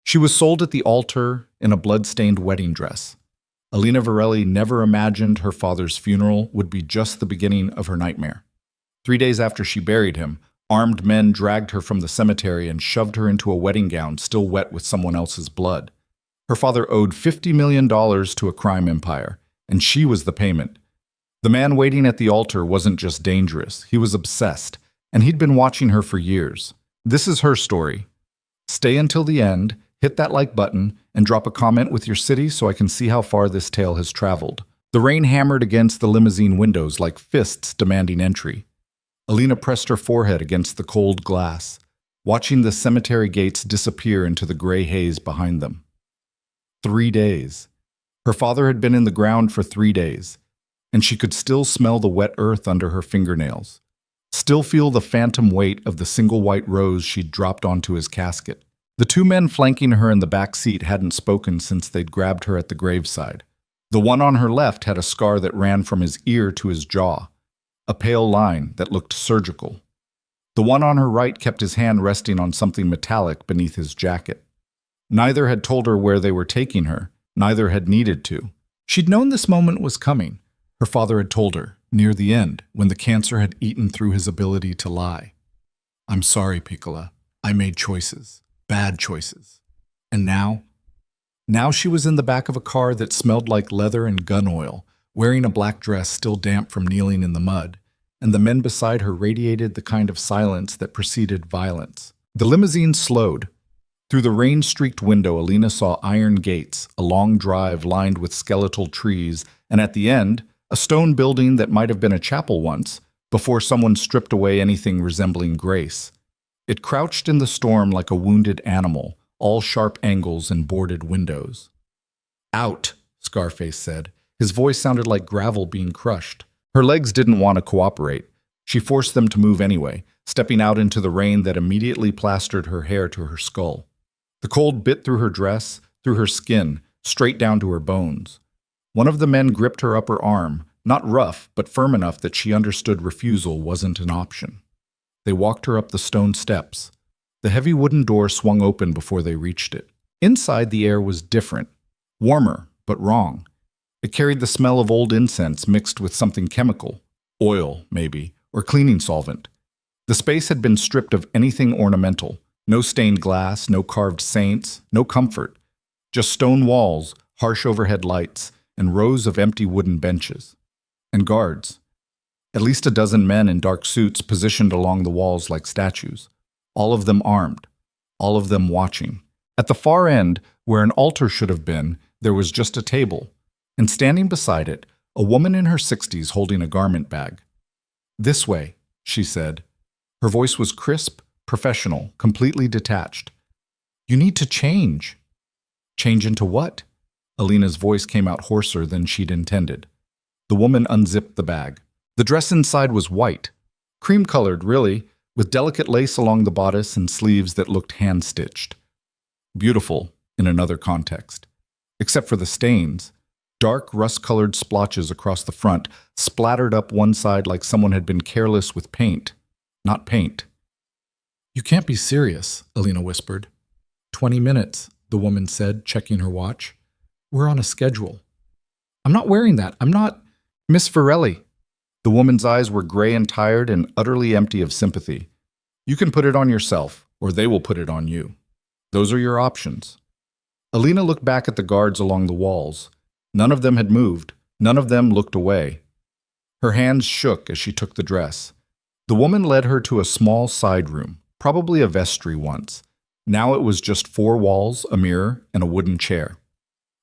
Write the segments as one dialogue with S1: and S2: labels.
S1: She was sold at the altar in a blood-stained wedding dress. Alina Varelli never imagined her father's funeral would be just the beginning of her nightmare. 3 days after she buried him, armed men dragged her from the cemetery and shoved her into a wedding gown still wet with someone else's blood. Her father owed $50 million to a crime empire, and she was the payment. The man waiting at the altar wasn't just dangerous, he was obsessed, and he'd been watching her for years. This is her story. Stay until the end, hit that like button, and drop a comment with your city so I can see how far this tale has traveled. The rain hammered against the limousine windows like fists demanding entry. Alina pressed her forehead against the cold glass, watching the cemetery gates disappear into the gray haze behind them. 3 days. Her father had been in the ground for 3 days, and she could still smell the wet earth under her fingernails, still feel the phantom weight of the single white rose she'd dropped onto his casket. The 2 men flanking her in the back seat hadn't spoken since they'd grabbed her at the graveside. The one on her left had a scar that ran from his ear to his jaw, a pale line that looked surgical. The one on her right kept his hand resting on something metallic beneath his jacket. Neither had told her where they were taking her, neither had needed to. She'd known this moment was coming. Her father had told her, near the end, when the cancer had eaten through his ability to lie. "I'm sorry, Piccola. I made choices. Bad choices." And now she was in the back of a car that smelled like leather and gun oil, wearing a black dress still damp from kneeling in the mud, and the men beside her radiated the kind of silence that preceded violence. The limousine slowed. Through the rain-streaked window, Alina saw iron gates, a long drive lined with skeletal trees, and at the end, a stone building that might have been a chapel once, before someone stripped away anything resembling grace. It crouched in the storm like a wounded animal, all sharp angles and boarded windows. "Out," Scarface said. His voice sounded like gravel being crushed. Her legs didn't want to cooperate. She forced them to move anyway, stepping out into the rain that immediately plastered her hair to her skull. The cold bit through her dress, through her skin, straight down to her bones. One of the men gripped her upper arm, not rough, but firm enough that she understood refusal wasn't an option. They walked her up the stone steps. The heavy wooden door swung open before they reached it. Inside, the air was different, warmer, but wrong. It carried the smell of old incense mixed with something chemical, oil, maybe, or cleaning solvent. The space had been stripped of anything ornamental. No stained glass, no carved saints, no comfort. Just stone walls, harsh overhead lights, and rows of empty wooden benches. And guards. At least a dozen men in dark suits positioned along the walls like statues. All of them armed. All of them watching. At the far end, where an altar should have been, there was just a table. And standing beside it, a woman in her 60s holding a garment bag. "This way," she said. Her voice was crisp, professional, completely detached. "You need to change." "Change into what?" Alina's voice came out hoarser than she'd intended. The woman unzipped the bag. The dress inside was white. Cream-colored, really, with delicate lace along the bodice and sleeves that looked hand-stitched. Beautiful, in another context. Except for the stains. Dark, rust-colored splotches across the front, splattered up one side like someone had been careless with paint. Not paint. "You can't be serious," Alina whispered. 20 minutes, the woman said, checking her watch. "We're on a schedule." "I'm not wearing that. I'm not—" "Miss Varelli." The woman's eyes were gray and tired and utterly empty of sympathy. "You can put it on yourself, or they will put it on you. Those are your options." Alina looked back at the guards along the walls. None of them had moved. None of them looked away. Her hands shook as she took the dress. The woman led her to a small side room, probably a vestry once. Now it was just 4 walls, a mirror, and a wooden chair.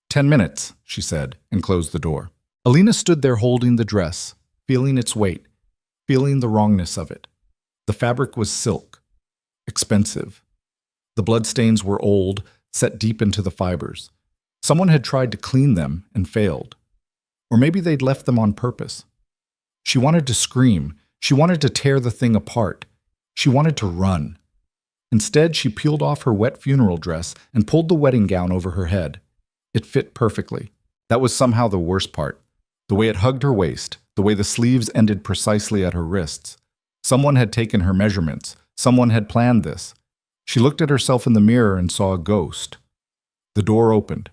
S1: 10 minutes, she said, and closed the door. Alina stood there holding the dress, feeling its weight, feeling the wrongness of it. The fabric was silk, expensive. The bloodstains were old, set deep into the fibers. Someone had tried to clean them and failed. Or maybe they'd left them on purpose. She wanted to scream. She wanted to tear the thing apart. She wanted to run. Instead, she peeled off her wet funeral dress and pulled the wedding gown over her head. It fit perfectly. That was somehow the worst part. The way it hugged her waist, the way the sleeves ended precisely at her wrists. Someone had taken her measurements. Someone had planned this. She looked at herself in the mirror and saw a ghost. The door opened.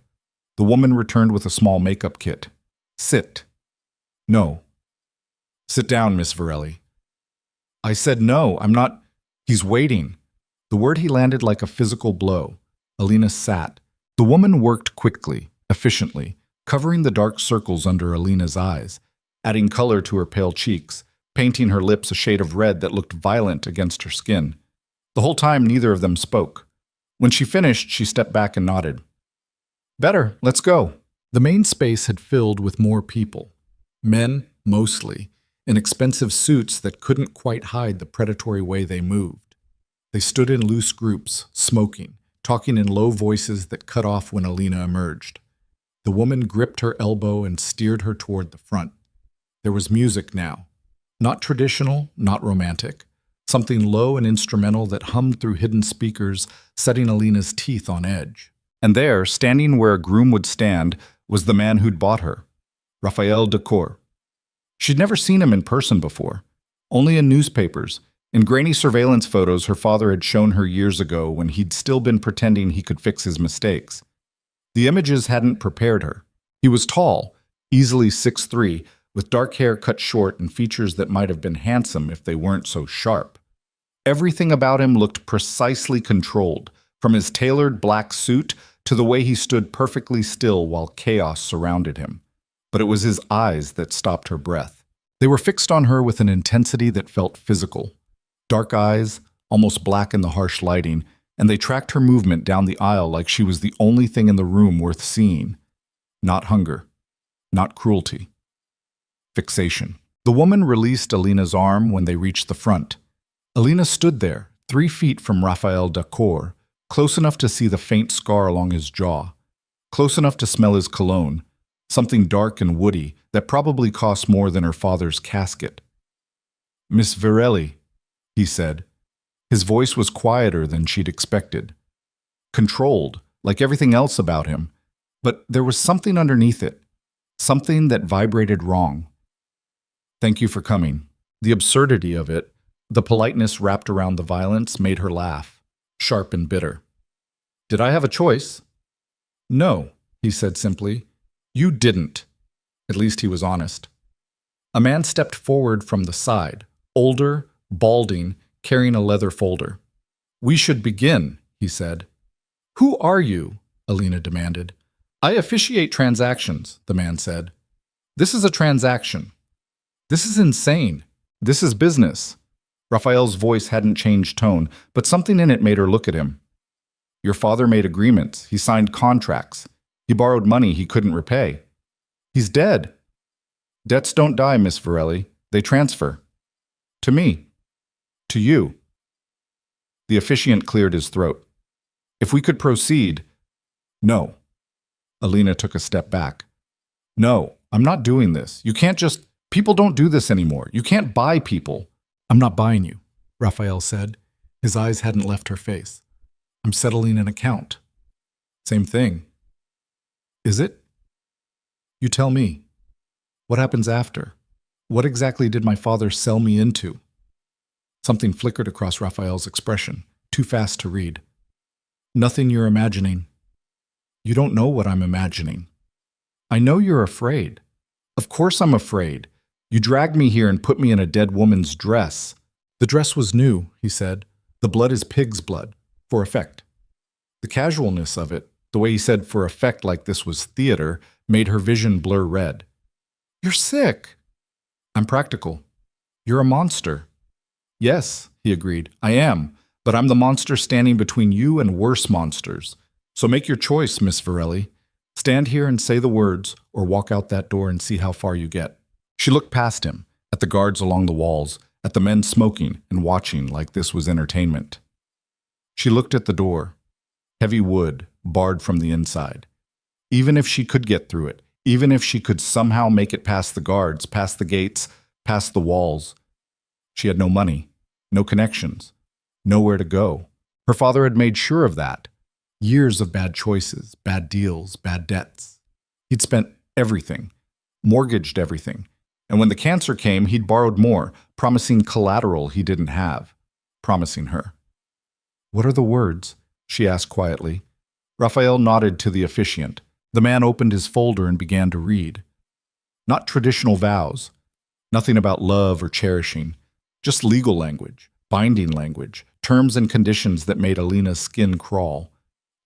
S1: The woman returned with a small makeup kit. Sit. No. Sit down, Miss Varelli. I said no, I'm not. He's waiting. The word he landed like a physical blow. Alina sat. The woman worked quickly, efficiently, covering the dark circles under Alina's eyes, adding color to her pale cheeks, painting her lips a shade of red that looked violent against her skin. The whole time, neither of them spoke. When she finished, she stepped back and nodded. Better, let's go. The main space had filled with more people. Men, mostly, in expensive suits that couldn't quite hide the predatory way they moved. They stood in loose groups, smoking, talking in low voices that cut off when Alina emerged. The woman gripped her elbow and steered her toward the front. There was music now. Not traditional, not romantic. Something low and instrumental that hummed through hidden speakers, setting Alina's teeth on edge. And there, standing where a groom would stand, was the man who'd bought her, Raphael Dacour. She'd never seen him in person before, only in newspapers. In grainy surveillance photos her father had shown her years ago when he'd still been pretending he could fix his mistakes. The images hadn't prepared her. He was tall, easily 6'3", with dark hair cut short and features that might have been handsome if they weren't so sharp. Everything about him looked precisely controlled, from his tailored black suit to the way he stood perfectly still while chaos surrounded him. But it was his eyes that stopped her breath. They were fixed on her with an intensity that felt physical. Dark eyes, almost black in the harsh lighting, and they tracked her movement down the aisle like she was the only thing in the room worth seeing. Not hunger. Not cruelty. Fixation. The woman released Alina's arm when they reached the front. Alina stood there, 3 feet from Raphael Dacour, close enough to see the faint scar along his jaw, close enough to smell his cologne, something dark and woody that probably cost more than her father's casket. Miss Varelli, he said. His voice was quieter than she'd expected. Controlled, like everything else about him, but there was something underneath it, something that vibrated wrong. Thank you for coming. The absurdity of it, the politeness wrapped around the violence, made her laugh, sharp and bitter. Did I have a choice? No, he said simply. You didn't. At least he was honest. A man stepped forward from the side, older, balding, carrying a leather folder. We should begin, he said. Who are you? Alina demanded. I officiate transactions, the man said. This is a transaction. This is insane. This is business. Raphael's voice hadn't changed tone, but something in it made her look at him. Your father made agreements. He signed contracts. He borrowed money he couldn't repay. He's dead. Debts don't die, Miss Varelli. They transfer. To me. To you. The officiant cleared his throat. If we could proceed. No. Alina took a step back. No, I'm not doing this. You can't just. People don't do this anymore. You can't buy people. I'm not buying you, Raphael said. His eyes hadn't left her face. I'm settling an account. Same thing. Is it? You tell me. What happens after? What exactly did my father sell me into? Something flickered across Raphael's expression, too fast to read. Nothing you're imagining. You don't know what I'm imagining. I know you're afraid. Of course I'm afraid. You dragged me here and put me in a dead woman's dress. The dress was new, he said. The blood is pig's blood, for effect. The casualness of it, the way he said for effect like this was theater, made her vision blur red. You're sick. I'm practical. You're a monster. Yes, he agreed, I am, but I'm the monster standing between you and worse monsters. So make your choice, Miss Varelli. Stand here and say the words, or walk out that door and see how far you get. She looked past him, at the guards along the walls, at the men smoking and watching like this was entertainment. She looked at the door. Heavy wood, barred from the inside. Even if she could get through it, even if she could somehow make it past the guards, past the gates, past the walls, she had no money, no connections, nowhere to go. Her father had made sure of that. Years of bad choices, bad deals, bad debts. He'd spent everything, mortgaged everything. And when the cancer came, he'd borrowed more, promising collateral he didn't have, promising her. What are the words? She asked quietly. Raphael nodded to the officiant. The man opened his folder and began to read. Not traditional vows. Nothing about love or cherishing. Just legal language, binding language, terms and conditions that made Alina's skin crawl.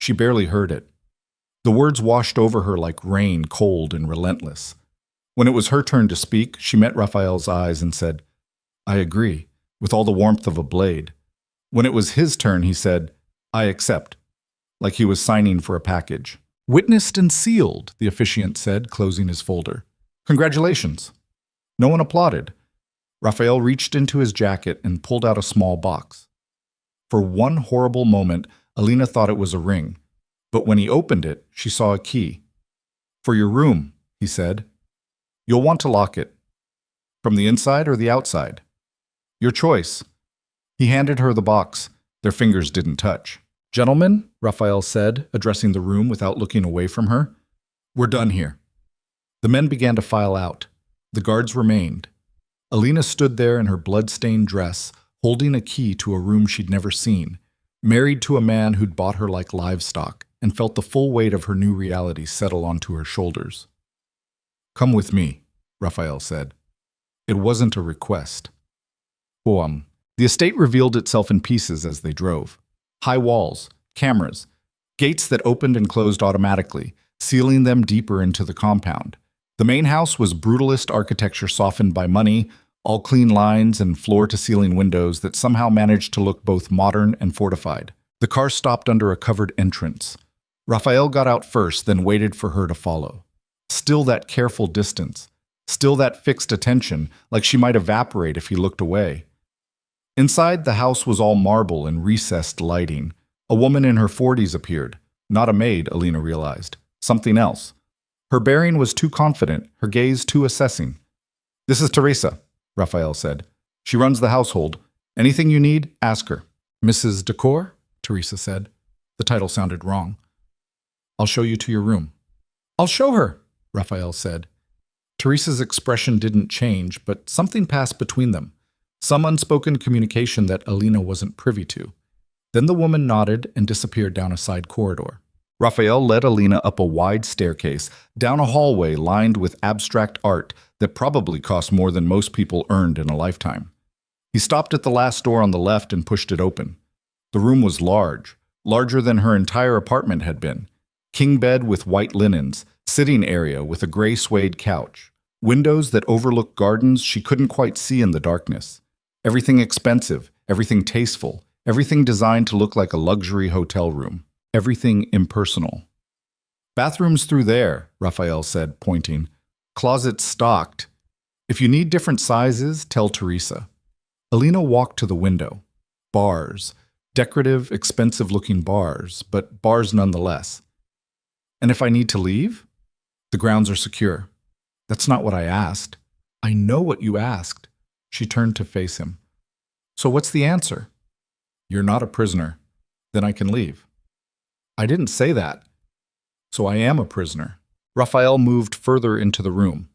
S1: She barely heard it. The words washed over her like rain, cold and relentless. When it was her turn to speak, she met Raphael's eyes and said, "I agree," with all the warmth of a blade. When it was his turn, he said, "I accept," like he was signing for a package. "Witnessed and sealed," the officiant said, closing his folder. "Congratulations." No one applauded. Raphael reached into his jacket and pulled out a small box. For one horrible moment, Alina thought it was a ring. But when he opened it, she saw a key. "For your room," he said. "You'll want to lock it. From the inside or the outside? Your choice." He handed her the box. Their fingers didn't touch. "Gentlemen," Raphael said, addressing the room without looking away from her, "we're done here." The men began to file out. The guards remained. Alina stood there in her blood-stained dress, holding a key to a room she'd never seen, married to a man who'd bought her like livestock, and felt the full weight of her new reality settle onto her shoulders. "Come with me," Raphael said. It wasn't a request. Poem. The estate revealed itself in pieces as they drove. High walls, cameras, gates that opened and closed automatically, sealing them deeper into the compound. The main house was brutalist architecture softened by money, all clean lines and floor-to-ceiling windows that somehow managed to look both modern and fortified. The car stopped under a covered entrance. Raphael got out first, then waited for her to follow. Still that careful distance. Still that fixed attention, like she might evaporate if he looked away. Inside, the house was all marble and recessed lighting. A woman in her 40s appeared. Not a maid, Alina realized. Something else. Her bearing was too confident, her gaze too assessing. "This is Teresa," Raphael said. "She runs the household. Anything you need, ask her." "Mrs. Decor?" Teresa said. The title sounded wrong. "I'll show you to your room." "I'll show her," Raphael said. Teresa's expression didn't change, but something passed between them. Some unspoken communication that Alina wasn't privy to. Then the woman nodded and disappeared down a side corridor. Raphael led Alina up a wide staircase, down a hallway lined with abstract art that probably cost more than most people earned in a lifetime. He stopped at the last door on the left and pushed it open. The room was large, larger than her entire apartment had been. King bed with white linens, sitting area with a gray suede couch, windows that overlooked gardens she couldn't quite see in the darkness. Everything expensive, everything tasteful, everything designed to look like a luxury hotel room. Everything impersonal. "Bathrooms through there," Raphael said, pointing. "Closets stocked. If you need different sizes, tell Teresa." Alina walked to the window. Bars. Decorative, expensive-looking bars, but bars nonetheless. "And if I need to leave?" "The grounds are secure." "That's not what I asked." "I know what you asked." She turned to face him. "So what's the answer?" "You're not a prisoner. Then I can leave." "I didn't say that." "So I am a prisoner." Raphael moved further into the room.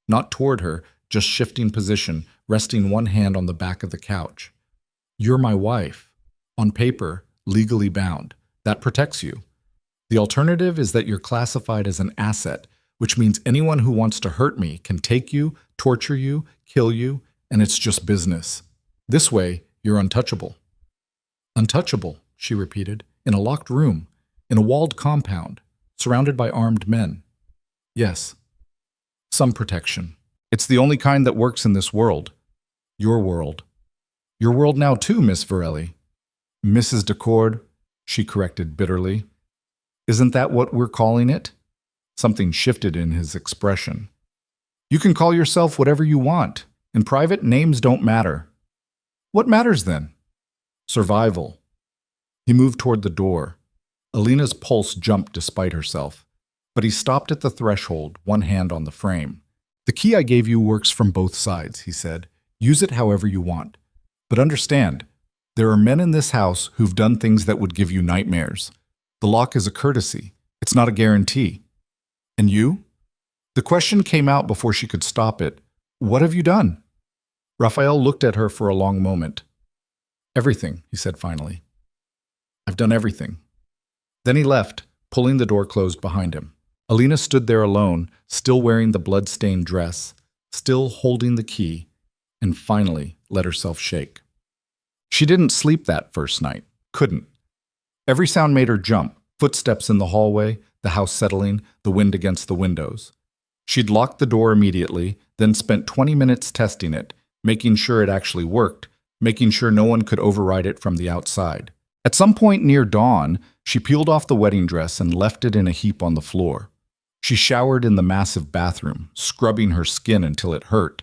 S1: Not toward her, just shifting position, resting one hand on the back of the couch. "You're my wife. On paper, legally bound. That protects you. The alternative is that you're classified as an asset, which means anyone who wants to hurt me can take you, torture you, kill you, and it's just business. This way, you're untouchable." "Untouchable," she repeated, "in a locked room, in a walled compound, surrounded by armed men." "Yes. Some protection. It's the only kind that works in this world. Your world. Your world now too, Miss Varelli." "Mrs. Decord," she corrected bitterly. "Isn't that what we're calling it?" Something shifted in his expression. "You can call yourself whatever you want. In private, names don't matter." "What matters then?" "Survival." He moved toward the door. Alina's pulse jumped despite herself. But he stopped at the threshold, one hand on the frame. "The key I gave you works from both sides," he said. "Use it however you want. But understand, there are men in this house who've done things that would give you nightmares. The lock is a courtesy. It's not a guarantee. And you?" The question came out before she could stop it. "What have you done?" Raphael looked at her for a long moment. "Everything," he said finally. "I've done everything." Then he left, pulling the door closed behind him. Alina stood there alone, still wearing the blood-stained dress, still holding the key, and finally let herself shake. She didn't sleep that first night. Couldn't. Every sound made her jump. Footsteps in the hallway, the house settling, the wind against the windows. She'd locked the door immediately, then spent 20 minutes testing it, making sure it actually worked, making sure no one could override it from the outside. At some point near dawn, she peeled off the wedding dress and left it in a heap on the floor. She showered in the massive bathroom, scrubbing her skin until it hurt,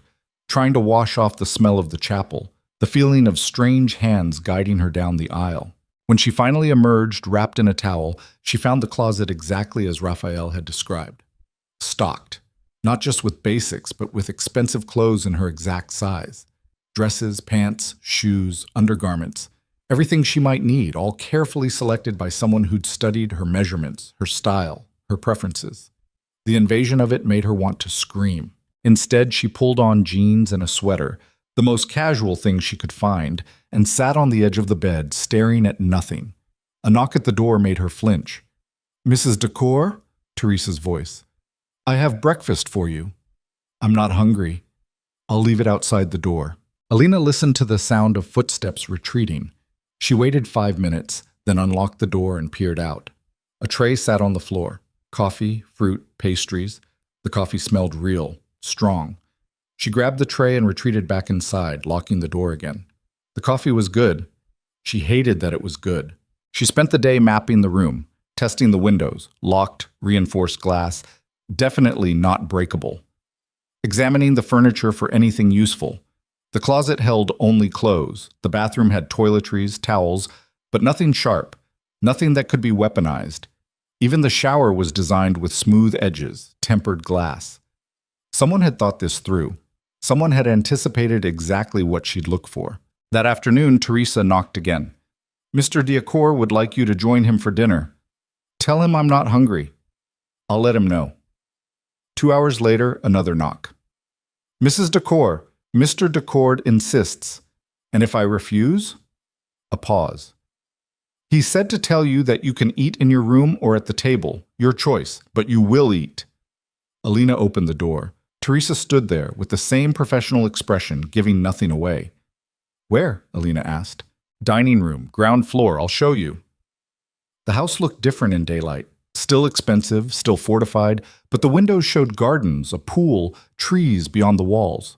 S1: trying to wash off the smell of the chapel, the feeling of strange hands guiding her down the aisle. When she finally emerged, wrapped in a towel, she found the closet exactly as Raphael had described. Stocked, not just with basics, but with expensive clothes in her exact size. Dresses, pants, shoes, undergarments, everything she might need, all carefully selected by someone who'd studied her measurements, her style, her preferences. The invasion of it made her want to scream. Instead, she pulled on jeans and a sweater, the most casual thing she could find, and sat on the edge of the bed, staring at nothing. A knock at the door made her flinch. "Mrs. Decor?" Teresa's voice. "I have breakfast for you." "I'm not hungry. I'll leave it outside the door." Alina listened to the sound of footsteps retreating. She waited 5 minutes, then unlocked the door and peered out. A tray sat on the floor. Coffee, fruit, pastries. The coffee smelled real, strong. She grabbed the tray and retreated back inside, locking the door again. The coffee was good. She hated that it was good. She spent the day mapping the room, testing the windows, locked, reinforced glass, definitely not breakable. Examining the furniture for anything useful. The closet held only clothes. The bathroom had toiletries, towels, but nothing sharp, nothing that could be weaponized. Even the shower was designed with smooth edges, tempered glass. Someone had thought this through. Someone had anticipated exactly what she'd look for. That afternoon, Teresa knocked again. "Mr. Diacor would like you to join him for dinner. Tell him I'm not hungry. I'll let him know." 2 hours later, another knock. "Mrs. Decor, Mr. Decor insists. And if I refuse?" A pause. "He said to tell you that you can eat in your room or at the table, your choice, but you will eat." Alina opened the door. Teresa stood there with the same professional expression, giving nothing away. "Where?" Alina asked. "Dining room, ground floor, I'll show you." The house looked different in daylight. Still expensive, still fortified, but the windows showed gardens, a pool, trees beyond the walls.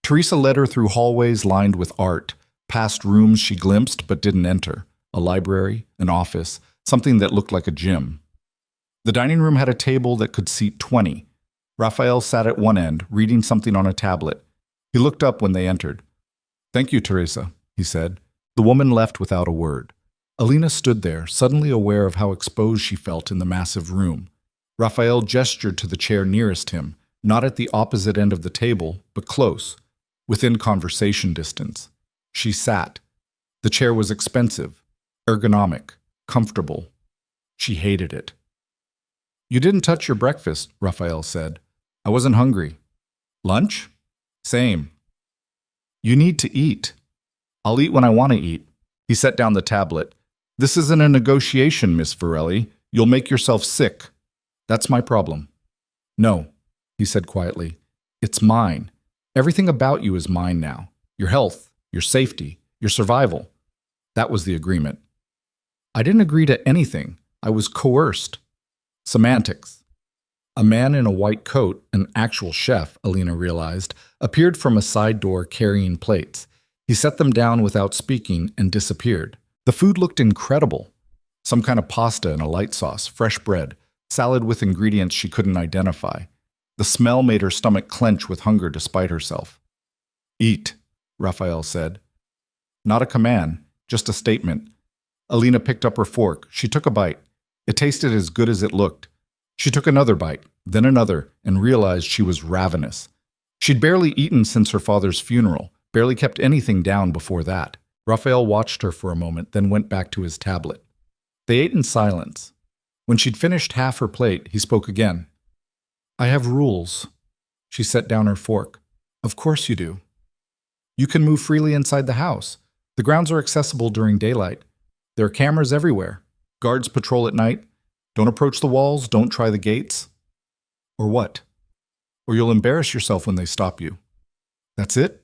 S1: Teresa led her through hallways lined with art, past rooms she glimpsed but didn't enter, a library, an office, something that looked like a gym. The dining room had a table that could seat 20. Raphael sat at one end, reading something on a tablet. He looked up when they entered. "Thank you, Teresa," he said. The woman left without a word. Alina stood there, suddenly aware of how exposed she felt in the massive room. Raphael gestured to the chair nearest him, not at the opposite end of the table, but close, within conversation distance. She sat. The chair was expensive, ergonomic, comfortable. She hated it. "You didn't touch your breakfast," Raphael said. "I wasn't hungry." "Lunch?" "Same." "You need to eat." "I'll eat when I want to eat." He set down the tablet. "This isn't a negotiation, Miss Varelli. You'll make yourself sick. That's my problem." "No," he said quietly. "It's mine. Everything about you is mine now. Your health, your safety, your survival." That was the agreement. "I didn't agree to anything. I was coerced." Semantics. A man in a white coat, an actual chef, Alina realized, appeared from a side door carrying plates. He set them down without speaking and disappeared. The food looked incredible. Some kind of pasta in a light sauce, fresh bread, salad with ingredients she couldn't identify. The smell made her stomach clench with hunger despite herself. "Eat," Raphael said. Not a command, just a statement. Alina picked up her fork. She took a bite. It tasted as good as it looked. She took another bite, then another, and realized she was ravenous. She'd barely eaten since her father's funeral, barely kept anything down before that. Raphael watched her for a moment, then went back to his tablet. They ate in silence. When she'd finished half her plate, he spoke again. "I have rules." She set down her fork. "Of course you do. You can move freely inside the house. The grounds are accessible during daylight. There are cameras everywhere. Guards patrol at night. Don't approach the walls, don't try the gates. Or what? Or you'll embarrass yourself when they stop you. That's it?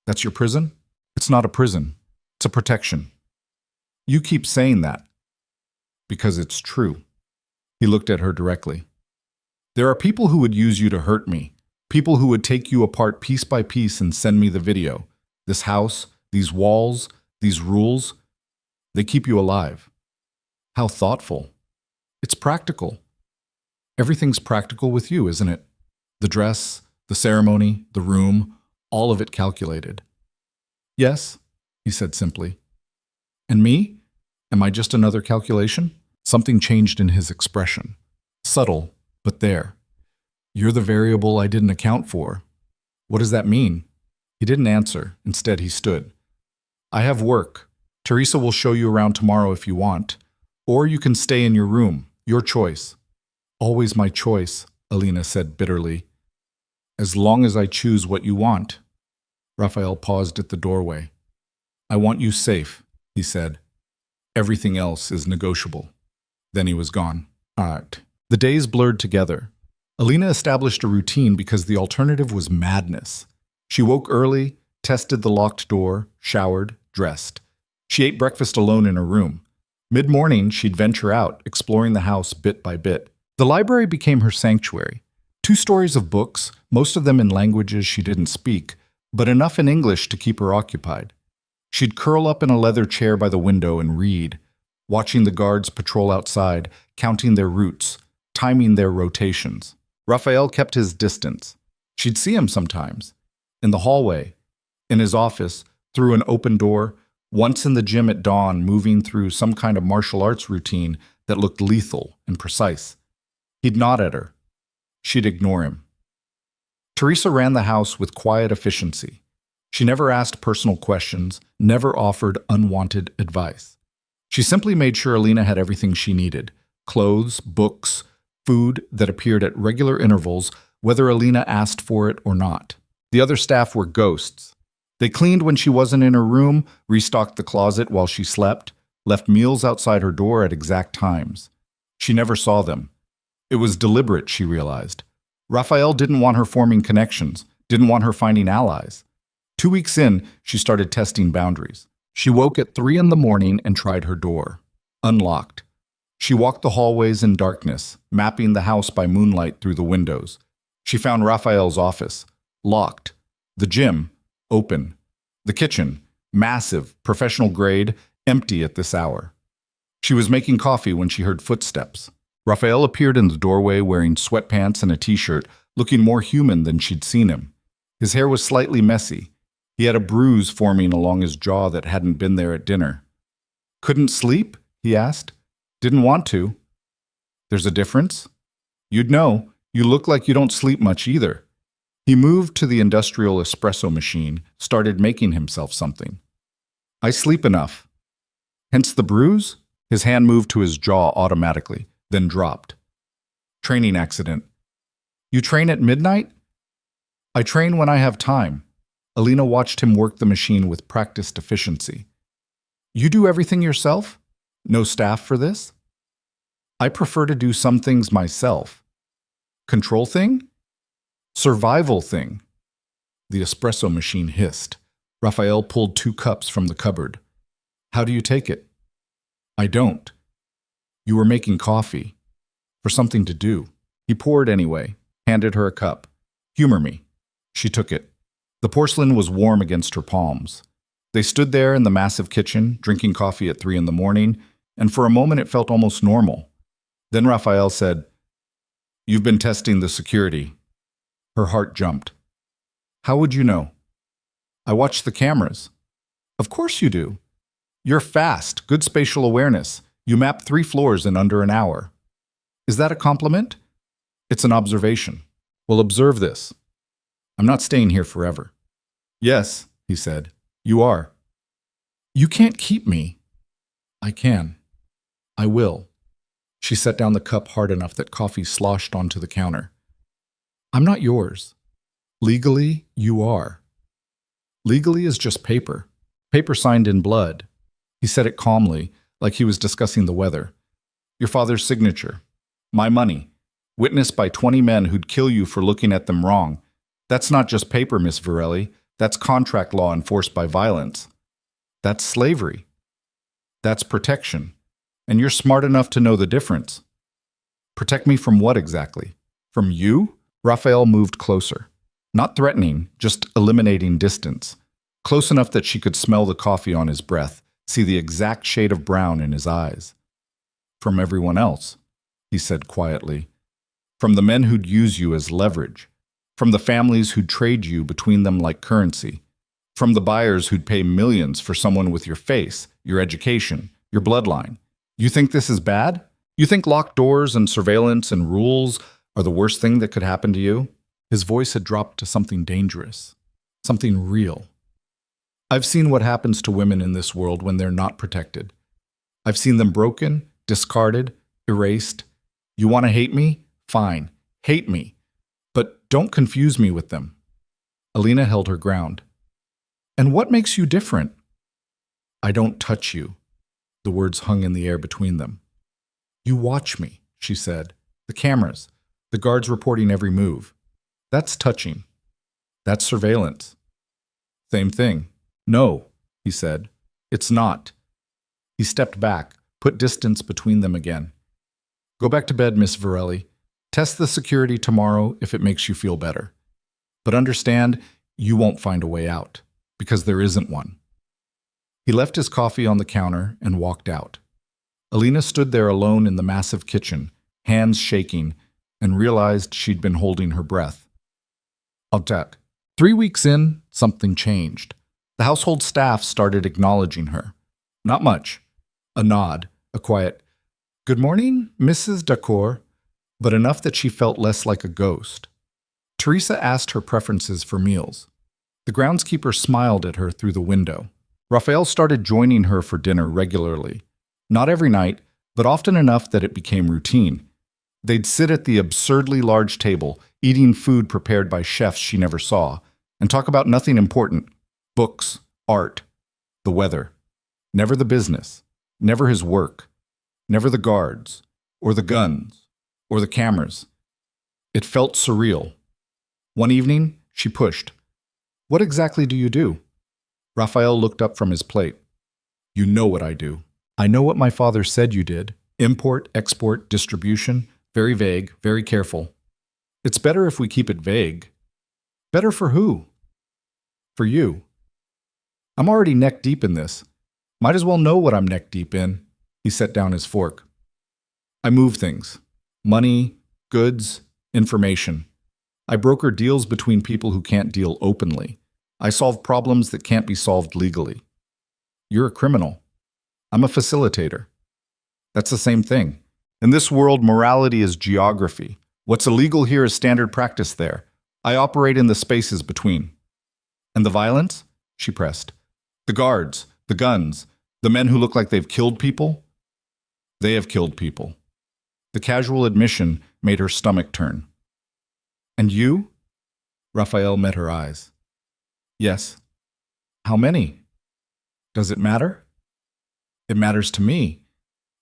S1: That's your prison? It's not a prison. It's a protection. You keep saying that. Because it's true. He looked at her directly. There are people who would use you to hurt me. People who would take you apart piece by piece and send me the video. This house, these walls, these rules. They keep you alive. How thoughtful. It's practical. Everything's practical with you, isn't it? The dress, the ceremony, the room, all of it calculated. Yes, he said simply. And me? Am I just another calculation? Something changed in his expression. Subtle, but there. You're the variable I didn't account for. What does that mean? He didn't answer. Instead, he stood. I have work. Teresa will show you around tomorrow if you want. Or you can stay in your room. Your choice. Always my choice, Alina said bitterly. As long as I choose what you want. Raphael paused at the doorway. I want you safe, he said. Everything else is negotiable. Then he was gone. The days blurred together. Alina established a routine because the alternative was madness. She woke early, tested the locked door, showered, dressed. She ate breakfast alone in her room. Mid-morning, she'd venture out, exploring the house bit by bit. The library became her sanctuary. 2 stories of books, most of them in languages she didn't speak, but enough in English to keep her occupied. She'd curl up in a leather chair by the window and read, watching the guards patrol outside, counting their routes, timing their rotations. Raphael kept his distance. She'd see him sometimes. In the hallway, in his office, through an open door, once in the gym at dawn, moving through some kind of martial arts routine that looked lethal and precise. He'd nod at her. She'd ignore him. Teresa ran the house with quiet efficiency. She never asked personal questions, never offered unwanted advice. She simply made sure Alina had everything she needed: clothes, books, food that appeared at regular intervals, whether Alina asked for it or not. The other staff were ghosts. They cleaned when she wasn't in her room, restocked the closet while she slept, left meals outside her door at exact times. She never saw them. It was deliberate, she realized. Raphael didn't want her forming connections, didn't want her finding allies. 2 weeks in, she started testing boundaries. She woke at 3 in the morning and tried her door. Unlocked. She walked the hallways in darkness, mapping the house by moonlight through the windows. She found Raphael's office, locked. The gym, open. The kitchen, massive, professional grade, empty at this hour. She was making coffee when she heard footsteps. Raphael appeared in the doorway wearing sweatpants and a t-shirt, looking more human than she'd seen him. His hair was slightly messy. He had a bruise forming along his jaw that hadn't been there at dinner. Couldn't sleep? He asked. Didn't want to. There's a difference? You'd know. You look like you don't sleep much either. He moved to the industrial espresso machine, started making himself something. I sleep enough. Hence the bruise? His hand moved to his jaw automatically, then dropped. Training accident. You train at midnight? I train when I have time. Alina watched him work the machine with practiced efficiency. You do everything yourself? No staff for this? I prefer to do some things myself. Control thing? Survival thing. The espresso machine hissed. Raphael pulled 2 cups from the cupboard. How do you take it? I don't. You were making coffee. For something to do. He poured anyway, handed her a cup. Humor me. She took it. The porcelain was warm against her palms. They stood there in the massive kitchen, drinking coffee at 3 in the morning, and for a moment it felt almost normal. Then Raphael said, You've been testing the security. Her heart jumped. How would you know? I watch the cameras. Of course you do. You're fast, good spatial awareness. You map 3 floors in under an hour. Is that a compliment? It's an observation. Well, observe this. I'm not staying here forever. Yes, he said. You are. You can't keep me. I can. I will. She set down the cup hard enough that coffee sloshed onto the counter. I'm not yours. Legally, you are. Legally is just paper. Paper signed in blood. He said it calmly, like he was discussing the weather. Your father's signature. My money. Witnessed by 20 men who'd kill you for looking at them wrong. That's not just paper, Miss Varelli. That's contract law enforced by violence. That's slavery. That's protection. And you're smart enough to know the difference. Protect me from what exactly? From you? Raphael moved closer. Not threatening, just eliminating distance. Close enough that she could smell the coffee on his breath, see the exact shade of brown in his eyes. From everyone else, he said quietly. From the men who'd use you as leverage. From the families who'd trade you between them like currency. From the buyers who'd pay millions for someone with your face, your education, your bloodline. You think this is bad? You think locked doors and surveillance and rules are the worst thing that could happen to you? His voice had dropped to something dangerous, something real. I've seen what happens to women in this world when they're not protected. I've seen them broken, discarded, erased. You want to hate me? Fine, hate me. But don't confuse me with them. Alina held her ground. And what makes you different? I don't touch you. The words hung in the air between them. You watch me, she said. The cameras, the guards reporting every move. That's touching. That's surveillance. Same thing. No, he said. It's not. He stepped back, put distance between them again. Go back to bed, Miss Varelli. Test the security tomorrow if it makes you feel better. But understand, you won't find a way out, because there isn't one. He left his coffee on the counter and walked out. Alina stood there alone in the massive kitchen, hands shaking, and realized she'd been holding her breath. Altek. 3 weeks in, something changed. The household staff started acknowledging her. Not much. A nod, a quiet, "Good morning, Mrs. Dacour," but enough that she felt less like a ghost. Teresa asked her preferences for meals. The groundskeeper smiled at her through the window. Raphael started joining her for dinner regularly. Not every night, but often enough that it became routine. They'd sit at the absurdly large table, eating food prepared by chefs she never saw, and talk about nothing important. Books, art, the weather. Never the business. Never his work. Never the guards, or the guns, or the cameras. It felt surreal. One evening, she pushed. What exactly do you do? Raphael looked up from his plate. You know what I do. I know what my father said you did. Import, export, distribution. Very vague, very careful. It's better if we keep it vague. Better for who? For you. I'm already neck deep in this. Might as well know what I'm neck deep in. He set down his fork. I move things. Money, goods, information. I broker deals between people who can't deal openly. I solve problems that can't be solved legally. You're a criminal. I'm a facilitator. That's the same thing. In this world, morality is geography. What's illegal here is standard practice there. I operate in the spaces between. And the violence? She pressed. The guards, the guns, the men who look like they've killed people? They have killed people. The casual admission made her stomach turn. And you? Raphael met her eyes. Yes. How many? Does it matter? It matters to me.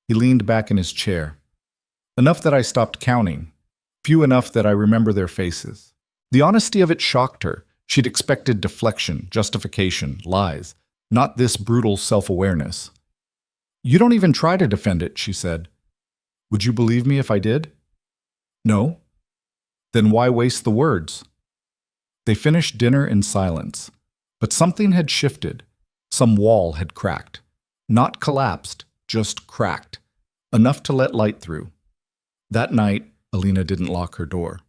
S1: He leaned back in his chair. Enough that I stopped counting. Few enough that I remember their faces. The honesty of it shocked her. She'd expected deflection, justification, lies. Not this brutal self-awareness. You don't even try to defend it, she said. Would you believe me if I did? No. Then why waste the words? They finished dinner in silence. But something had shifted. Some wall had cracked. Not collapsed, just cracked. Enough to let light through. That night, Alina didn't lock her door.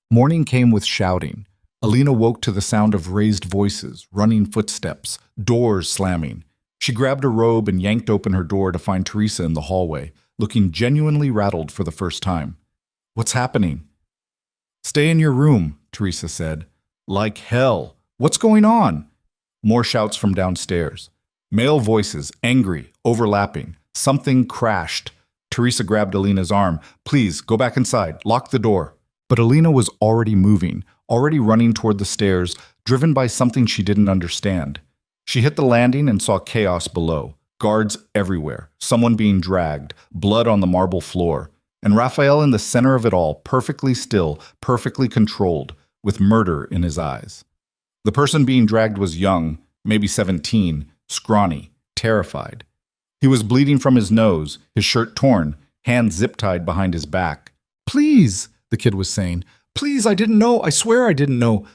S1: Morning came with shouting. Alina woke to the sound of raised voices, running footsteps, doors slamming. She grabbed a robe and yanked open her door to find Teresa in the hallway, looking genuinely rattled for the first time. What's happening? Stay in your room, Teresa said. Like hell. What's going on? More shouts from downstairs. Male voices, angry, overlapping. Something crashed. Teresa grabbed Alina's arm. Please, go back inside. Lock the door. But Alina was already moving, already running toward the stairs, driven by something she didn't understand. She hit the landing and saw chaos below. Guards everywhere, someone being dragged, blood on the marble floor, and Raphael in the center of it all, perfectly still, perfectly controlled, with murder in his eyes. The person being dragged was young, maybe 17, scrawny, terrified. He was bleeding from his nose, his shirt torn, hands zip-tied behind his back. "Please," the kid was saying. "Please, I didn't know. I swear I didn't know."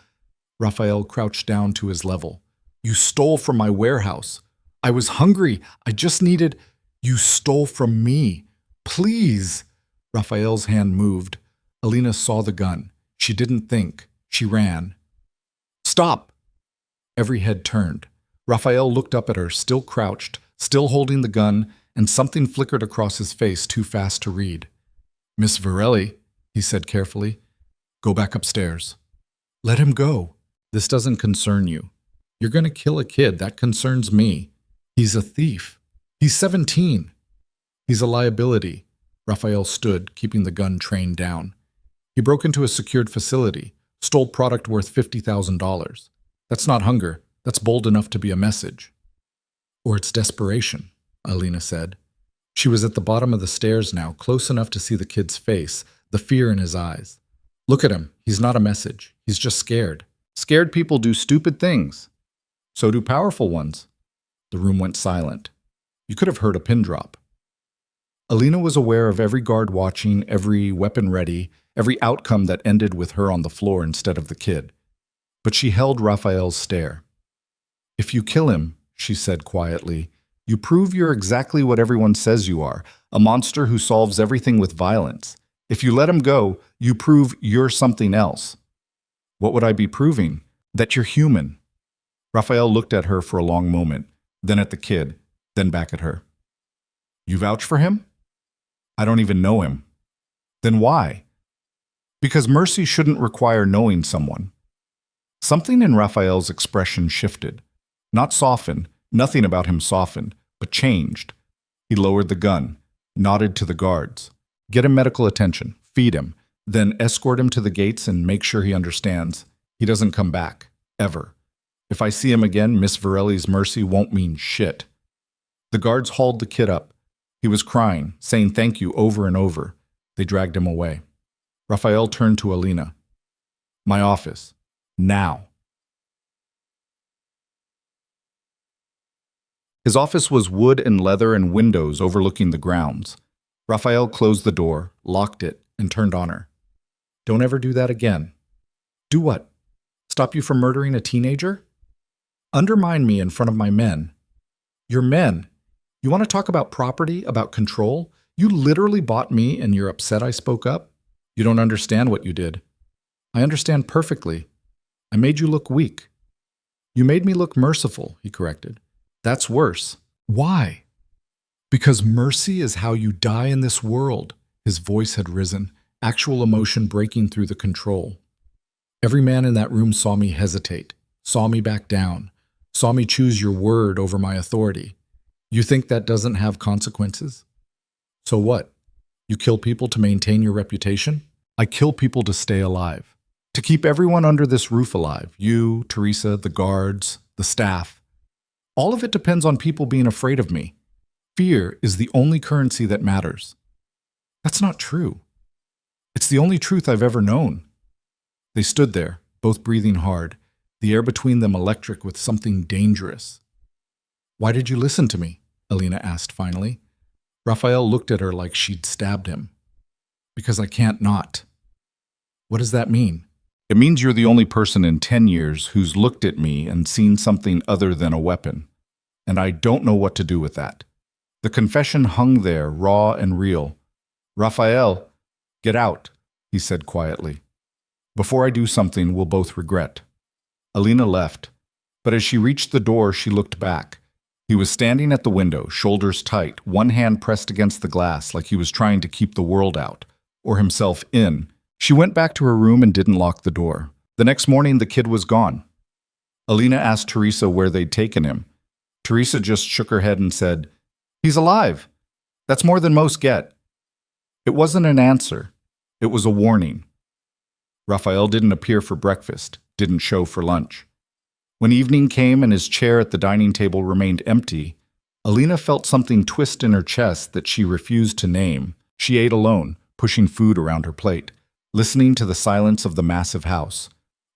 S1: Raphael crouched down to his level. "You stole from my warehouse. I was hungry. I just needed—" "You stole from me. Please." Raphael's hand moved. Alina saw the gun. She didn't think. She ran. "Stop!" Every head turned. Raphael looked up at her, still crouched, still holding the gun, and something flickered across his face too fast to read. "Miss Varelli," he said carefully, "go back upstairs." "Let him go." "This doesn't concern you. You're going to kill a kid. That concerns me. He's a thief. He's 17. He's a liability." Raphael stood, keeping the gun trained down. "He broke into a secured facility, stole product worth $50,000. That's not hunger. That's bold enough to be a message." "Or it's desperation," Alina said. She was at the bottom of the stairs now, close enough to see the kid's face, the fear in his eyes. "Look at him. He's not a message. He's just scared. Scared people do stupid things. So do powerful ones." The room went silent. You could have heard a pin drop. Alina was aware of every guard watching, every weapon ready, every outcome that ended with her on the floor instead of the kid. But she held Raphael's stare. "If you kill him," she said quietly, "you prove you're exactly what everyone says you are, a monster who solves everything with violence. If you let him go, you prove you're something else." "What would I be proving?" "That you're human." Raphael looked at her for a long moment, then at the kid, then back at her. "You vouch for him?" "I don't even know him." "Then why?" "Because mercy shouldn't require knowing someone." Something in Raphael's expression shifted. Not softened, nothing about him softened, but changed. He lowered the gun, nodded to the guards. "Get him medical attention, feed him, then escort him to the gates and make sure he understands. He doesn't come back, ever. If I see him again, Miss Varelli's mercy won't mean shit." The guards hauled the kid up. He was crying, saying thank you over and over. They dragged him away. Raphael turned to Alina. "My office. Now." His office was wood and leather and windows overlooking the grounds. Raphael closed the door, locked it, and turned on her. "Don't ever do that again." "Do what? Stop you from murdering a teenager?" "Undermine me in front of my men." "You're men. You want to talk about property, about control? You literally bought me and you're upset I spoke up? You don't understand what you did." "I understand perfectly. I made you look weak." "You made me look merciful," he corrected. "That's worse." "Why?" "Because mercy is how you die in this world." His voice had risen, actual emotion breaking through the control. "Every man in that room saw me hesitate, saw me back down, saw me choose your word over my authority. You think that doesn't have consequences? So what? You kill people to maintain your reputation? I kill people to stay alive. To keep everyone under this roof alive. You, Teresa, the guards, the staff. All of it depends on people being afraid of me. Fear is the only currency that matters." "That's not true." "It's the only truth I've ever known." They stood there, both breathing hard, the air between them electric with something dangerous. "Why did you listen to me?" Alina asked finally. Raphael looked at her like she'd stabbed him. "Because I can't not." "What does that mean?" "It means you're the only person in 10 years who's looked at me and seen something other than a weapon. And I don't know what to do with that." The confession hung there, raw and real. "Raphael, get out," he said quietly. "Before I do something we'll both regret." Alina left, but as she reached the door, she looked back. He was standing at the window, shoulders tight, one hand pressed against the glass like he was trying to keep the world out, or himself in. She went back to her room and didn't lock the door. The next morning, the kid was gone. Alina asked Teresa where they'd taken him. Teresa just shook her head and said, "He's alive. That's more than most get." It wasn't an answer. It was a warning. Raphael didn't appear for breakfast, didn't show for lunch. When evening came and his chair at the dining table remained empty, Alina felt something twist in her chest that she refused to name. She ate alone, pushing food around her plate, listening to the silence of the massive house.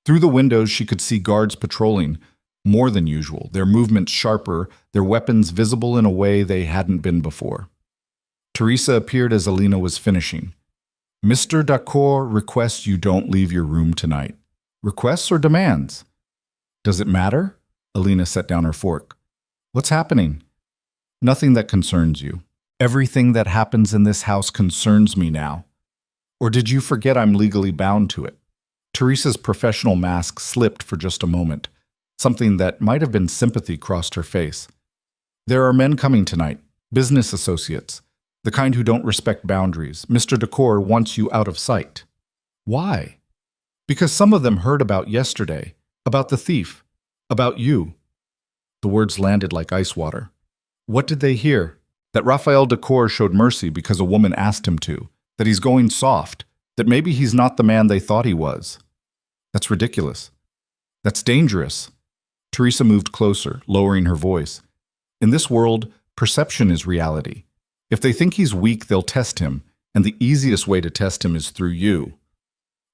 S1: Through the windows, she could see guards patrolling, more than usual, their movements sharper, their weapons visible in a way they hadn't been before. Teresa appeared as Alina was finishing. Mr. Dacour requests you don't leave your room tonight. Requests or demands? Does it matter? Alina set down her fork. What's happening? Nothing that concerns you. Everything that happens in this house concerns me now. Or did you forget I'm legally bound to it? Teresa's professional mask slipped for just a moment. Something that might have been sympathy crossed her face. There are men coming tonight, business associates, the kind who don't respect boundaries. Mr. Dacour wants you out of sight. Why? Because some of them heard about yesterday, about the thief, about you. The words landed like ice water. What did they hear? That Raphael Dacour showed mercy because a woman asked him to, that he's going soft, that maybe he's not the man they thought he was. That's ridiculous. That's dangerous. Teresa moved closer, lowering her voice. In this world, perception is reality. If they think he's weak, they'll test him, and the easiest way to test him is through you.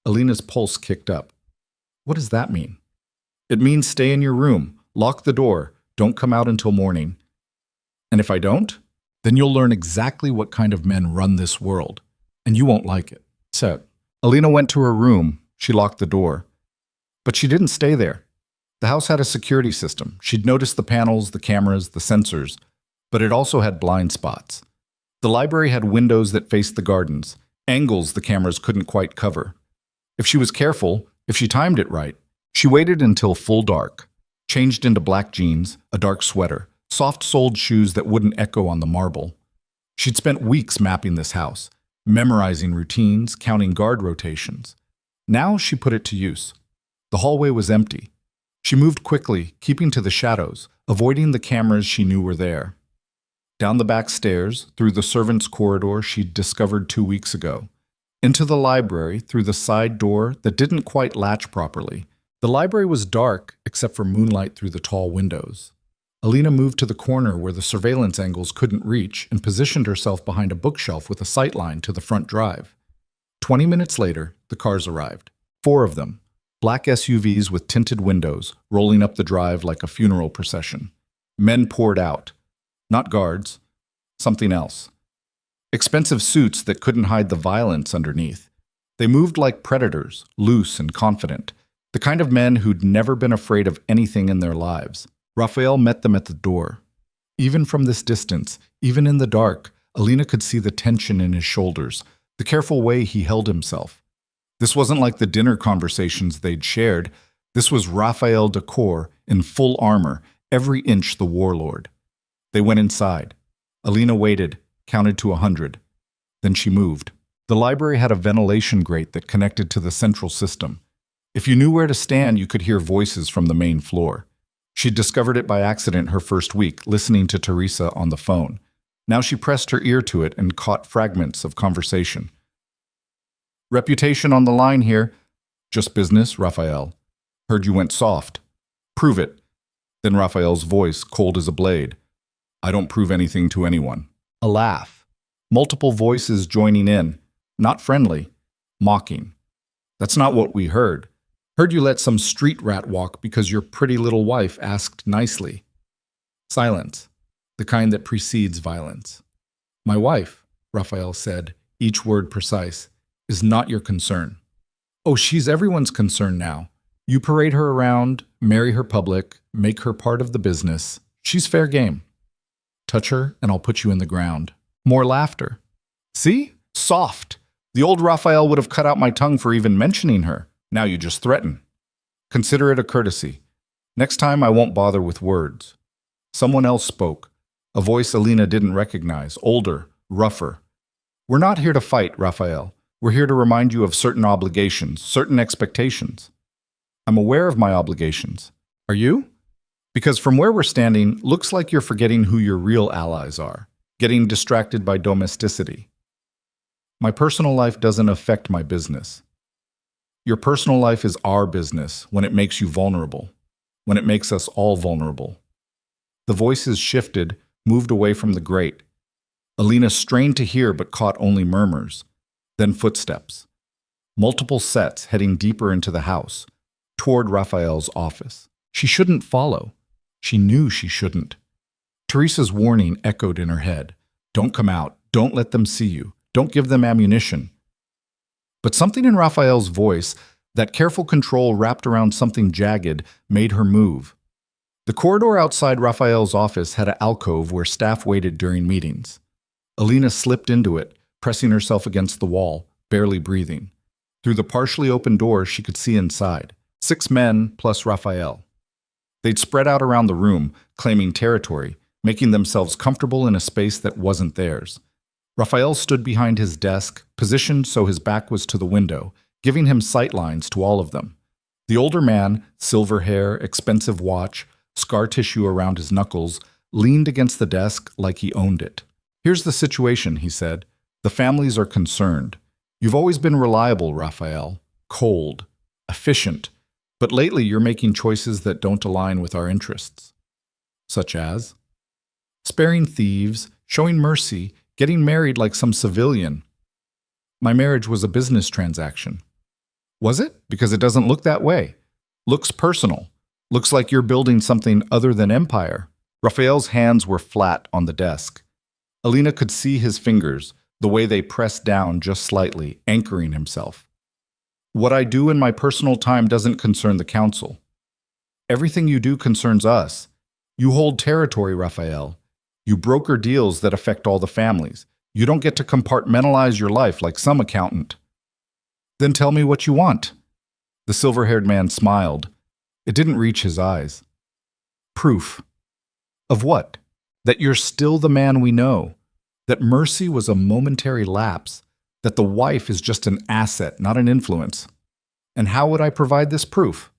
S1: Alina's pulse kicked up. What does that mean? It means stay in your room, lock the door, don't come out until morning. And if I don't, then you'll learn exactly what kind of men run this world, and you won't like it. So, Alina went to her room. She locked the door. But she didn't stay there. The house had a security system. She'd noticed the panels, the cameras, the sensors, but it also had blind spots. The library had windows that faced the gardens, angles the cameras couldn't quite cover. If she was careful, if she timed it right, she waited until full dark, changed into black jeans, a dark sweater, soft-soled shoes that wouldn't echo on the marble. She'd spent weeks mapping this house, memorizing routines, counting guard rotations. Now she put it to use. The hallway was empty. She moved quickly, keeping to the shadows, avoiding the cameras she knew were there. Down the back stairs, through the servants' corridor she'd discovered 2 weeks ago. Into the library, through the side door that didn't quite latch properly. The library was dark, except for moonlight through the tall windows. Alina moved to the corner where the surveillance angles couldn't reach and positioned herself behind a bookshelf with a sightline to the front drive. 20 minutes later, the cars arrived. 4 of them. Black SUVs with tinted windows, rolling up the drive like a funeral procession. Men poured out. Not guards. Something else. Expensive suits that couldn't hide the violence underneath. They moved like predators, loose and confident. The kind of men who'd never been afraid of anything in their lives. Raphael met them at the door. Even from this distance, even in the dark, Alina could see the tension in his shoulders, the careful way he held himself. This wasn't like the dinner conversations they'd shared. This was Raphael Dacour in full armor, every inch the warlord. They went inside. Alina waited, counted to 100. Then she moved. The library had a ventilation grate that connected to the central system. If you knew where to stand, you could hear voices from the main floor. She'd discovered it by accident her first week, listening to Teresa on the phone. Now she pressed her ear to it and caught fragments of conversation. Reputation on the line here. Just business, Raphael. Heard you went soft. Prove it. Then Raphael's voice, cold as a blade. I don't prove anything to anyone. A laugh. Multiple voices joining in. Not friendly. Mocking. That's not what we heard. Heard you let some street rat walk because your pretty little wife asked nicely. Silence. The kind that precedes violence. My wife, Raphael said, each word precise, is not your concern. Oh, she's everyone's concern now. You parade her around, marry her public, make her part of the business. She's fair game. Touch her and I'll put you in the ground. More laughter. See? Soft. The old Raphael would have cut out my tongue for even mentioning her. Now you just threaten. Consider it a courtesy. Next time I won't bother with words. Someone else spoke. A voice Alina didn't recognize, older, rougher. We're not here to fight, Raphael. We're here to remind you of certain obligations, certain expectations. I'm aware of my obligations. Are you? Because from where we're standing, looks like you're forgetting who your real allies are, getting distracted by domesticity. My personal life doesn't affect my business. Your personal life is our business when it makes you vulnerable, when it makes us all vulnerable. The voices shifted, moved away from the grate. Alina strained to hear but caught only murmurs. Then footsteps. Multiple sets heading deeper into the house, toward Raphael's office. She shouldn't follow. She knew she shouldn't. Teresa's warning echoed in her head. Don't come out. Don't let them see you. Don't give them ammunition. But something in Raphael's voice, that careful control wrapped around something jagged, made her move. The corridor outside Raphael's office had an alcove where staff waited during meetings. Alina slipped into it, pressing herself against the wall, barely breathing. Through the partially open door, she could see inside. 6 men plus Raphael. They'd spread out around the room, claiming territory, making themselves comfortable in a space that wasn't theirs. Raphael stood behind his desk, positioned so his back was to the window, giving him sight lines to all of them. The older man, silver hair, expensive watch, scar tissue around his knuckles, leaned against the desk like he owned it. Here's the situation, he said. The families are concerned. You've always been reliable, Raphael. Cold. Efficient. But lately you're making choices that don't align with our interests. Such as? Sparing thieves, showing mercy, getting married like some civilian. My marriage was a business transaction. Was it? Because it doesn't look that way. Looks personal. Looks like you're building something other than empire. Raphael's hands were flat on the desk. Alina could see his fingers, the way they pressed down just slightly, anchoring himself. What I do in my personal time doesn't concern the council. Everything you do concerns us. You hold territory, Raphael. You broker deals that affect all the families. You don't get to compartmentalize your life like some accountant. Then tell me what you want. The silver-haired man smiled. It didn't reach his eyes. Proof. Of what? That you're still the man we know. That mercy was a momentary lapse. That the wife is just an asset, not an influence. And how would I provide this proof?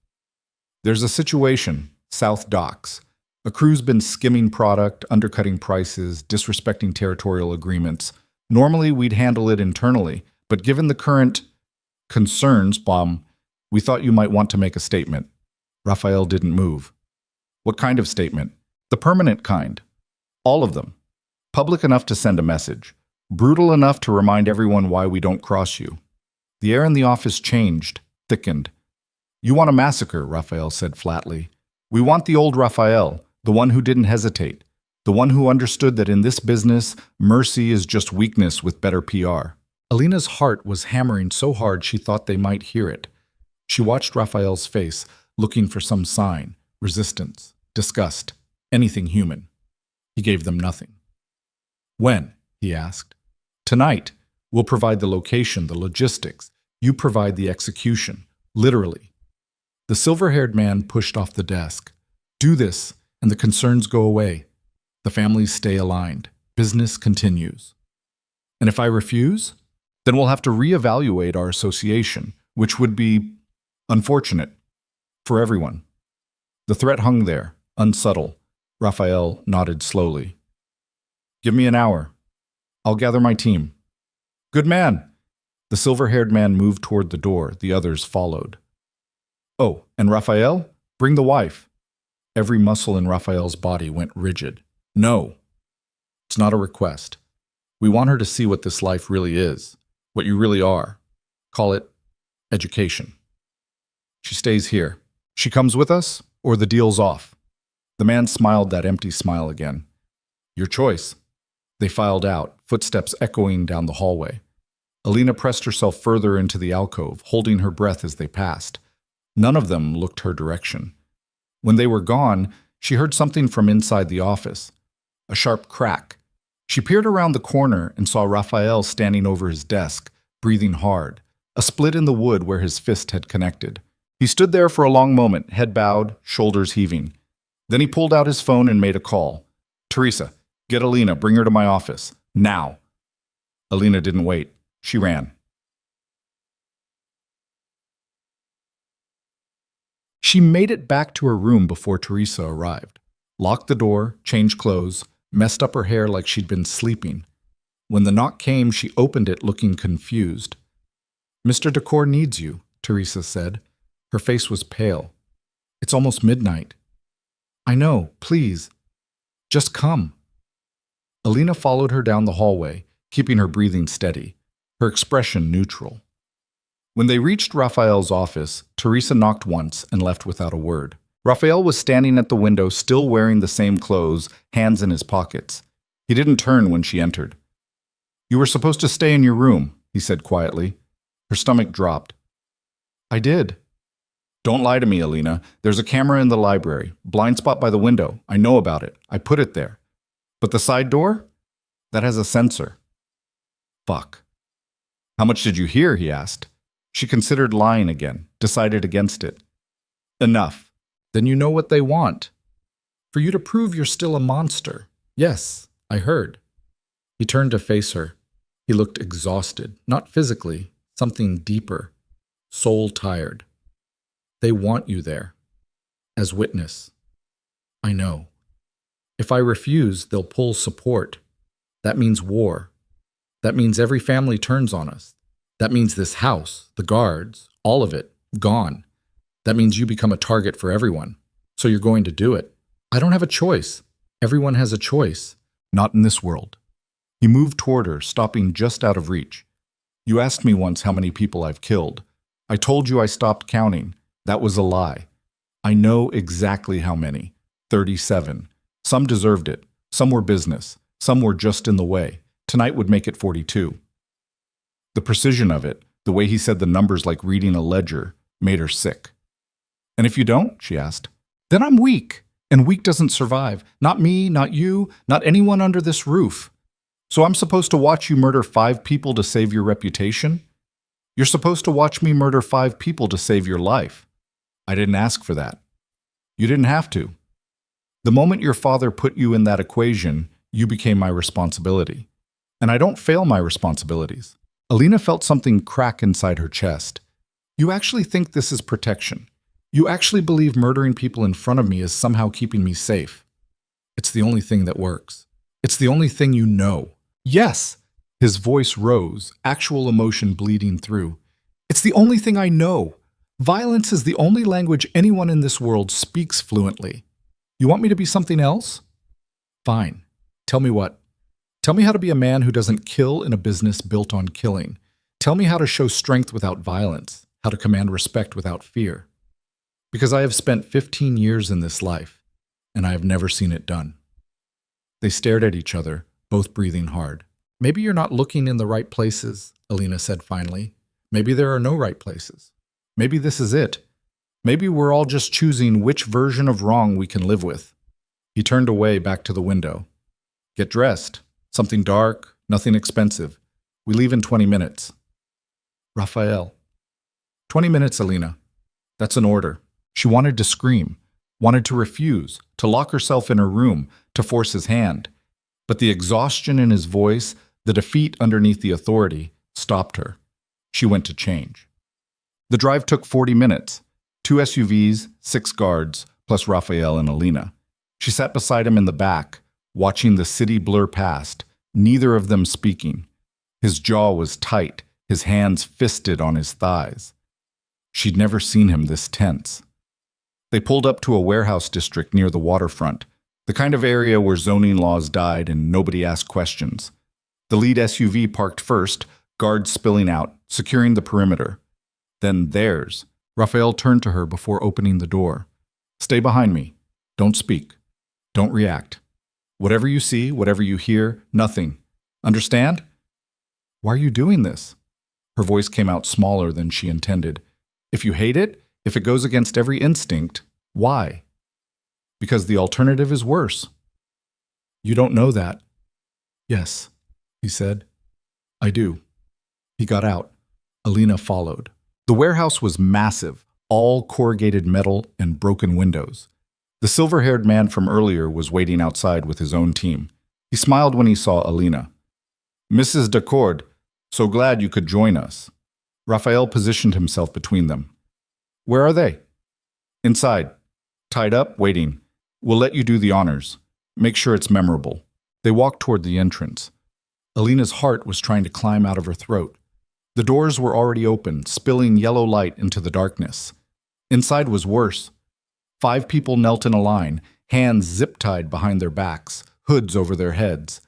S1: There's a situation, South Docks. A crew's been skimming product, undercutting prices, disrespecting territorial agreements. Normally, we'd handle it internally, but given the current concerns, we thought you might want to make a statement. Raphael didn't move. What kind of statement? The permanent kind. All of them. Public enough to send a message. Brutal enough to remind everyone why we don't cross you. The air in the office changed, thickened. You want a massacre, Raphael said flatly. We want the old Raphael, the one who didn't hesitate, the one who understood that in this business, mercy is just weakness with better PR. Alina's heart was hammering so hard she thought they might hear it. She watched Raphael's face, looking for some sign, resistance, disgust, anything human. He gave them nothing. When? He asked. Tonight. We'll provide the location, the logistics. You provide the execution, literally. The silver-haired man pushed off the desk. Do this, and the concerns go away. The families stay aligned. Business continues. And if I refuse, then we'll have to reevaluate our association, which would be unfortunate for everyone. The threat hung there, unsubtle. Raphael nodded slowly. Give me an hour. I'll gather my team. Good man. The silver-haired man moved toward the door. The others followed. Oh, and Raphael, bring the wife. Every muscle in Raphael's body went rigid. No. It's not a request. We want her to see what this life really is, what you really are. Call it education. She stays here. She comes with us, or the deal's off. The man smiled that empty smile again. Your choice. They filed out, footsteps echoing down the hallway. Alina pressed herself further into the alcove, holding her breath as they passed. None of them looked her direction. When they were gone, she heard something from inside the office. A sharp crack. She peered around the corner and saw Raphael standing over his desk, breathing hard, a split in the wood where his fist had connected. He stood there for a long moment, head bowed, shoulders heaving. Then he pulled out his phone and made a call. Teresa, get Alina, bring her to my office. Now. Alina didn't wait. She ran. She made it back to her room before Teresa arrived. Locked the door, changed clothes, messed up her hair like she'd been sleeping. When the knock came, she opened it looking confused. Mr. Decor needs you, Teresa said. Her face was pale. It's almost midnight. I know, please. Just come. Alina followed her down the hallway, keeping her breathing steady, her expression neutral. When they reached Raphael's office, Teresa knocked once and left without a word. Raphael was standing at the window, still wearing the same clothes, hands in his pockets. He didn't turn when she entered. "You were supposed to stay in your room," he said quietly. Her stomach dropped. "I did." "Don't lie to me, Alina. There's a camera in the library. Blind spot by the window. I know about it. I put it there. But the side door? That has a sensor." "Fuck." "How much did you hear?" he asked. She considered lying again, decided against it. "Enough." "Then you know what they want. For you to prove you're still a monster." "Yes, I heard." He turned to face her. He looked exhausted, not physically, something deeper, soul-tired. "They want you there. As witness." "I know. If I refuse, they'll pull support. That means war. That means every family turns on us. That means this house, the guards, all of it, gone. That means you become a target for everyone. So you're going to do it. I don't have a choice. Everyone has a choice." "Not in this world." He moved toward her, stopping just out of reach. "You asked me once how many people I've killed. I told you I stopped counting. That was a lie. I know exactly how many. 37. Some deserved it. Some were business. Some were just in the way. Tonight would make it 42. The precision of it, the way he said the numbers like reading a ledger, made her sick. "And if you don't?" she asked. "Then I'm weak. And weak doesn't survive. Not me, not you, not anyone under this roof. So I'm supposed to watch you murder 5 people to save your reputation? You're supposed to watch me murder 5 people to save your life. I didn't ask for that. You didn't have to. The moment your father put you in that equation, you became my responsibility. And I don't fail my responsibilities." Alina felt something crack inside her chest. "You actually think this is protection. You actually believe murdering people in front of me is somehow keeping me safe. It's the only thing that works. It's the only thing you know." "Yes." His voice rose, actual emotion bleeding through. "It's the only thing I know. Violence is the only language anyone in this world speaks fluently. You want me to be something else? Fine. Tell me what. Tell me how to be a man who doesn't kill in a business built on killing. Tell me how to show strength without violence, how to command respect without fear. Because I have spent 15 years in this life, and I have never seen it done." They stared at each other, both breathing hard. "Maybe you're not looking in the right places," Alina said finally. "Maybe there are no right places. Maybe this is it. Maybe we're all just choosing which version of wrong we can live with." He turned away back to the window. "Get dressed. Something dark, nothing expensive. We leave in 20 minutes. "Raphael." 20 minutes, Alina. That's an order." She wanted to scream, wanted to refuse, to lock herself in her room, to force his hand. But the exhaustion in his voice, the defeat underneath the authority, stopped her. She went to change. The drive took 40 minutes. 2 SUVs, 6 guards, plus Raphael and Alina. She sat beside him in the back, watching the city blur past, neither of them speaking. His jaw was tight, his hands fisted on his thighs. She'd never seen him this tense. They pulled up to a warehouse district near the waterfront, the kind of area where zoning laws died and nobody asked questions. The lead SUV parked first, guards spilling out, securing the perimeter. Then theirs. Raphael turned to her before opening the door. "Stay behind me. Don't speak. Don't react. Whatever you see, whatever you hear, nothing. Understand? Why are you doing this?" Her voice came out smaller than she intended. "If you hate it, if it goes against every instinct, why?" "Because the alternative is worse." "You don't know that." "Yes," he said. "I do." He got out. Alina followed. The warehouse was massive, all corrugated metal and broken windows. The silver-haired man from earlier was waiting outside with his own team. He smiled when he saw Alina. "Mrs. Decord, so glad you could join us." Raphael positioned himself between them. "Where are they?" "Inside. Tied up, waiting. We'll let you do the honors. Make sure it's memorable." They walked toward the entrance. Alina's heart was trying to climb out of her throat. The doors were already open, spilling yellow light into the darkness. Inside was worse. 5 people knelt in a line, hands zip-tied behind their backs, hoods over their heads.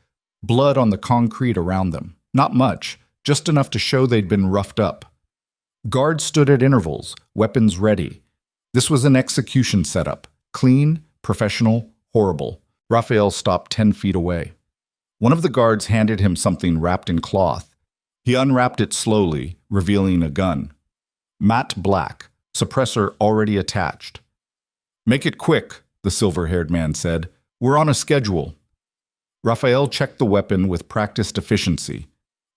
S1: blood on the concrete around them. Not much, just enough to show they'd been roughed up. Guards stood at intervals, weapons ready. This was an execution setup. Clean, professional, horrible. Raphael stopped 10 feet away. One of the guards handed him something wrapped in cloth. He unwrapped it slowly, revealing a gun. Matte black, suppressor already attached. "Make it quick," the silver-haired man said. "We're on a schedule." Raphael checked the weapon with practiced efficiency,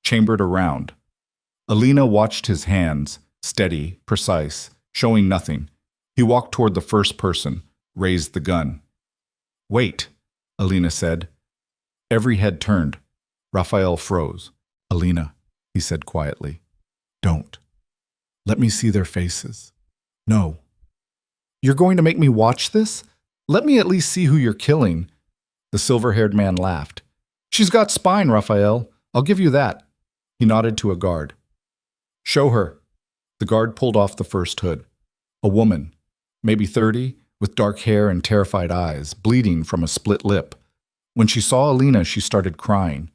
S1: chambered around. Alina watched his hands, steady, precise, showing nothing. He walked toward the first person, raised the gun. "Wait," Alina said. Every head turned. Raphael froze. "Alina," he said quietly. "Don't. Let me see their faces." "No." "You're going to make me watch this? Let me at least see who you're killing." The silver-haired man laughed. "She's got spine, Raphael. I'll give you that." He nodded to a guard. "Show her." The guard pulled off the first hood. A woman, maybe 30, with dark hair and terrified eyes, bleeding from a split lip. When she saw Alina, she started crying.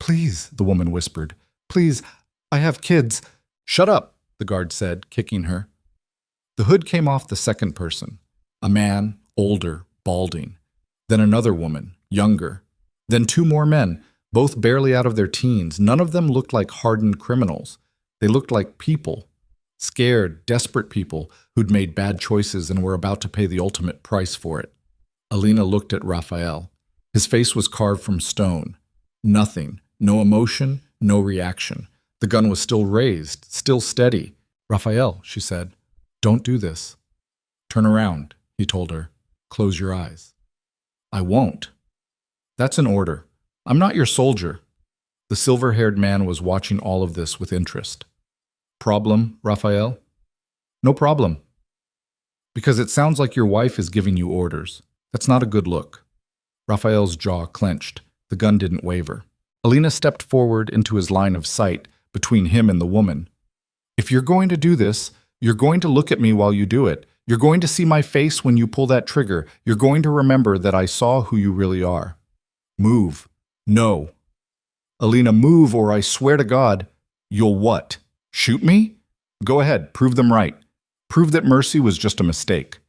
S1: "Please," the woman whispered. "Please, I have kids." "Shut up," the guard said, kicking her. The hood came off the second person. A man, older, balding. Then another woman, younger. Then two more men, both barely out of their teens. None of them looked like hardened criminals. They looked like people. Scared, desperate people who'd made bad choices and were about to pay the ultimate price for it. Alina looked at Raphael. His face was carved from stone. Nothing. No emotion, no reaction. The gun was still raised, still steady. "Raphael," she said, "don't do this." "Turn around," he told her. "Close your eyes." "I won't." "That's an order. I'm not your soldier." The silver-haired man was watching all of this with interest. "Problem, Raphael?" "No problem." "Because it sounds like your wife is giving you orders. That's not a good look." Raphael's jaw clenched. The gun didn't waver. Alina stepped forward into his line of sight, between him and the woman. "If you're going to do this, you're going to look at me while you do it. You're going to see my face when you pull that trigger. You're going to remember that I saw who you really are. Move." "No." "Alina, move, or I swear to God." "You'll what? Shoot me?" "Go ahead, prove them right. Prove that mercy was just a mistake.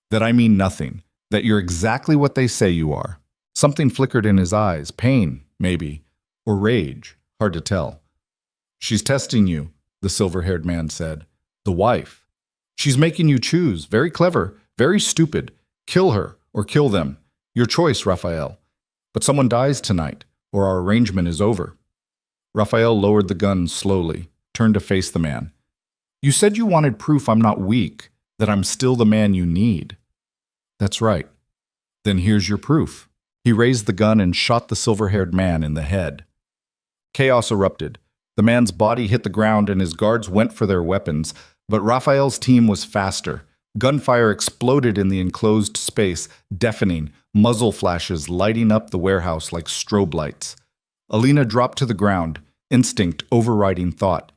S1: That I mean nothing. That you're exactly what they say you are." Something flickered in his eyes. Pain, maybe. Or rage. Hard to tell. "She's testing you," the silver-haired man said. "The wife. She's making you choose. Very clever. Very stupid. Kill her or kill them. Your choice, Raphael. But someone dies tonight, or our arrangement is over." Raphael lowered the gun slowly, turned to face the man. "You said you wanted proof I'm not weak, that I'm still the man you need." "That's right." "Then here's your proof." He raised the gun and shot the silver-haired man in the head. Chaos erupted. The man's body hit the ground and his guards went for their weapons, but Raphael's team was faster. Gunfire exploded in the enclosed space, deafening, muzzle flashes lighting up the warehouse like strobe lights. Alina dropped to the ground, instinct overriding thought.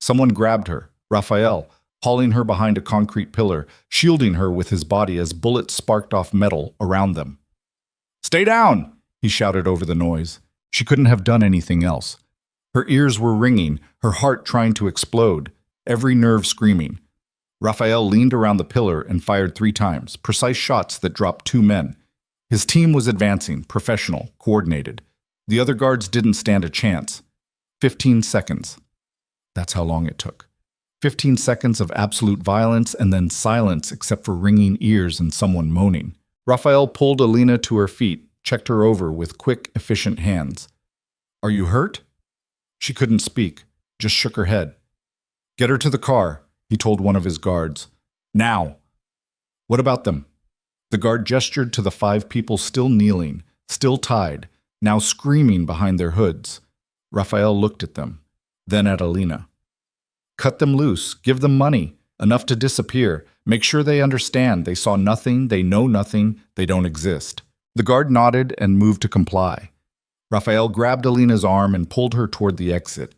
S1: Someone grabbed her, Raphael, hauling her behind a concrete pillar, shielding her with his body as bullets sparked off metal around them. "Stay down!" he shouted over the noise. She couldn't have done anything else. Her ears were ringing, her heart trying to explode, every nerve screaming. Raphael leaned around the pillar and fired 3 times, precise shots that dropped 2 men. His team was advancing, professional, coordinated. The other guards didn't stand a chance. 15 seconds. That's how long it took. 15 seconds of absolute violence and then silence except for ringing ears and someone moaning. Raphael pulled Alina to her feet, checked her over with quick, efficient hands. "Are you hurt?" She couldn't speak, just shook her head. "Get her to the car," he told one of his guards. "Now." "What about them?" The guard gestured to the 5 people still kneeling, still tied, now screaming behind their hoods. Raphael looked at them, then at Alina. "Cut them loose, give them money, enough to disappear. Make sure they understand they saw nothing, they know nothing, they don't exist." The guard nodded and moved to comply. Raphael grabbed Alina's arm and pulled her toward the exit.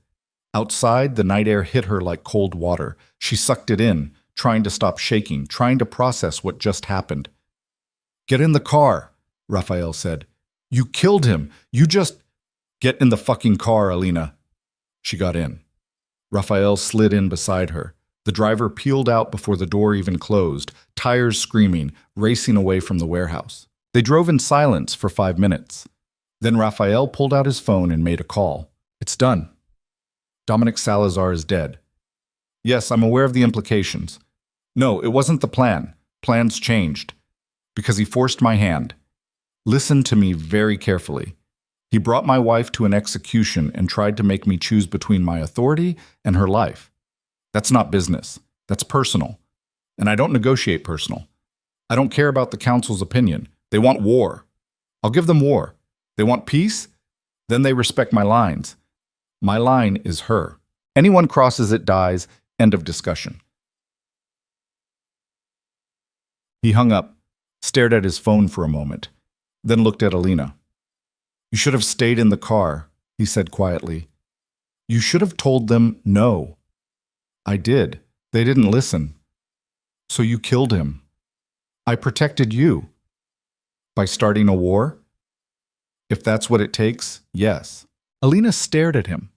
S1: Outside, the night air hit her like cold water. She sucked it in, trying to stop shaking, trying to process what just happened. "Get in the car," Raphael said. "You killed him. You just—" Get in the fucking car, Alina. She got in. Raphael slid in beside her. The driver peeled out before the door even closed, tires screaming, racing away from the warehouse. They drove in silence for 5 minutes. Then Raphael pulled out his phone and made a call. It's done. Dominic Salazar is dead. Yes, I'm aware of the implications. No, it wasn't the plan. Plans changed. Because he forced my hand. Listen to me very carefully. He brought my wife to an execution and tried to make me choose between my authority and her life. That's not business. That's personal. And I don't negotiate personal. I don't care about the council's opinion. They want war. I'll give them war. They want peace? Then they respect my lines. My line is her. Anyone crosses it dies. End of discussion. He hung up, stared at his phone for a moment, then looked at Alina. You should have stayed in the car, he said quietly. You should have told them no. I did. They didn't listen. So you killed him. I protected you. By starting a war? If that's what it takes, yes. Alina stared at him.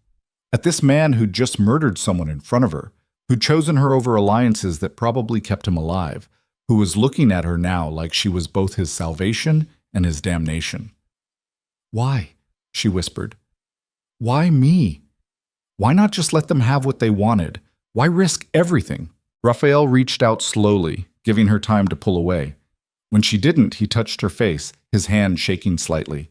S1: At this man who'd just murdered someone in front of her, who'd chosen her over alliances that probably kept him alive, who was looking at her now like she was both his salvation and his damnation. Why? She whispered. Why me? Why not just let them have what they wanted? Why risk everything? Raphael reached out slowly, giving her time to pull away. When she didn't, he touched her face, his hand shaking slightly.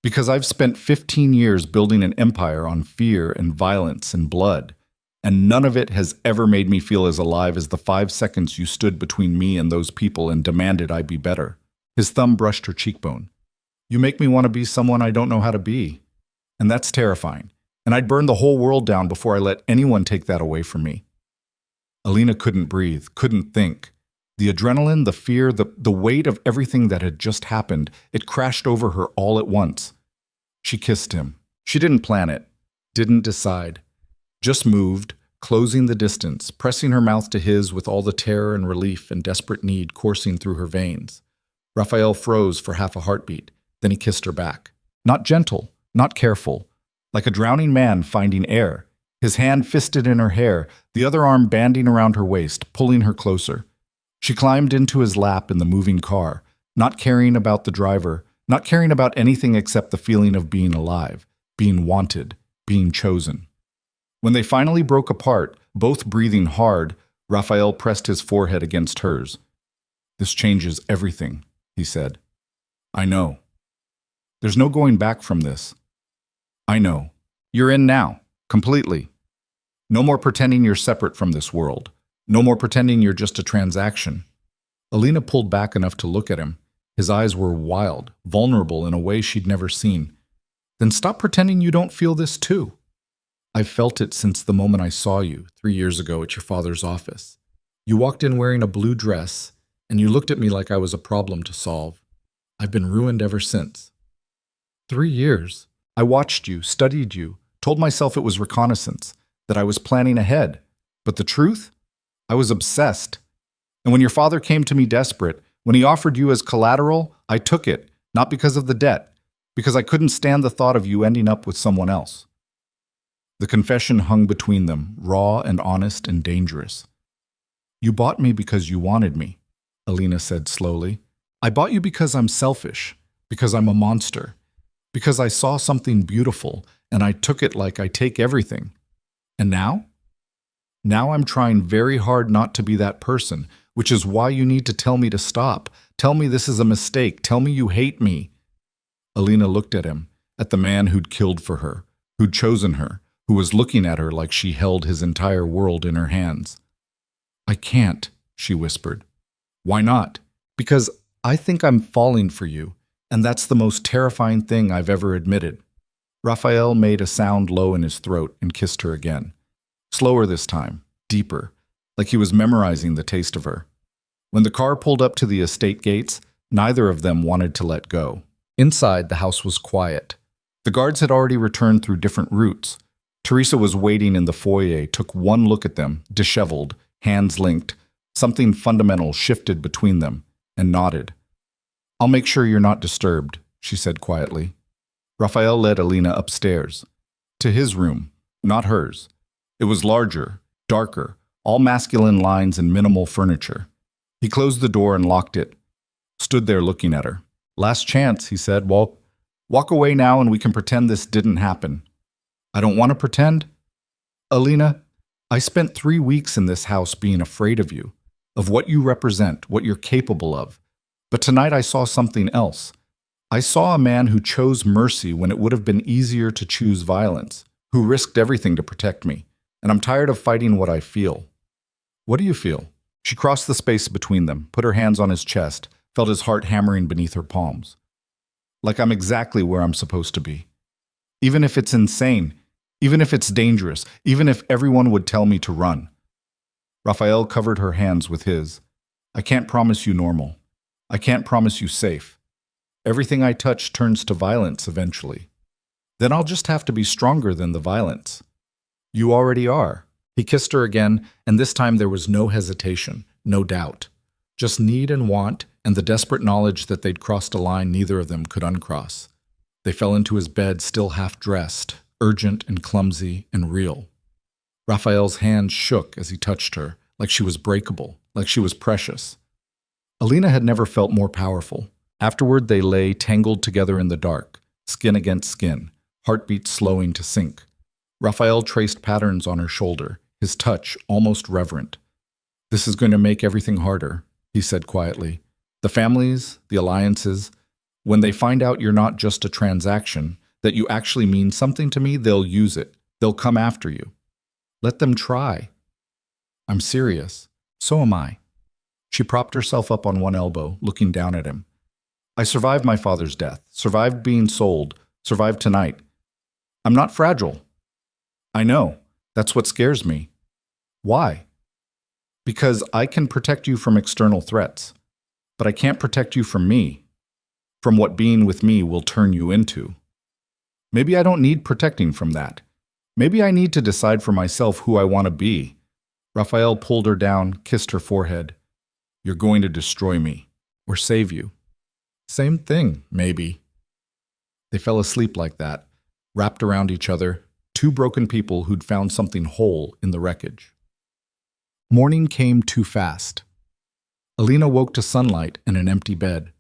S1: Because I've spent 15 years building an empire on fear and violence and blood, and none of it has ever made me feel as alive as the 5 seconds you stood between me and those people and demanded I be better. His thumb brushed her cheekbone. You make me want to be someone I don't know how to be. And that's terrifying. And I'd burn the whole world down before I let anyone take that away from me. Alina couldn't breathe, couldn't think. The adrenaline, the fear, the weight of everything that had just happened, it crashed over her all at once. She kissed him. She didn't plan it, didn't decide. Just moved, closing the distance, pressing her mouth to his with all the terror and relief and desperate need coursing through her veins. Raphael froze for half a heartbeat. Then he kissed her back. Not gentle, not careful, like a drowning man finding air. His hand fisted in her hair, the other arm banding around her waist, pulling her closer. She climbed into his lap in the moving car, not caring about the driver, not caring about anything except the feeling of being alive, being wanted, being chosen. When they finally broke apart, both breathing hard, Raphael pressed his forehead against hers. This changes everything, he said. I know. There's no going back from this. I know. You're in now, completely. No more pretending you're separate from this world. No more pretending you're just a transaction. Alina pulled back enough to look at him. His eyes were wild, vulnerable in a way she'd never seen. Then stop pretending you don't feel this too. I've felt it since the moment I saw you 3 years ago at your father's office. You walked in wearing a blue dress, and you looked at me like I was a problem to solve. I've been ruined ever since. 3 years. I watched you, studied you, told myself it was reconnaissance, that I was planning ahead. But the truth? I was obsessed. And when your father came to me desperate, when he offered you as collateral, I took it, not because of the debt, because I couldn't stand the thought of you ending up with someone else. The confession hung between them, raw and honest and dangerous. You bought me because you wanted me, Alina said slowly. I bought you because I'm selfish, because I'm a monster, because I saw something beautiful and I took it like I take everything. And now? Now I'm trying very hard not to be that person, which is why you need to tell me to stop. Tell me this is a mistake. Tell me you hate me. Alina looked at him, at the man who'd killed for her, who'd chosen her, who was looking at her like she held his entire world in her hands. I can't, she whispered. Why not? Because I think I'm falling for you, and that's the most terrifying thing I've ever admitted. Raphael made a sound low in his throat and kissed her again. Slower this time, deeper, like he was memorizing the taste of her. When the car pulled up to the estate gates, neither of them wanted to let go. Inside, the house was quiet. The guards had already returned through different routes. Teresa was waiting in the foyer, took one look at them, disheveled, hands linked. Something fundamental shifted between them, and nodded. I'll make sure you're not disturbed, she said quietly. Raphael led Alina upstairs, to his room, not hers. It was larger, darker, all masculine lines and minimal furniture. He closed the door and locked it, stood there looking at her. Last chance, he said. Well, walk away now and we can pretend this didn't happen. I don't want to pretend. Alina, I spent 3 weeks in this house being afraid of you, of what you represent, what you're capable of. But tonight I saw something else. I saw a man who chose mercy when it would have been easier to choose violence, who risked everything to protect me. And I'm tired of fighting what I feel. What do you feel? She crossed the space between them, put her hands on his chest, felt his heart hammering beneath her palms. Like I'm exactly where I'm supposed to be. Even if it's insane, even if it's dangerous, even if everyone would tell me to run. Raphael covered her hands with his. I can't promise you normal. I can't promise you safe. Everything I touch turns to violence eventually. Then I'll just have to be stronger than the violence. You already are. He kissed her again, and this time there was no hesitation, no doubt. Just need and want, and the desperate knowledge that they'd crossed a line neither of them could uncross. They fell into his bed still half-dressed, urgent and clumsy and real. Raphael's hands shook as he touched her, like she was breakable, like she was precious. Alina had never felt more powerful. Afterward, they lay tangled together in the dark, skin against skin, heartbeats slowing to sync. Raphael traced patterns on her shoulder, his touch almost reverent. This is going to make everything harder, he said quietly. The families, the alliances, when they find out you're not just a transaction, that you actually mean something to me, they'll use it. They'll come after you. Let them try. I'm serious. So am I. She propped herself up on one elbow, looking down at him. I survived my father's death, survived being sold, survived tonight. I'm not fragile. I know. That's what scares me. Why? Because I can protect you from external threats, but I can't protect you from me, from what being with me will turn you into. Maybe I don't need protecting from that. Maybe I need to decide for myself who I want to be. Raphael pulled her down, kissed her forehead. You're going to destroy me, or save you. Same thing, maybe. They fell asleep like that, wrapped around each other, two broken people who'd found something whole in the wreckage. Morning came too fast. Alina woke to sunlight and an empty bed.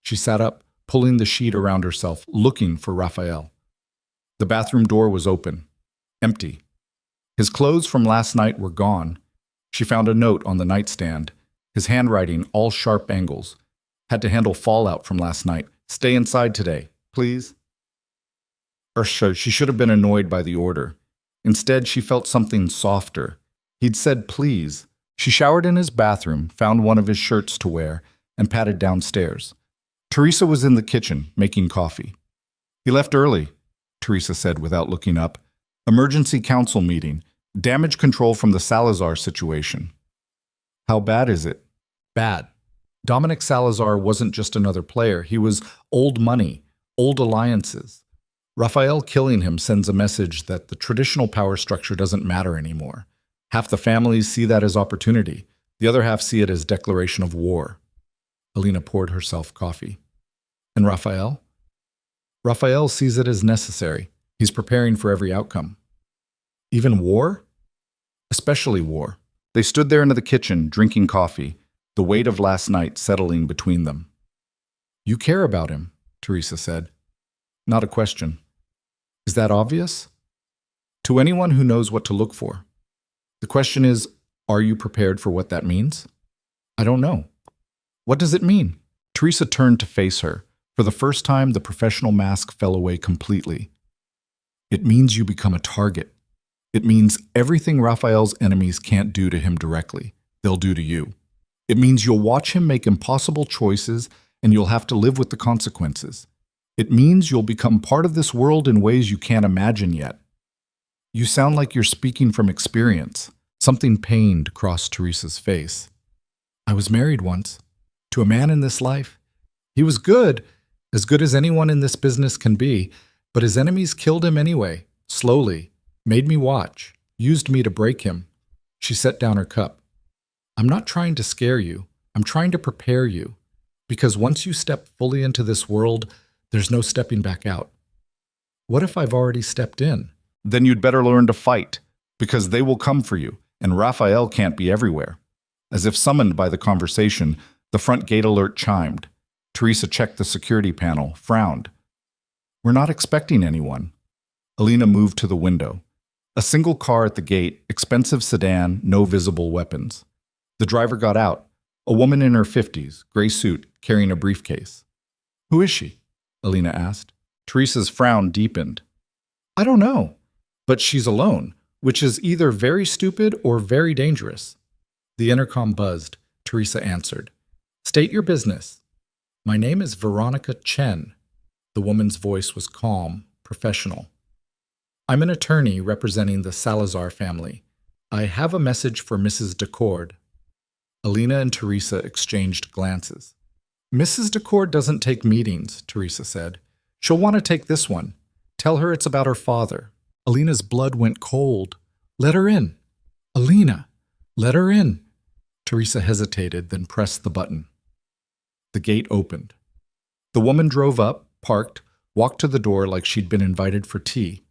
S1: She sat up, pulling the sheet around herself, looking for Raphael. The bathroom door was open, empty. His clothes from last night were gone. She found a note on the nightstand, his handwriting all sharp angles. Had to handle fallout from last night. Stay inside today, please. She should have been annoyed by the order. Instead, she felt something softer. He'd said please. She showered in his bathroom, found one of his shirts to wear, and padded downstairs. Teresa was in the kitchen, making coffee. He left early, Teresa said without looking up. Emergency council meeting. Damage control from the Salazar situation. How bad is it? Bad. Dominic Salazar wasn't just another player. He was old money, old alliances. Raphael killing him sends a message that the traditional power structure doesn't matter anymore. Half the families see that as opportunity. The other half see it as declaration of war. Alina poured herself coffee. And Raphael? Raphael sees it as necessary. He's preparing for every outcome. Even war? Especially war. They stood there in the kitchen, drinking coffee, the weight of last night settling between them. You care about him, Teresa said. Not a question. Is that obvious? To anyone who knows what to look for. The question is, are you prepared for what that means? I don't know. What does it mean? Teresa turned to face her. For the first time, the professional mask fell away completely. It means you become a target. It means everything Raphael's enemies can't do to him directly, they'll do to you. It means you'll watch him make impossible choices and you'll have to live with the consequences. It means you'll become part of this world in ways you can't imagine yet. You sound like you're speaking from experience. Something pained crossed Teresa's face. I was married once, to a man in this life. He was good as anyone in this business can be, but his enemies killed him anyway, slowly, made me watch, used me to break him. She set down her cup. I'm not trying to scare you. I'm trying to prepare you. Because once you step fully into this world, there's no stepping back out. What if I've already stepped in? Then you'd better learn to fight, because they will come for you, and Raphael can't be everywhere. As if summoned by the conversation, the front gate alert chimed. Teresa checked the security panel, frowned. We're not expecting anyone. Alina moved to the window. A single car at the gate, expensive sedan, no visible weapons. The driver got out, a woman in her 50s, gray suit, carrying a briefcase. Who is she? Alina asked. Teresa's frown deepened. I don't know, but she's alone, which is either very stupid or very dangerous. The intercom buzzed. Teresa answered. State your business. My name is Veronica Chen. The woman's voice was calm, professional. I'm an attorney representing the Salazar family. I have a message for Mrs. Decord. Alina and Teresa exchanged glances. Mrs. Decord doesn't take meetings, Teresa said. She'll want to take this one. Tell her it's about her father. Alina's blood went cold. Let her in. Alina, let her in. Teresa hesitated, then pressed the button. The gate opened. The woman drove up, parked, walked to the door like she'd been invited for tea.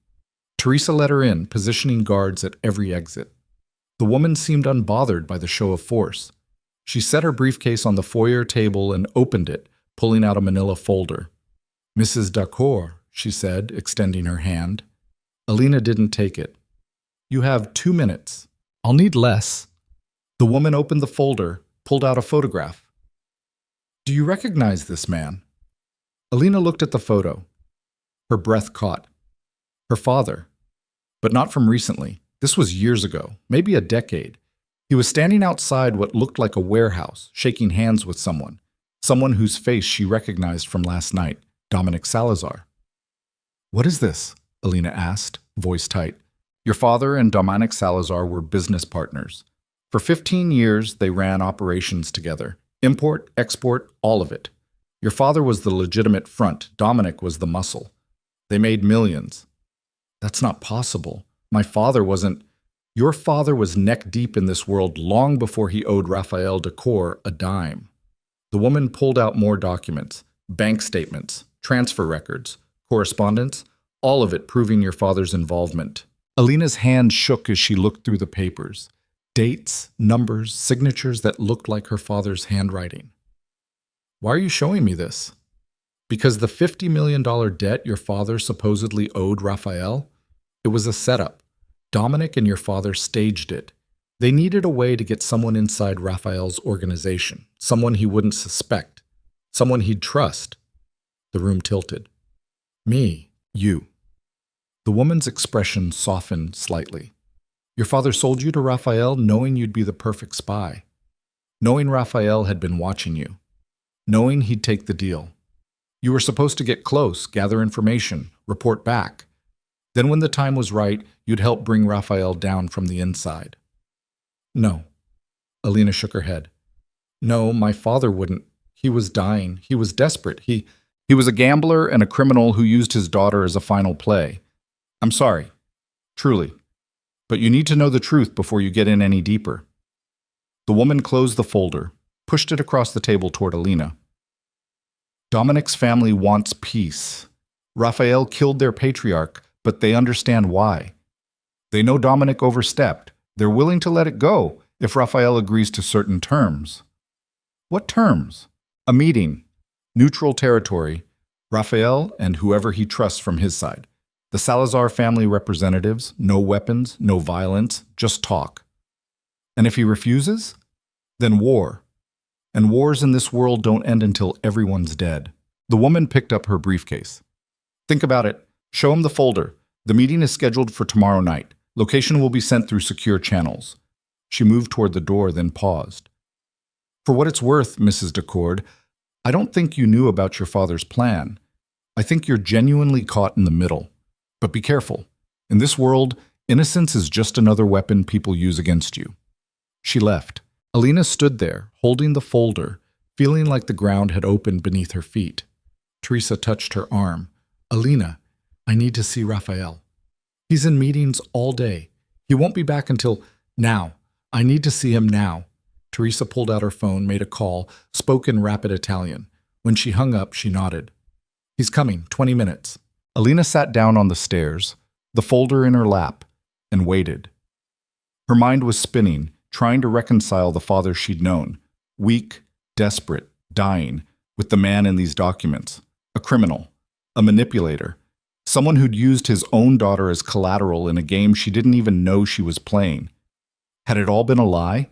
S1: Teresa let her in, positioning guards at every exit. The woman seemed unbothered by the show of force. She set her briefcase on the foyer table and opened it, pulling out a manila folder. Mrs. Decord, she said, extending her hand. Alina didn't take it. You have 2 minutes. I'll need less. The woman opened the folder, pulled out a photograph. Do you recognize this man? Alina looked at the photo. Her breath caught. Her father. But not from recently. This was years ago, maybe a decade. He was standing outside what looked like a warehouse, shaking hands with someone whose face she recognized from last night, Dominic Salazar. What is this? Alina asked, voice tight. Your father and Dominic Salazar were business partners. For 15 years, they ran operations together. Import, export, all of it. Your father was the legitimate front. Dominic was the muscle. They made millions. That's not possible. My father wasn't. Your father was neck deep in this world long before he owed Raphael Decord a dime. The woman pulled out more documents, bank statements, transfer records, correspondence, all of it proving your father's involvement. Alina's hand shook as she looked through the papers. Dates, numbers, signatures that looked like her father's handwriting. Why are you showing me this? Because the $50 million debt your father supposedly owed Raphael? It was a setup. Dominic and your father staged it. They needed a way to get someone inside Raphael's organization, someone he wouldn't suspect, someone he'd trust. The room tilted. Me, you. The woman's expression softened slightly. Your father sold you to Raphael knowing you'd be the perfect spy, knowing Raphael had been watching you, knowing he'd take the deal. You were supposed to get close, gather information, report back. Then when the time was right, you'd help bring Raphael down from the inside. No. Alina shook her head. No, my father wouldn't. He was dying. He was desperate. He was a gambler and a criminal who used his daughter as a final play. I'm sorry. Truly. But you need to know the truth before you get in any deeper. The woman closed the folder, pushed it across the table toward Alina. Dominic's family wants peace. Raphael killed their patriarch, but they understand why. They know Dominic overstepped. They're willing to let it go if Raphael agrees to certain terms. What terms? A meeting. Neutral territory. Raphael and whoever he trusts from his side. The Salazar family representatives, no weapons, no violence, just talk. And if he refuses? Then war. And wars in this world don't end until everyone's dead. The woman picked up her briefcase. Think about it. Show him the folder. The meeting is scheduled for tomorrow night. Location will be sent through secure channels. She moved toward the door, then paused. For what it's worth, Mrs. Decord, I don't think you knew about your father's plan. I think you're genuinely caught in the middle. But be careful. In this world, innocence is just another weapon people use against you. She left. Alina stood there, holding the folder, feeling like the ground had opened beneath her feet. Teresa touched her arm. Alina, I need to see Raphael. He's in meetings all day. He won't be back until now. I need to see him now. Teresa pulled out her phone, made a call, spoke in rapid Italian. When she hung up, she nodded. He's coming, 20 minutes. Alina sat down on the stairs, the folder in her lap, and waited. Her mind was spinning, trying to reconcile the father she'd known, weak, desperate, dying, with the man in these documents, a criminal, a manipulator, someone who'd used his own daughter as collateral in a game she didn't even know she was playing. Had it all been a lie?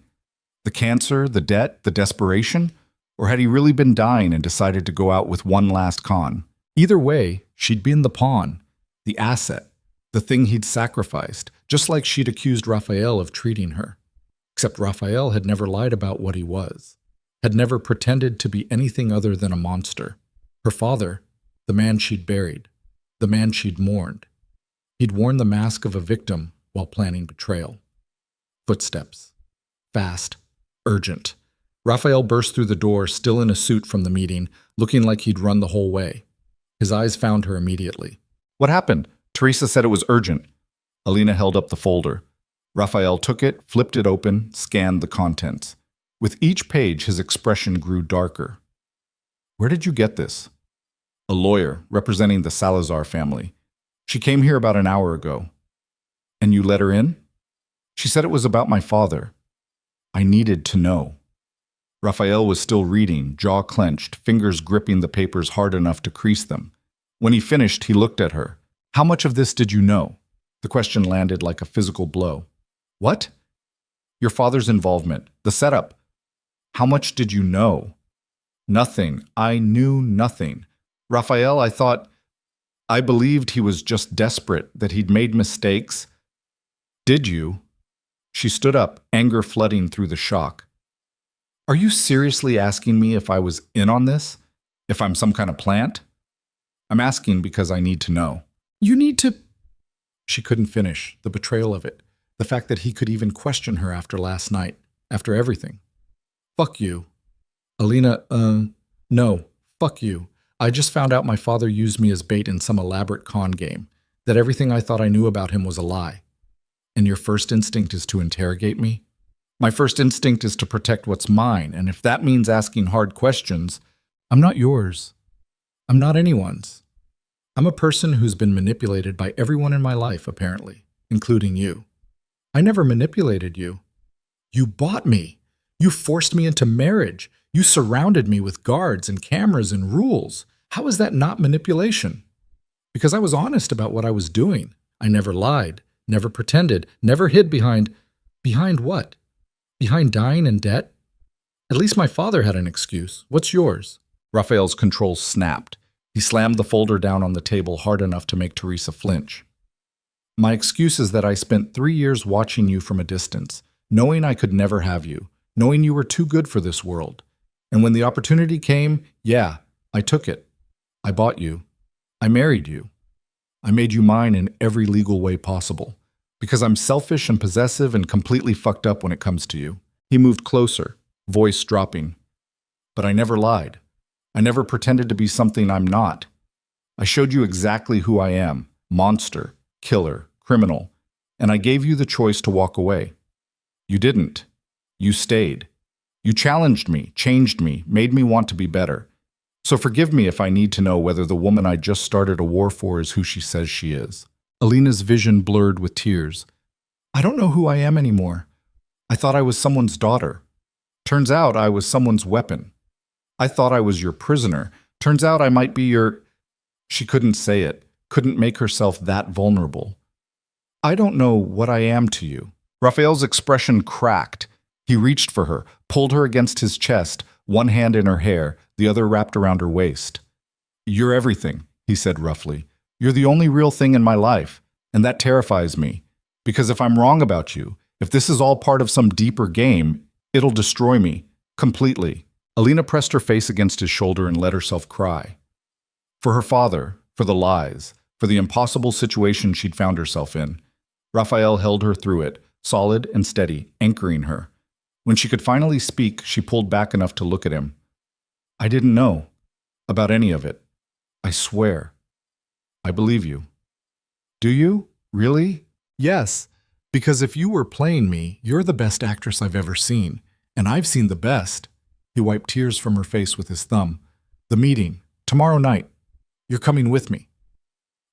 S1: The cancer, the debt, the desperation? Or had he really been dying and decided to go out with one last con? Either way, she'd been the pawn, the asset, the thing he'd sacrificed, just like she'd accused Raphael of treating her. Except Raphael had never lied about what he was, had never pretended to be anything other than a monster. Her father, the man she'd buried, the man she'd mourned. He'd worn the mask of a victim while planning betrayal. Footsteps. Fast. Urgent. Raphael burst through the door, still in a suit from the meeting, looking like he'd run the whole way. His eyes found her immediately. What happened? Teresa said it was urgent. Alina held up the folder. Raphael took it, flipped it open, scanned the contents. With each page, his expression grew darker. Where did you get this? A lawyer representing the Salazar family. She came here about an hour ago. And you let her in? She said it was about my father. I needed to know. Raphael was still reading, jaw clenched, fingers gripping the papers hard enough to crease them. When he finished, he looked at her. How much of this did you know? The question landed like a physical blow. What? Your father's involvement, the setup. How much did you know? Nothing. I knew nothing. Raphael, I believed he was just desperate, that he'd made mistakes. Did you? She stood up, anger flooding through the shock. Are you seriously asking me if I was in on this? If I'm some kind of plant? I'm asking because I need to know. You need to... She couldn't finish, the betrayal of it, the fact that he could even question her after last night, after everything. Fuck you. Alina, no, fuck you. I just found out my father used me as bait in some elaborate con game, that everything I thought I knew about him was a lie. And your first instinct is to interrogate me? My first instinct is to protect what's mine, and if that means asking hard questions, I'm not yours. I'm not anyone's. I'm a person who's been manipulated by everyone in my life, apparently, including you. I never manipulated you. You bought me. You forced me into marriage. You surrounded me with guards and cameras and rules. How is that not manipulation? Because I was honest about what I was doing. I never lied, never pretended, never hid behind what? Behind dying in debt? At least my father had an excuse. What's yours? Raphael's controls snapped. He slammed the folder down on the table hard enough to make Teresa flinch. My excuse is that I spent 3 years watching you from a distance, knowing I could never have you, knowing you were too good for this world. And when the opportunity came, yeah, I took it. I bought you. I married you. I made you mine in every legal way possible. Because I'm selfish and possessive and completely fucked up when it comes to you. He moved closer, voice dropping. But I never lied. I never pretended to be something I'm not. I showed you exactly who I am, monster, killer, criminal, and I gave you the choice to walk away. You didn't. You stayed. You challenged me, changed me, made me want to be better. So forgive me if I need to know whether the woman I just started a war for is who she says she is. Alina's vision blurred with tears. I don't know who I am anymore. I thought I was someone's daughter. Turns out I was someone's weapon. I thought I was your prisoner. Turns out I might be your... She couldn't say it, couldn't make herself that vulnerable. I don't know what I am to you. Raphael's expression cracked. He reached for her, pulled her against his chest, one hand in her hair, the other wrapped around her waist. You're everything, he said roughly. You're the only real thing in my life, and that terrifies me. Because if I'm wrong about you, if this is all part of some deeper game, it'll destroy me, completely. Alina pressed her face against his shoulder and let herself cry. For her father, for the lies, for the impossible situation she'd found herself in. Raphael held her through it, solid and steady, anchoring her. When she could finally speak, she pulled back enough to look at him. I didn't know about any of it. I swear. I believe you. Do you? Really? Yes. Because if you were playing me, you're the best actress I've ever seen. And I've seen the best. He wiped tears from her face with his thumb. The meeting. Tomorrow night. You're coming with me.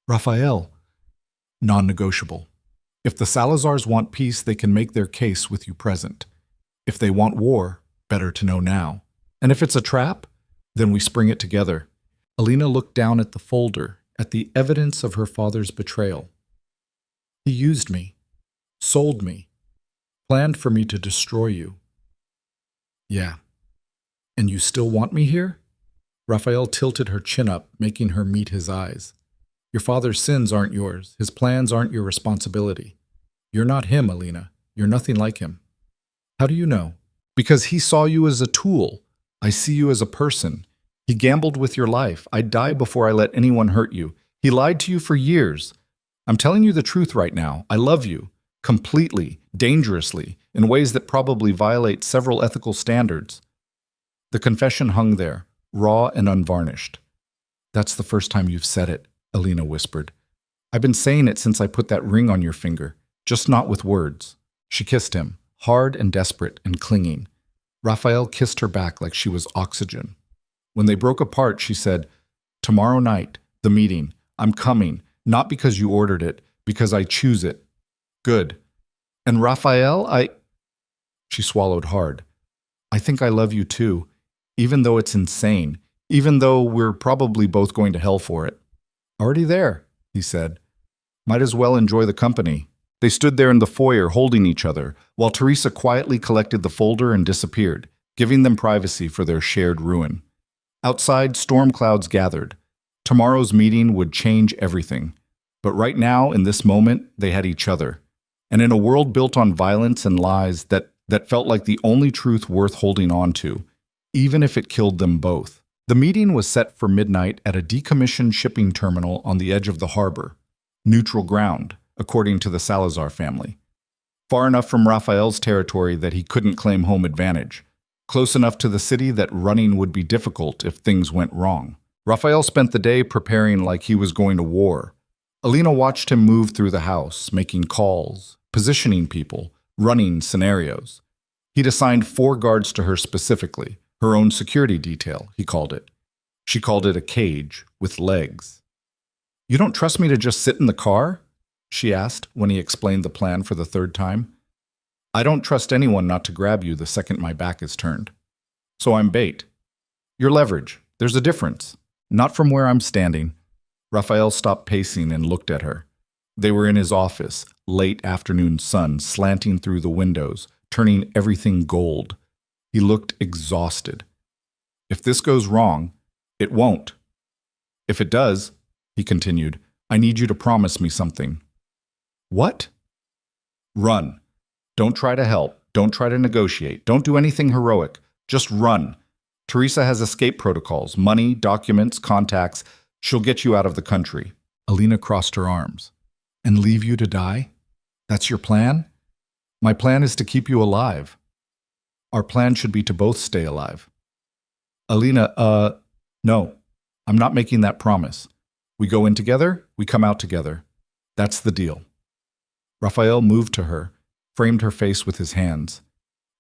S1: Raphael, non-negotiable. If the Salazars want peace, they can make their case with you present. If they want war, better to know now. And if it's a trap, then we spring it together. Alina looked down at the folder, at the evidence of her father's betrayal. He used me, sold me, planned for me to destroy you. Yeah. And you still want me here? Raphael tilted her chin up, making her meet his eyes. Your father's sins aren't yours. His plans aren't your responsibility. You're not him, Alina. You're nothing like him. How do you know? Because he saw you as a tool. I see you as a person. He gambled with your life. I'd die before I let anyone hurt you. He lied to you for years. I'm telling you the truth right now. I love you. Completely, dangerously, in ways that probably violate several ethical standards. The confession hung there, raw and unvarnished. That's the first time you've said it, Alina whispered. I've been saying it since I put that ring on your finger, just not with words. She kissed him, hard and desperate and clinging. Raphael kissed her back like she was oxygen. When they broke apart, she said, Tomorrow night, the meeting. I'm coming, not because you ordered it, because I choose it. Good. And Raphael, She swallowed hard. I think I love you too, even though it's insane, even though we're probably both going to hell for it. Already there, he said. Might as well enjoy the company. They stood there in the foyer holding each other, while Teresa quietly collected the folder and disappeared, giving them privacy for their shared ruin. Outside, storm clouds gathered. Tomorrow's meeting would change everything. But right now, in this moment, they had each other. And in a world built on violence and lies that felt like the only truth worth holding on to, even if it killed them both. The meeting was set for midnight at a decommissioned shipping terminal on the edge of the harbor. Neutral ground, according to the Salazar family. Far enough from Raphael's territory that he couldn't claim home advantage. Close enough to the city that running would be difficult if things went wrong. Raphael spent the day preparing like he was going to war. Alina watched him move through the house, making calls, positioning people, running scenarios. He'd assigned 4 guards to her specifically, her own security detail, he called it. She called it a cage with legs. You don't trust me to just sit in the car? She asked when he explained the plan for the 3rd time. I don't trust anyone not to grab you the second my back is turned. So I'm bait. You're leverage. There's a difference. Not from where I'm standing. Raphael stopped pacing and looked at her. They were in his office, late afternoon sun slanting through the windows, turning everything gold. He looked exhausted. If this goes wrong, it won't. If it does, he continued, I need you to promise me something. What? Run. Don't try to help. Don't try to negotiate. Don't do anything heroic. Just run. Teresa has escape protocols, money, documents, contacts. She'll get you out of the country. Alina crossed her arms. And leave you to die? That's your plan? My plan is to keep you alive. Our plan should be to both stay alive. Alina, no. I'm not making that promise. We go in together, we come out together. That's the deal. Raphael moved to her, framed her face with his hands.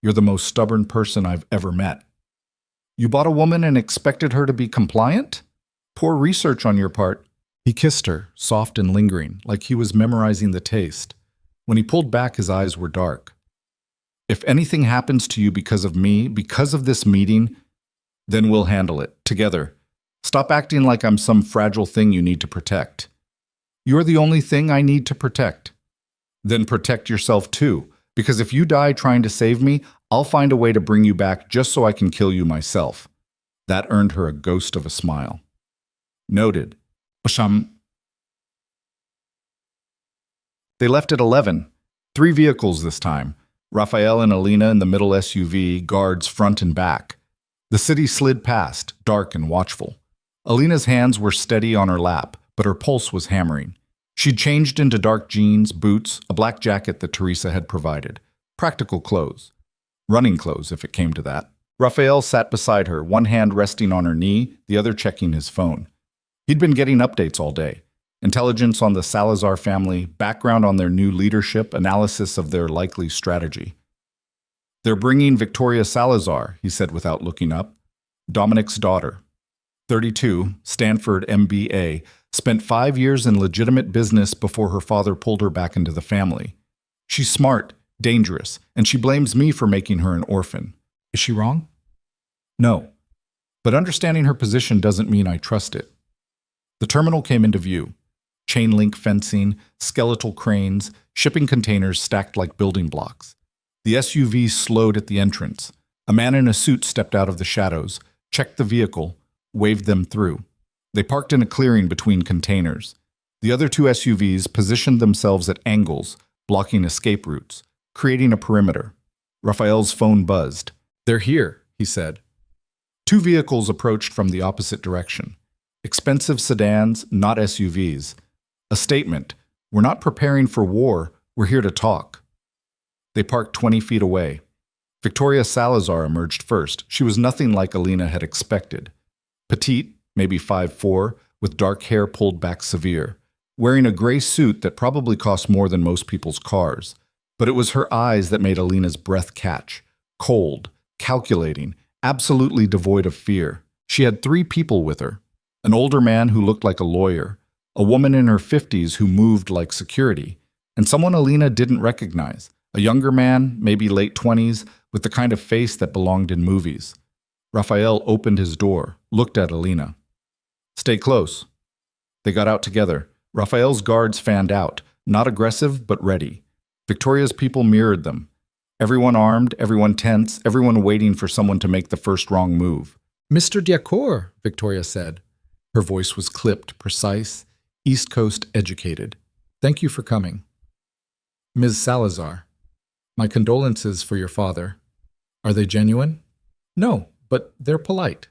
S1: You're the most stubborn person I've ever met. You bought a woman and expected her to be compliant? Poor research on your part. He kissed her, soft and lingering, like he was memorizing the taste. When he pulled back, his eyes were dark. If anything happens to you because of me, because of this meeting, then we'll handle it, together. Stop acting like I'm some fragile thing you need to protect. You're the only thing I need to protect. Then protect yourself too, because if you die trying to save me, I'll find a way to bring you back just so I can kill you myself. That earned her a ghost of a smile. Noted. Osham. They left at 11. 3 vehicles this time. Raphael and Alina in the middle SUV, guards front and back. The city slid past, dark and watchful. Alina's hands were steady on her lap, but her pulse was hammering. She'd changed into dark jeans, boots, a black jacket that Teresa had provided. Practical clothes. Running clothes, if it came to that. Raphael sat beside her, one hand resting on her knee, the other checking his phone. He'd been getting updates all day. Intelligence on the Salazar family, background on their new leadership, analysis of their likely strategy. They're bringing Victoria Salazar, he said without looking up. Dominic's daughter. 32, Stanford MBA, Spent 5 years in legitimate business before her father pulled her back into the family. She's smart, dangerous, and she blames me for making her an orphan. Is she wrong? No. But understanding her position doesn't mean I trust it. The terminal came into view. Chain link fencing, skeletal cranes, shipping containers stacked like building blocks. The SUV slowed at the entrance. A man in a suit stepped out of the shadows, checked the vehicle, waved them through. They parked in a clearing between containers. The other two SUVs positioned themselves at angles, blocking escape routes, creating a perimeter. Raphael's phone buzzed. "They're here," he said. Two vehicles approached from the opposite direction. Expensive sedans, not SUVs. A statement. "We're not preparing for war, we're here to talk." They parked 20 feet away. Victoria Salazar emerged first. She was nothing like Alina had expected. Petite, maybe 5'4", with dark hair pulled back severe, wearing a gray suit that probably cost more than most people's cars. But it was her eyes that made Alina's breath catch. Cold, calculating, absolutely devoid of fear. She had 3 people with her. An older man who looked like a lawyer, a woman in her 50s who moved like security, and someone Alina didn't recognize, a younger man, maybe late 20s, with the kind of face that belonged in movies. Raphael opened his door, looked at Alina. "Stay close." They got out together. Raphael's guards fanned out, not aggressive, but ready. Victoria's people mirrored them. Everyone armed, everyone tense, everyone waiting for someone to make the first wrong move. "Mr. Diacor," Victoria said. Her voice was clipped, precise, East Coast educated. "Thank you for coming." "Ms. Salazar, my condolences for your father. Are they genuine?" "No, but they're polite."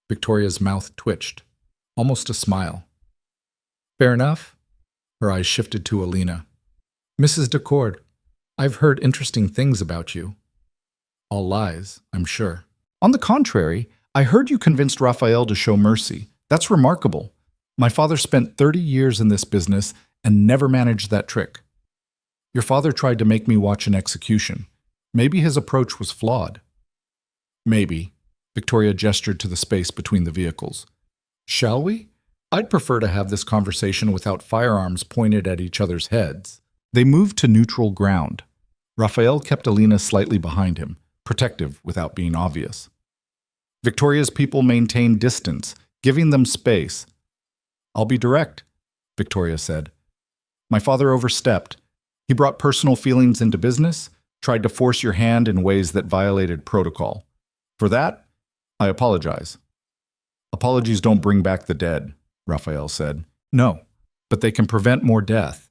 S1: Victoria's mouth twitched, almost a smile. "Fair enough." Her eyes shifted to Alina. "Mrs. Decord, I've heard interesting things about you." "All lies, I'm sure." "On the contrary, I heard you convinced Raphael to show mercy. That's remarkable. My father spent 30 years in this business and never managed that trick. Your father tried to make me watch an execution. Maybe his approach was flawed." "Maybe." Victoria gestured to the space between the vehicles. "Shall we? I'd prefer to have this conversation without firearms pointed at each other's heads." They moved to neutral ground. Raphael kept Alina slightly behind him, protective without being obvious. Victoria's people maintained distance, giving them space. "I'll be direct," Victoria said. "My father overstepped. He brought personal feelings into business, tried to force your hand in ways that violated protocol. For that, I apologize." "Apologies don't bring back the dead," Raphael said. "No, but they can prevent more death.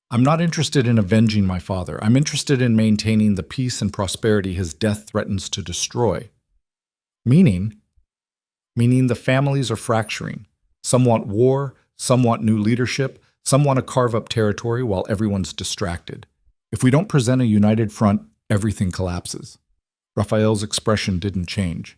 S1: I'm not interested in avenging my father. I'm interested in maintaining the peace and prosperity his death threatens to destroy." Meaning the families are fracturing. Some want war, some want new leadership, some want to carve up territory while everyone's distracted. If we don't present a united front, everything collapses. Raphael's expression didn't change.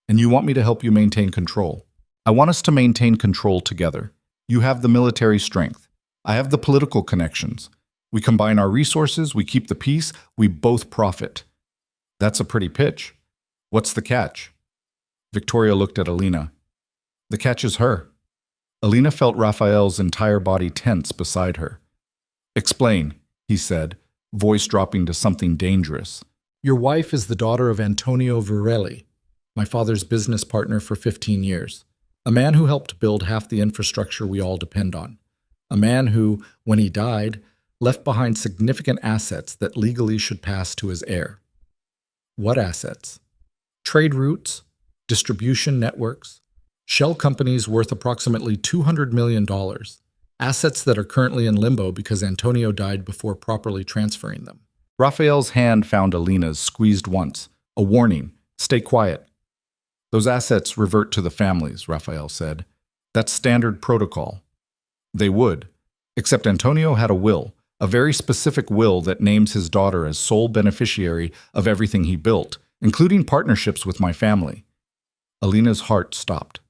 S1: "And you want me to help you maintain control. I want us to maintain control together. You have the military strength. I have the political connections. We combine our resources, we keep the peace, we both profit." "That's a pretty pitch. What's the catch?" Victoria looked at Alina. "The catch is her." Alina felt Raphael's entire body tense beside her. "Explain," he said, voice dropping to something dangerous. "Your wife is the daughter of Antonio Virelli, my father's business partner for 15 years. A man who helped build half the infrastructure we all depend on. A man who, when he died, left behind significant assets that legally should pass to his heir." "What assets?" "Trade routes, distribution networks, shell companies worth approximately $200 million, assets that are currently in limbo because Antonio died before properly transferring them." Raphael's hand found Alina's, squeezed once. A warning, "Stay quiet." "Those assets revert to the families," Raphael said. "That's standard protocol." They would, except Antonio had a will, a very specific will that names his daughter as sole beneficiary of everything he built, including partnerships with my family. Alina's heart stopped.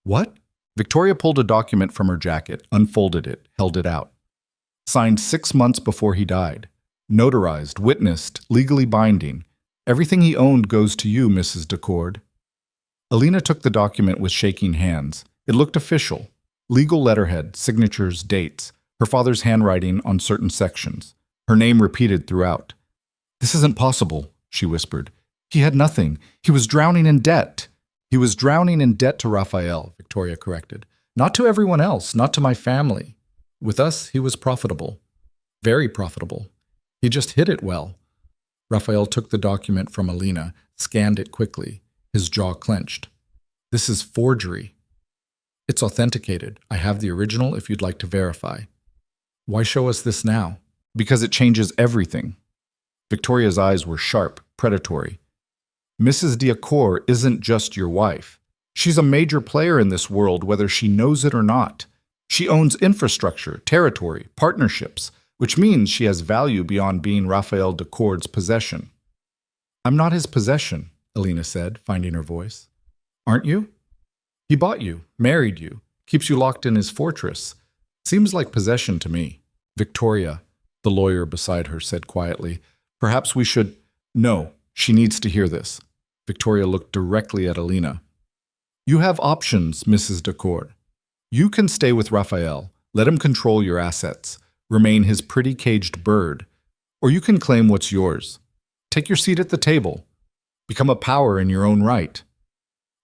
S1: "What?" Victoria pulled a document from her jacket, unfolded it, held it out. "Signed 6 months before he died. Notarized, witnessed, legally binding. Everything he owned goes to you, Mrs. Decord." Alina took the document with shaking hands. It looked official. Legal letterhead, signatures, dates, her father's handwriting on certain sections, her name repeated throughout. "This isn't possible," she whispered. "He had nothing. He was drowning in debt." "He was drowning in debt to Raphael," Victoria corrected. "Not to everyone else, not to my family. With us, he was profitable. Very profitable. He just hid it well." Raphael took the document from Alina, scanned it quickly, his jaw clenched. "This is forgery." "It's authenticated. I have the original if you'd like to verify." "Why show us this now?" "Because it changes everything." Victoria's eyes were sharp, predatory. "Mrs. Diacor isn't just your wife. She's a major player in this world, whether she knows it or not. She owns infrastructure, territory, partnerships, which means she has value beyond being Raphael Decord's possession." "I'm not his possession," Alina said, finding her voice. "Aren't you? He bought you, married you, keeps you locked in his fortress. Seems like possession to me." "Victoria," the lawyer beside her said quietly, "perhaps we should—" "No, she needs to hear this." Victoria looked directly at Alina. "You have options, Mrs. Decord. You can stay with Raphael, let him control your assets, remain his pretty caged bird, or you can claim what's yours. Take your seat at the table. Become a power in your own right."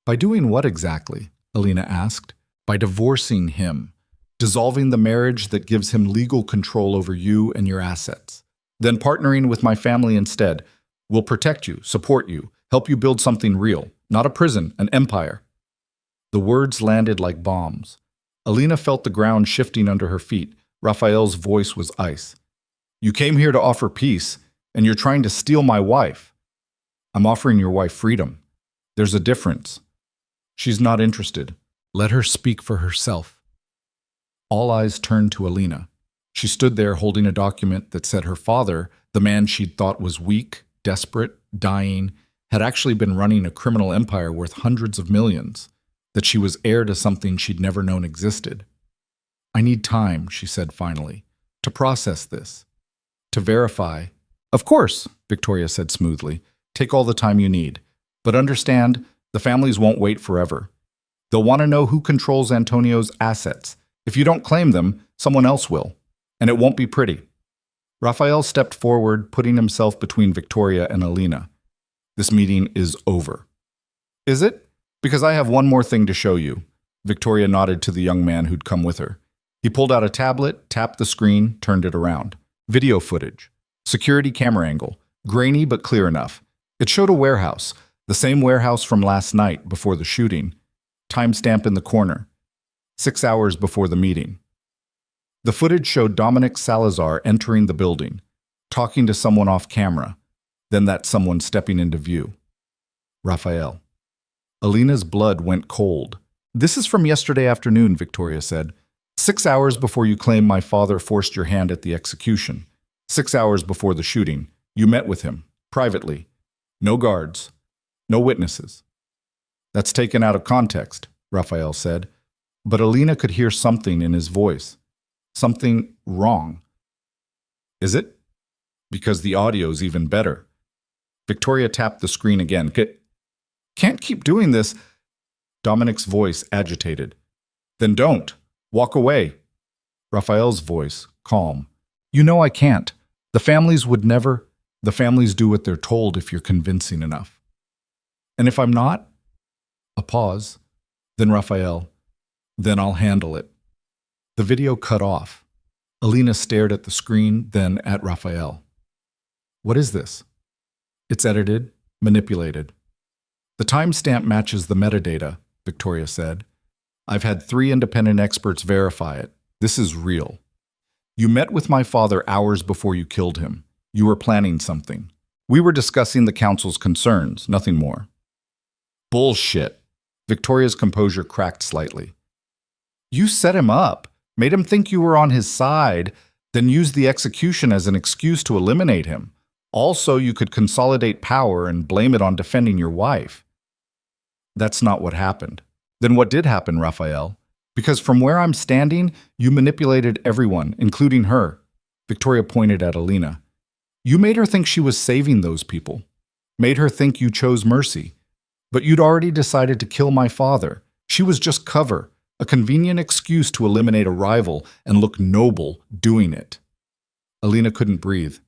S1: "By doing what exactly?" Alina asked. "By divorcing him, dissolving the marriage that gives him legal control over you and your assets. Then partnering with my family instead. We'll protect you, support you, help you build something real, not a prison, an empire." The words landed like bombs. Alina felt the ground shifting under her feet. Raphael's voice was ice. "You came here to offer peace, and you're trying to steal my wife." "I'm offering your wife freedom. There's a difference." "She's not interested. Let her speak for herself." All eyes turned to Alina. She stood there holding a document that said her father, the man she'd thought was weak, desperate, dying, had actually been running a criminal empire worth hundreds of millions, that she was heir to something she'd never known existed. "I need time," she said finally, "to process this, to verify." "Of course," Victoria said smoothly. "Take all the time you need. But understand, the families won't wait forever. They'll want to know who controls Antonio's assets. If you don't claim them, someone else will. And it won't be pretty." Raphael stepped forward, putting himself between Victoria and Alina. "This meeting is over." "Is it? Because I have one more thing to show you." Victoria nodded to the young man who'd come with her. He pulled out a tablet, tapped the screen, turned it around. Video footage. Security camera angle. Grainy but clear enough. It showed a warehouse, the same warehouse from last night before the shooting. Timestamp in the corner. 6 hours before the meeting. The footage showed Dominic Salazar entering the building, talking to someone off camera, then that someone stepping into view. Raphael. Alina's blood went cold. "This is from yesterday afternoon," Victoria said. 6 hours before you claim my father forced your hand at the execution. 6 hours before the shooting. You met with him, privately. No guards. No witnesses." "That's taken out of context," Raphael said. But Alina could hear something in his voice. Something wrong. "Is it?" "Because the audio's even better." Victoria tapped the screen again. "Can't keep doing this." Dominic's voice agitated. "Then don't. Walk away." Raphael's voice, calm. "You know I can't. The families would never—" "The families do what they're told if you're convincing enough." "And if I'm not?" A pause. Then Raphael. "Then I'll handle it." The video cut off. Alina stared at the screen, then at Raphael. "What is this?" "It's edited, manipulated." "The timestamp matches the metadata," Victoria said. "I've had 3 independent experts verify it. This is real. You met with my father hours before you killed him. You were planning something. We were discussing the council's concerns, nothing more." "Bullshit." Victoria's composure cracked slightly. "You set him up, made him think you were on his side, then used the execution as an excuse to eliminate him. Also, you could consolidate power and blame it on defending your wife." "That's not what happened." "Then what did happen, Raphael? Because from where I'm standing, you manipulated everyone, including her." Victoria pointed at Alina. "You made her think she was saving those people. Made her think you chose mercy. But you'd already decided to kill my father. She was just cover. A convenient excuse to eliminate a rival and look noble doing it. Alina couldn't breathe.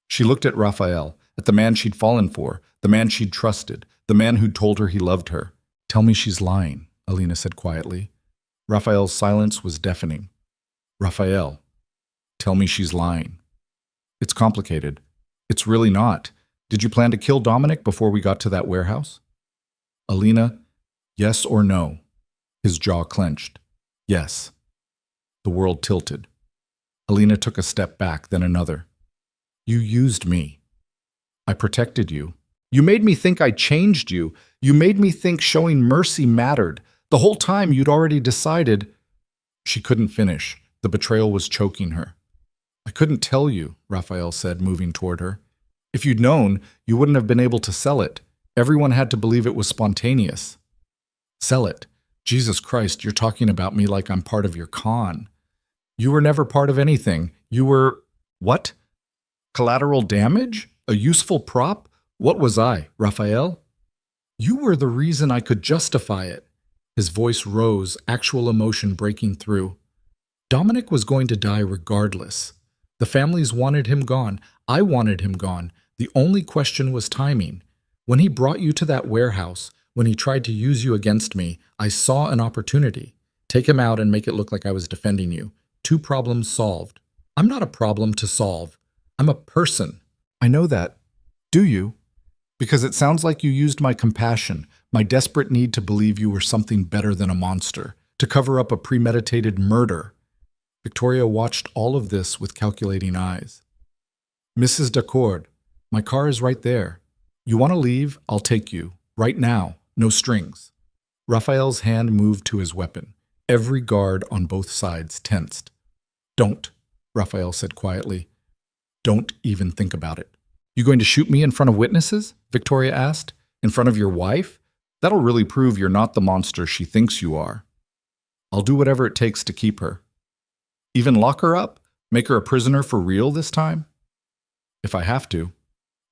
S1: She looked at Raphael, at the man she'd fallen for, the man she'd trusted, the man who'd told her he loved her. "Tell me she's lying," Alina said quietly. Raphael's silence was deafening. "Raphael, tell me she's lying." "It's complicated. It's really not. Did you plan to kill Dominic before we got to that warehouse?" "Alina, yes or no?" His jaw clenched. "Yes." The world tilted. Alina took a step back, then another. "You used me. I protected you. You made me think I changed you. You made me think showing mercy mattered. The whole time you'd already decided—" She couldn't finish. The betrayal was choking her. "I couldn't tell you," Raphael said, moving toward her. "If you'd known, you wouldn't have been able to sell it. Everyone had to believe it was spontaneous." "Sell it? Jesus Christ, you're talking about me like I'm part of your con. You were never part of anything. You were— what? Collateral damage? A useful prop? What was I, Raphael? You were the reason I could justify it." His voice rose, actual emotion breaking through. "Dominic was going to die regardless. The families wanted him gone. I wanted him gone. The only question was timing. When he brought you to that warehouse, when he tried to use you against me, I saw an opportunity. Take him out and make it look like I was defending you. 2 problems solved. I'm not a problem to solve. I'm a person." "I know that. Do you? Because it sounds like you used my compassion, my desperate need to believe you were something better than a monster, to cover up a premeditated murder." Victoria watched all of this with calculating eyes. "Mrs. Dacord, my car is right there. You want to leave? I'll take you. Right now. No strings." Raphael's hand moved to his weapon. Every guard on both sides tensed. "Don't," Raphael said quietly. "Don't even think about it." "You going to shoot me in front of witnesses?" Victoria asked. "In front of your wife? That'll really prove you're not the monster she thinks you are." "I'll do whatever it takes to keep her." "Even lock her up? Make her a prisoner for real this time?" "If I have to."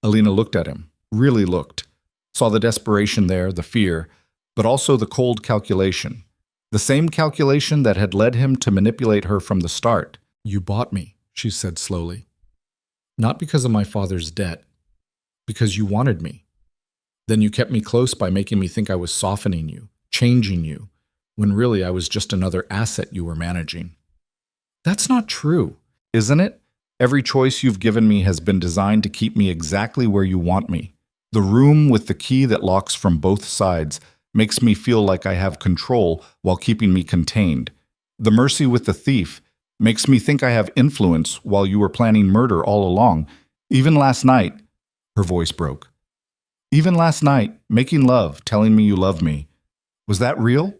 S1: Alina looked at him, really looked. Saw the desperation there, the fear, but also the cold calculation. The same calculation that had led him to manipulate her from the start. "You bought me," she said slowly. "Not because of my father's debt. Because you wanted me. Then you kept me close by making me think I was softening you, changing you, when really I was just another asset you were managing." "That's not true." "Isn't it? Every choice you've given me has been designed to keep me exactly where you want me. The room with the key that locks from both sides makes me feel like I have control while keeping me contained. The mercy with the thief makes me think I have influence while you were planning murder all along. Even last night," her voice broke. "Even last night, making love, telling me you love me. Was that real?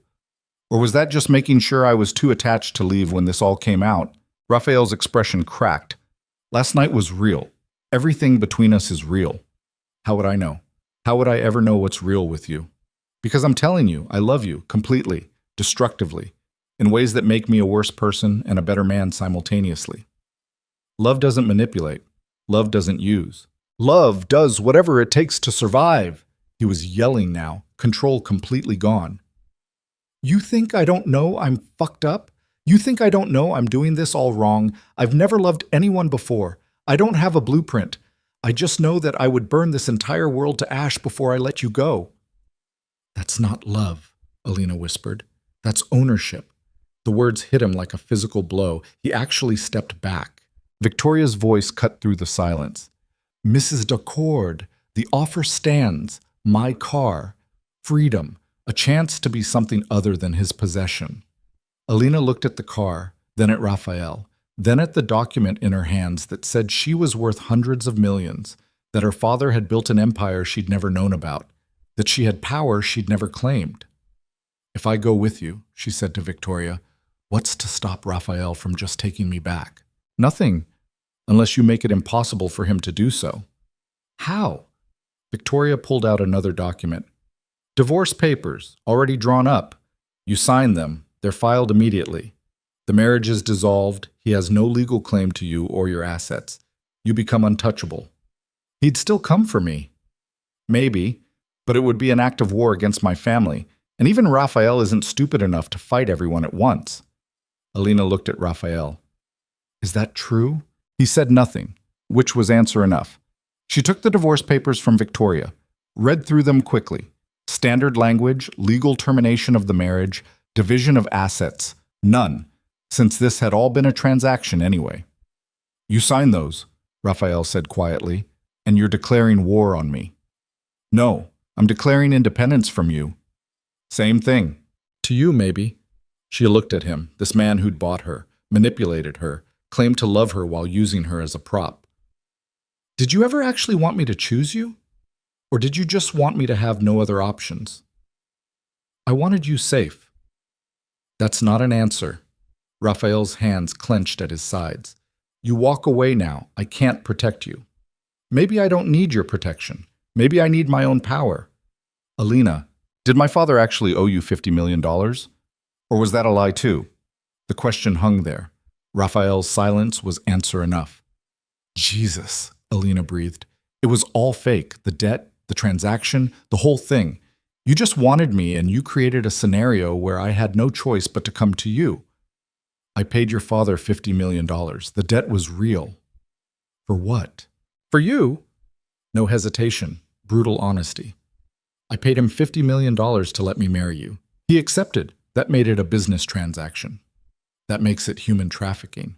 S1: Or was that just making sure I was too attached to leave when this all came out?" Raphael's expression cracked. "Last night was real. Everything between us is real. How would I know? How would I ever know what's real with you? Because I'm telling you, I love you, completely, destructively, in ways that make me a worse person and a better man simultaneously. Love doesn't manipulate. Love doesn't use. Love does whatever it takes to survive." He was yelling now, control completely gone. "You think I don't know I'm fucked up? You think I don't know I'm doing this all wrong? I've never loved anyone before. I don't have a blueprint. I just know that I would burn this entire world to ash before I let you go." "That's not love," Alina whispered. "That's ownership." The words hit him like a physical blow. He actually stepped back. Victoria's voice cut through the silence. "Mrs. Dacord, the offer stands. My car. Freedom. A chance to be something other than his possession." Alina looked at the car, then at Raphael, then at the document in her hands that said she was worth hundreds of millions, that her father had built an empire she'd never known about, that she had power she'd never claimed. "If I go with you," she said to Victoria, "what's to stop Raphael from just taking me back?" "Nothing, unless you make it impossible for him to do so." "How?" Victoria pulled out another document. "Divorce papers, already drawn up. You sign them. They're filed immediately. The marriage is dissolved. He has no legal claim to you or your assets. You become untouchable." "He'd still come for me." "Maybe, but it would be an act of war against my family. And even Raphael isn't stupid enough to fight everyone at once. Alina looked at Raphael. Is that true? He said nothing, which was answer enough. She took the divorce papers from Victoria, read through them quickly. Standard language, legal termination of the marriage, division of assets. None, since this had all been a transaction anyway. You signed those, Raphael said quietly, and you're declaring war on me. No, I'm declaring independence from you. Same thing. To you, maybe. She looked at him, this man who'd bought her, manipulated her, claimed to love her while using her as a prop. Did you ever actually want me to choose you? Or did you just want me to have no other options? I wanted you safe. That's not an answer. Raphael's hands clenched at his sides. You walk away now. I can't protect you. Maybe I don't need your protection. Maybe I need my own power. Alina, did my father actually owe you $50 million? Or was that a lie too? The question hung there. Raphael's silence was answer enough. Jesus, Alina breathed. It was all fake. The debt, the transaction, the whole thing. You just wanted me and you created a scenario where I had no choice but to come to you. I paid your father $50 million. The debt was real. For what? For you? No hesitation, brutal honesty. I paid him $50 million to let me marry you. He accepted. That made it a business transaction. That makes it human trafficking.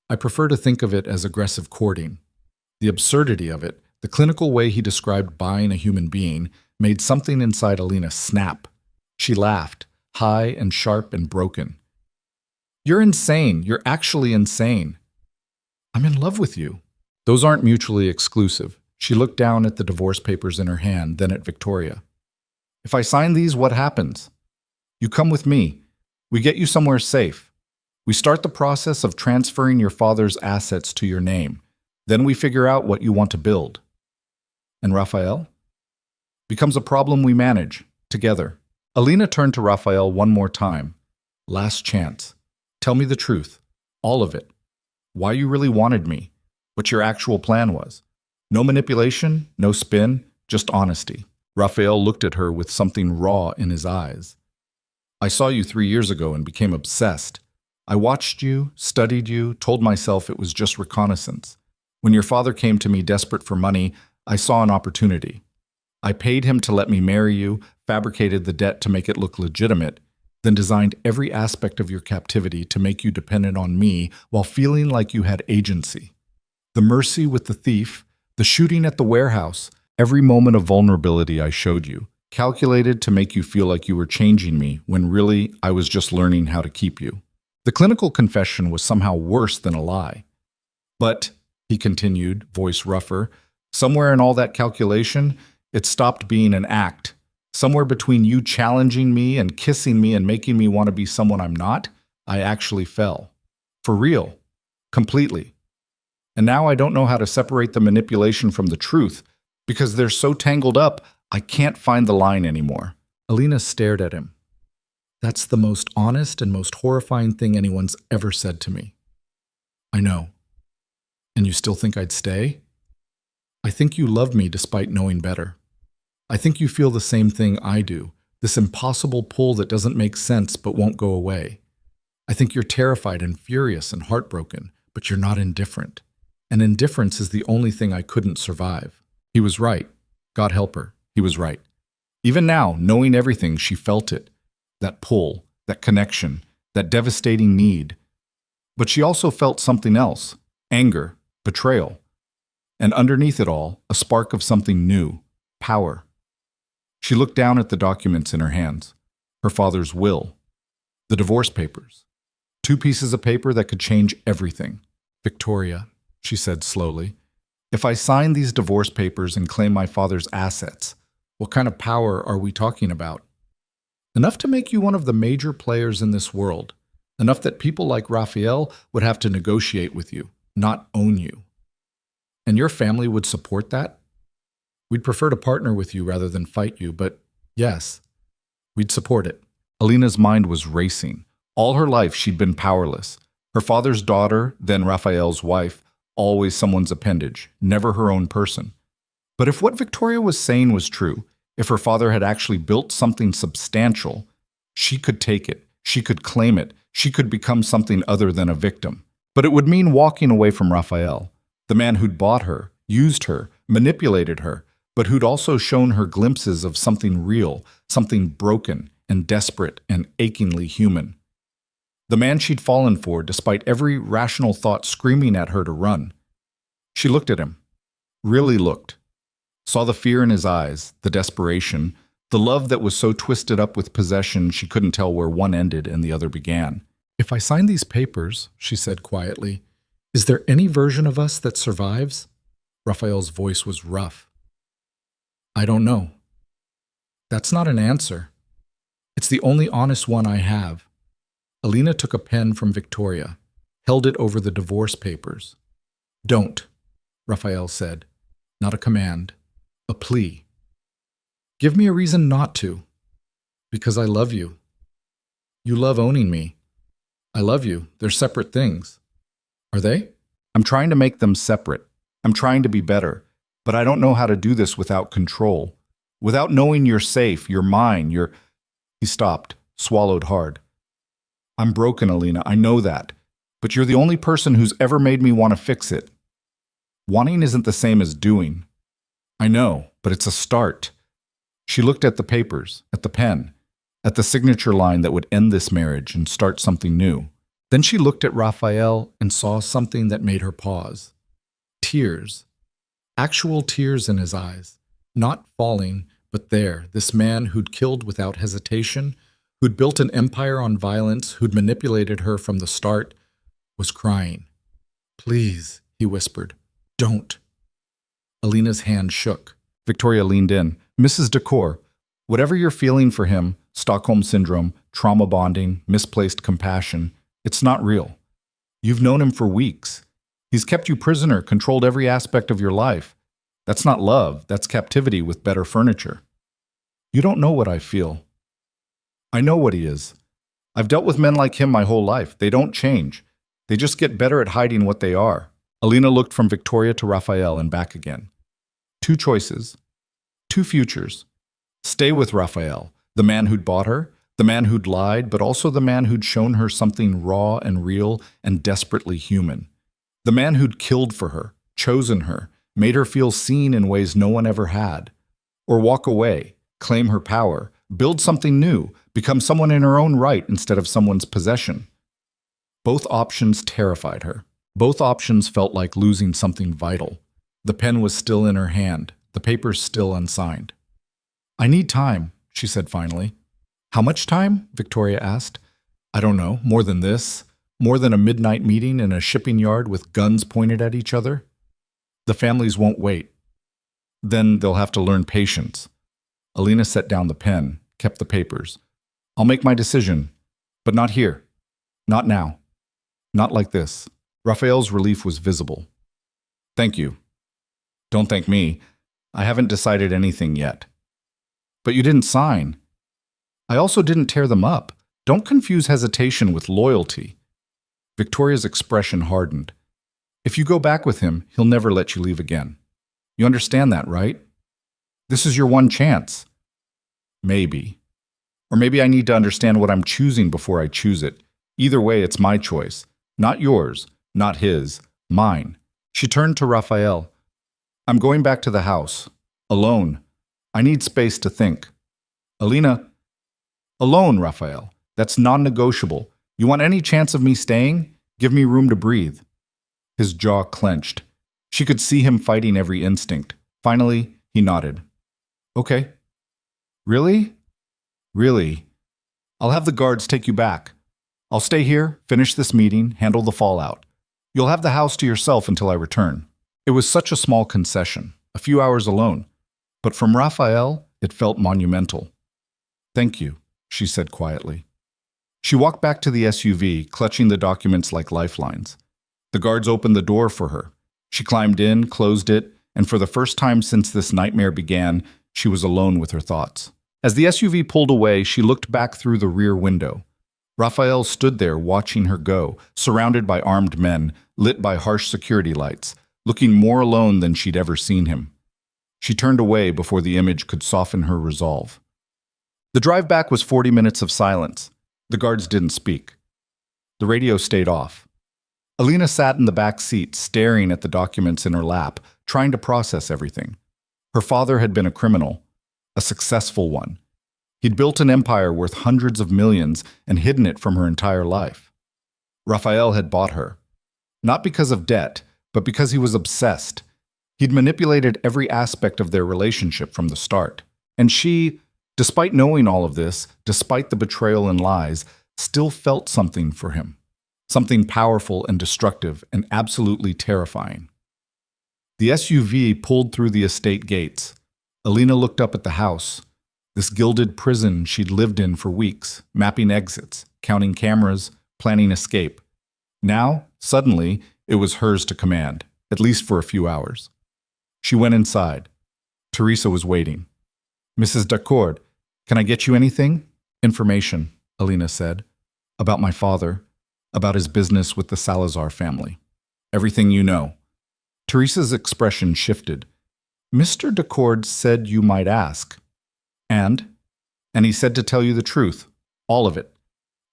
S1: I prefer to think of it as aggressive courting. The absurdity of it, the clinical way he described buying a human being, made something inside Alina snap. She laughed, high and sharp and broken. You're insane. You're actually insane. I'm in love with you. Those aren't mutually exclusive. She looked down at the divorce papers in her hand, then at Victoria. If I sign these, what happens? You come with me. We get you somewhere safe. We start the process of transferring your father's assets to your name. Then we figure out what you want to build. And Raphael? Becomes a problem we manage, together. Alina turned to Raphael one more time. Last chance. Tell me the truth. All of it. Why you really wanted me. What your actual plan was. No manipulation, no spin, just honesty. Raphael looked at her with something raw in his eyes. I saw you 3 years ago and became obsessed. I watched you, studied you, told myself it was just reconnaissance. When your father came to me desperate for money, I saw an opportunity. I paid him to let me marry you, fabricated the debt to make it look legitimate, then designed every aspect of your captivity to make you dependent on me while feeling like you had agency. The mercy with the thief, the shooting at the warehouse, every moment of vulnerability I showed you, calculated to make you feel like you were changing me when really I was just learning how to keep you. The clinical confession was somehow worse than a lie. But, he continued, voice rougher, somewhere in all that calculation, it stopped being an act. Somewhere between you challenging me and kissing me and making me want to be someone I'm not, I actually fell. For real. Completely. And now I don't know how to separate the manipulation from the truth, because they're so tangled up, I can't find the line anymore. Alina stared at him. That's the most honest and most horrifying thing anyone's ever said to me. I know. And you still think I'd stay? I think you love me despite knowing better. I think you feel the same thing I do, this impossible pull that doesn't make sense but won't go away. I think you're terrified and furious and heartbroken, but you're not indifferent. And indifference is the only thing I couldn't survive. He was right. God help her. He was right. Even now, knowing everything, she felt it. That pull, that connection, that devastating need. But she also felt something else. Anger, betrayal. And underneath it all, a spark of something new. Power. She looked down at the documents in her hands. Her father's will. The divorce papers. 2 pieces of paper that could change everything. Victoria, she said slowly, if I sign these divorce papers and claim my father's assets, what kind of power are we talking about? Enough to make you one of the major players in this world. Enough that people like Raphael would have to negotiate with you, not own you. And your family would support that? We'd prefer to partner with you rather than fight you, but yes, we'd support it. Alina's mind was racing. All her life she'd been powerless. Her father's daughter, then Raphael's wife, always someone's appendage, never her own person. But if what Victoria was saying was true, If her father had actually built something substantial, she could take it, she could claim it, she could become something other than a victim. But it would mean walking away from Raphael, the man who'd bought her, used her, manipulated her, but who'd also shown her glimpses of something real, something broken and desperate and achingly human. The man she'd fallen for, despite every rational thought screaming at her to run. She looked at him, really looked, saw the fear in his eyes, the desperation, the love that was so twisted up with possession she couldn't tell where one ended and the other began. "If I sign these papers," she said quietly, "is there any version of us that survives?" Raphael's voice was rough. "I don't know. That's not an answer. It's the only honest one I have." Alina took a pen from Victoria, held it over the divorce papers. "Don't," Raphael said. Not a command, a plea. "Give me a reason not to." "Because I love you." "You love owning me." "I love you. They're separate things." "Are they?" "I'm trying to make them separate. I'm trying to be better. But I don't know how to do this without control. Without knowing you're safe, you're mine, you're—" He stopped, swallowed hard. "I'm broken, Alina, I know that. But you're the only person who's ever made me want to fix it. Wanting isn't the same as doing. I know, but it's a start." She looked at the papers, at the pen, at the signature line that would end this marriage and start something new. Then she looked at Raphael and saw something that made her pause. Tears. Actual tears in his eyes. Not falling, but there, this man who'd killed without hesitation, who'd built an empire on violence, who'd manipulated her from the start, was crying. "Please," he whispered, "don't." Alina's hand shook. Victoria leaned in. "Mrs. Decor, whatever you're feeling for him, Stockholm Syndrome, trauma bonding, misplaced compassion, it's not real. You've known him for weeks. He's kept you prisoner, controlled every aspect of your life. That's not love, that's captivity with better furniture. You don't know what I feel. I know what he is. I've dealt with men like him my whole life. They don't change. They just get better at hiding what they are." Alina looked from Victoria to Raphael and back again. Two choices. Two futures. Stay with Raphael, the man who'd bought her, the man who'd lied, but also the man who'd shown her something raw and real and desperately human. The man who'd killed for her, chosen her, made her feel seen in ways no one ever had. Or walk away, claim her power, build something new, become someone in her own right instead of someone's possession. Both options terrified her. Both options felt like losing something vital. The pen was still in her hand, the papers still unsigned. "I need time," she said finally. "How much time?" Victoria asked. "I don't know, more than this. More than a midnight meeting in a shipping yard with guns pointed at each other. The families won't wait. Then they'll have to learn patience." Alina set down the pen, kept the papers. "I'll make my decision, but not here. Not now. Not like this." Raphael's relief was visible. "Thank you." "Don't thank me. I haven't decided anything yet." "But you didn't sign." "I also didn't tear them up. Don't confuse hesitation with loyalty." Victoria's expression hardened. "If you go back with him, he'll never let you leave again. You understand that, right? This is your one chance." "Maybe. Or maybe I need to understand what I'm choosing before I choose it. Either way, it's my choice. Not yours, not his, mine." She turned to Raphael. "I'm going back to the house. Alone. I need space to think." "Alina." "Alone, Raphael. That's non-negotiable. You want any chance of me staying? Give me room to breathe." His jaw clenched. She could see him fighting every instinct. Finally, he nodded. "Okay." "Really?" "Really. I'll have the guards take you back. I'll stay here, finish this meeting, handle the fallout. You'll have the house to yourself until I return." It was such a small concession, a few hours alone. But from Raphael, it felt monumental. "Thank you," she said quietly. She walked back to the SUV, clutching the documents like lifelines. The guards opened the door for her. She climbed in, closed it, and for the first time since this nightmare began, she was alone with her thoughts. As the SUV pulled away, she looked back through the rear window. Raphael stood there watching her go, surrounded by armed men, lit by harsh security lights, looking more alone than she'd ever seen him. She turned away before the image could soften her resolve. The drive back was 40 minutes of silence. The guards didn't speak. The radio stayed off. Alina sat in the back seat, staring at the documents in her lap, trying to process everything. Her father had been a criminal, a successful one. He'd built an empire worth hundreds of millions and hidden it from her entire life. Raphael had bought her, not because of debt, but because he was obsessed. He'd manipulated every aspect of their relationship from the start. And she, despite knowing all of this, despite the betrayal and lies, still felt something for him. Something powerful and destructive and absolutely terrifying. The SUV pulled through the estate gates. Alina looked up at the house, this gilded prison she'd lived in for weeks, mapping exits, counting cameras, planning escape. Now, suddenly, it was hers to command, at least for a few hours. She went inside. Teresa was waiting. "Mrs. Dacord, can I get you anything?" "Information," Alina said. "About my father, about his business with the Salazar family. Everything you know." Teresa's expression shifted. "Mr. Dacord said you might ask." And he said to tell you the truth, all of it."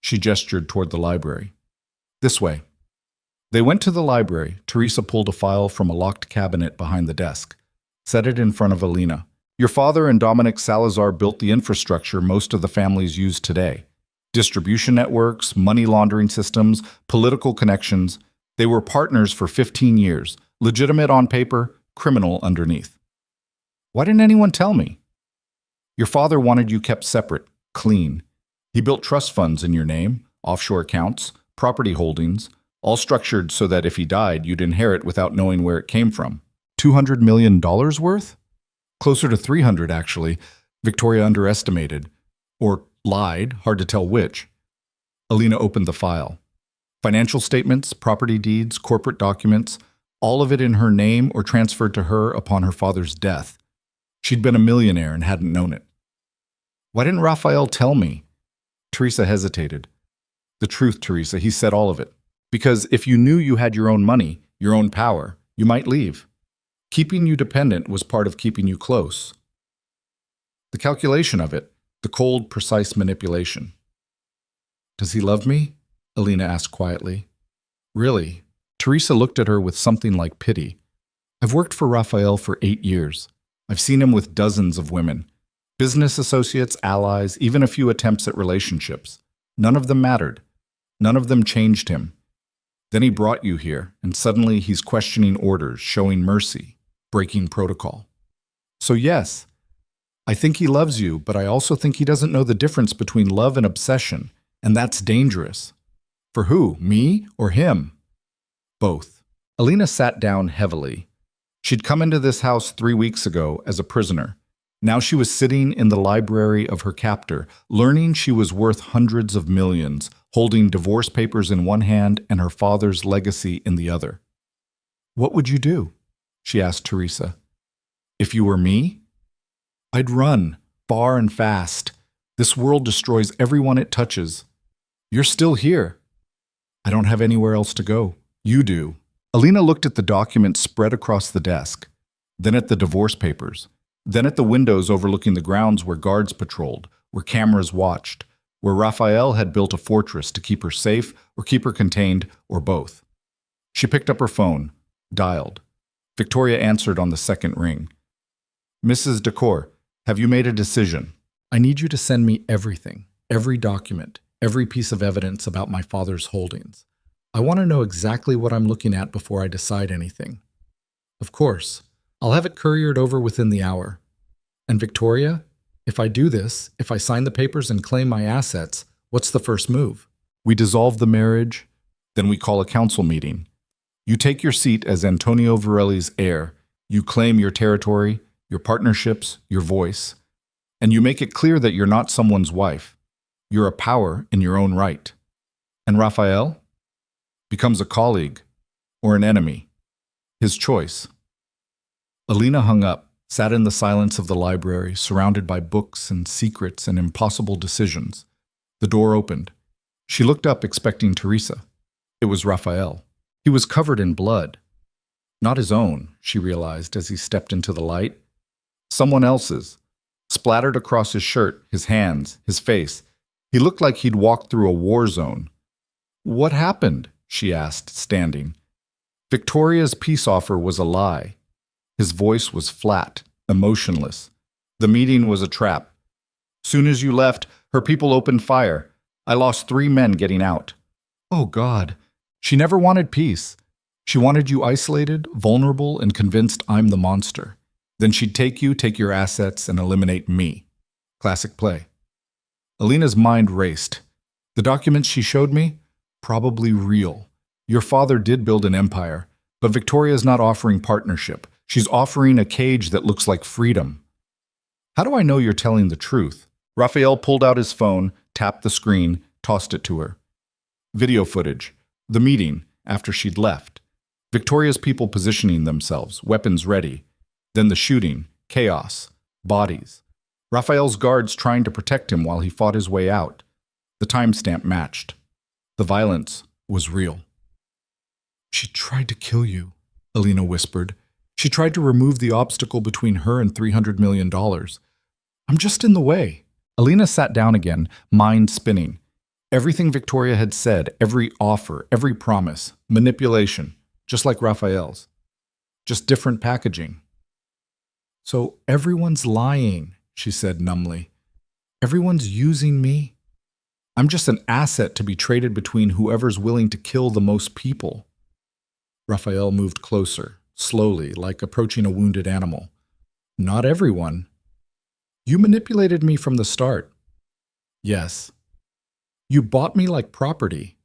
S1: She gestured toward the library. "This way." They went to the library. Teresa pulled a file from a locked cabinet behind the desk, set it in front of Alina. "Your father and Dominic Salazar built the infrastructure most of the families use today. Distribution networks, money laundering systems, political connections. They were partners for 15 years, legitimate on paper, criminal underneath. Why didn't anyone tell me? Your father wanted you kept separate, clean. He built trust funds in your name, offshore accounts, property holdings, all structured so that if he died, you'd inherit without knowing where it came from. $200 million worth? Closer to 300, actually. Victoria underestimated. Or lied, hard to tell which. Alina opened the file. Financial statements, property deeds, corporate documents, all of it in her name or transferred to her upon her father's death. She'd been a millionaire and hadn't known it. Why didn't Raphael tell me? Teresa hesitated. The truth, Teresa, he said all of it. Because if you knew you had your own money, your own power, you might leave. Keeping you dependent was part of keeping you close. The calculation of it, the cold, precise manipulation. Does he love me? Alina asked quietly. Really? Teresa looked at her with something like pity. I've worked for Raphael for 8 years. I've seen him with dozens of women. Business associates, allies, even a few attempts at relationships. None of them mattered. None of them changed him. Then he brought you here, and suddenly he's questioning orders, showing mercy, breaking protocol. So yes, I think he loves you, but I also think he doesn't know the difference between love and obsession, and that's dangerous. For who, me or him? Both. Alina sat down heavily. She'd come into this house 3 weeks ago as a prisoner. Now she was sitting in the library of her captor, learning she was worth hundreds of millions, holding divorce papers in one hand and her father's legacy in the other. What would you do? She asked Teresa. If you were me? I'd run, far and fast. This world destroys everyone it touches. You're still here. I don't have anywhere else to go. You do. Alina looked at the documents spread across the desk, then at the divorce papers, then at the windows overlooking the grounds where guards patrolled, where cameras watched, where Raphael had built a fortress to keep her safe or keep her contained, or both. She picked up her phone, dialed. Victoria answered on the second ring. Mrs. Dacord, have you made a decision? I need you to send me everything, every document, every piece of evidence about my father's holdings. I want to know exactly what I'm looking at before I decide anything. Of course, I'll have it couriered over within the hour. And Victoria, if I do this, if I sign the papers and claim my assets, what's the first move? We dissolve the marriage, then we call a council meeting. You take your seat as Antonio Varelli's heir. You claim your territory, your partnerships, your voice, and you make it clear that you're not someone's wife. You're a power in your own right. And Raphael becomes a colleague or an enemy. His choice. Alina hung up, sat in the silence of the library, surrounded by books and secrets and impossible decisions. The door opened. She looked up, expecting Teresa. It was Raphael. He was covered in blood. Not his own, she realized as he stepped into the light. Someone else's. Splattered across his shirt, his hands, his face. He looked like he'd walked through a war zone. "What happened?" she asked, standing. Victoria's peace offer was a lie. His voice was flat, emotionless. The meeting was a trap. "Soon as you left, her people opened fire. I lost 3 men getting out." "Oh, God." She never wanted peace. She wanted you isolated, vulnerable, and convinced I'm the monster. Then she'd take you, take your assets, and eliminate me. Classic play. Alina's mind raced. The documents she showed me? Probably real. Your father did build an empire, but Victoria's not offering partnership. She's offering a cage that looks like freedom. How do I know you're telling the truth? Raphael pulled out his phone, tapped the screen, tossed it to her. Video footage. The meeting, after she'd left. Victoria's people positioning themselves, weapons ready. Then the shooting, chaos, bodies. Raphael's guards trying to protect him while he fought his way out. The timestamp matched. The violence was real. "She tried to kill you," Alina whispered. "She tried to remove the obstacle between her and $300 million. I'm just in the way." Alina sat down again, mind spinning. Everything Victoria had said, every offer, every promise, manipulation, just like Raphael's. Just different packaging. "So everyone's lying," she said numbly. "Everyone's using me. I'm just an asset to be traded between whoever's willing to kill the most people." Raphael moved closer, slowly, like approaching a wounded animal. "Not everyone. You manipulated me from the start." "Yes." "You bought me like property."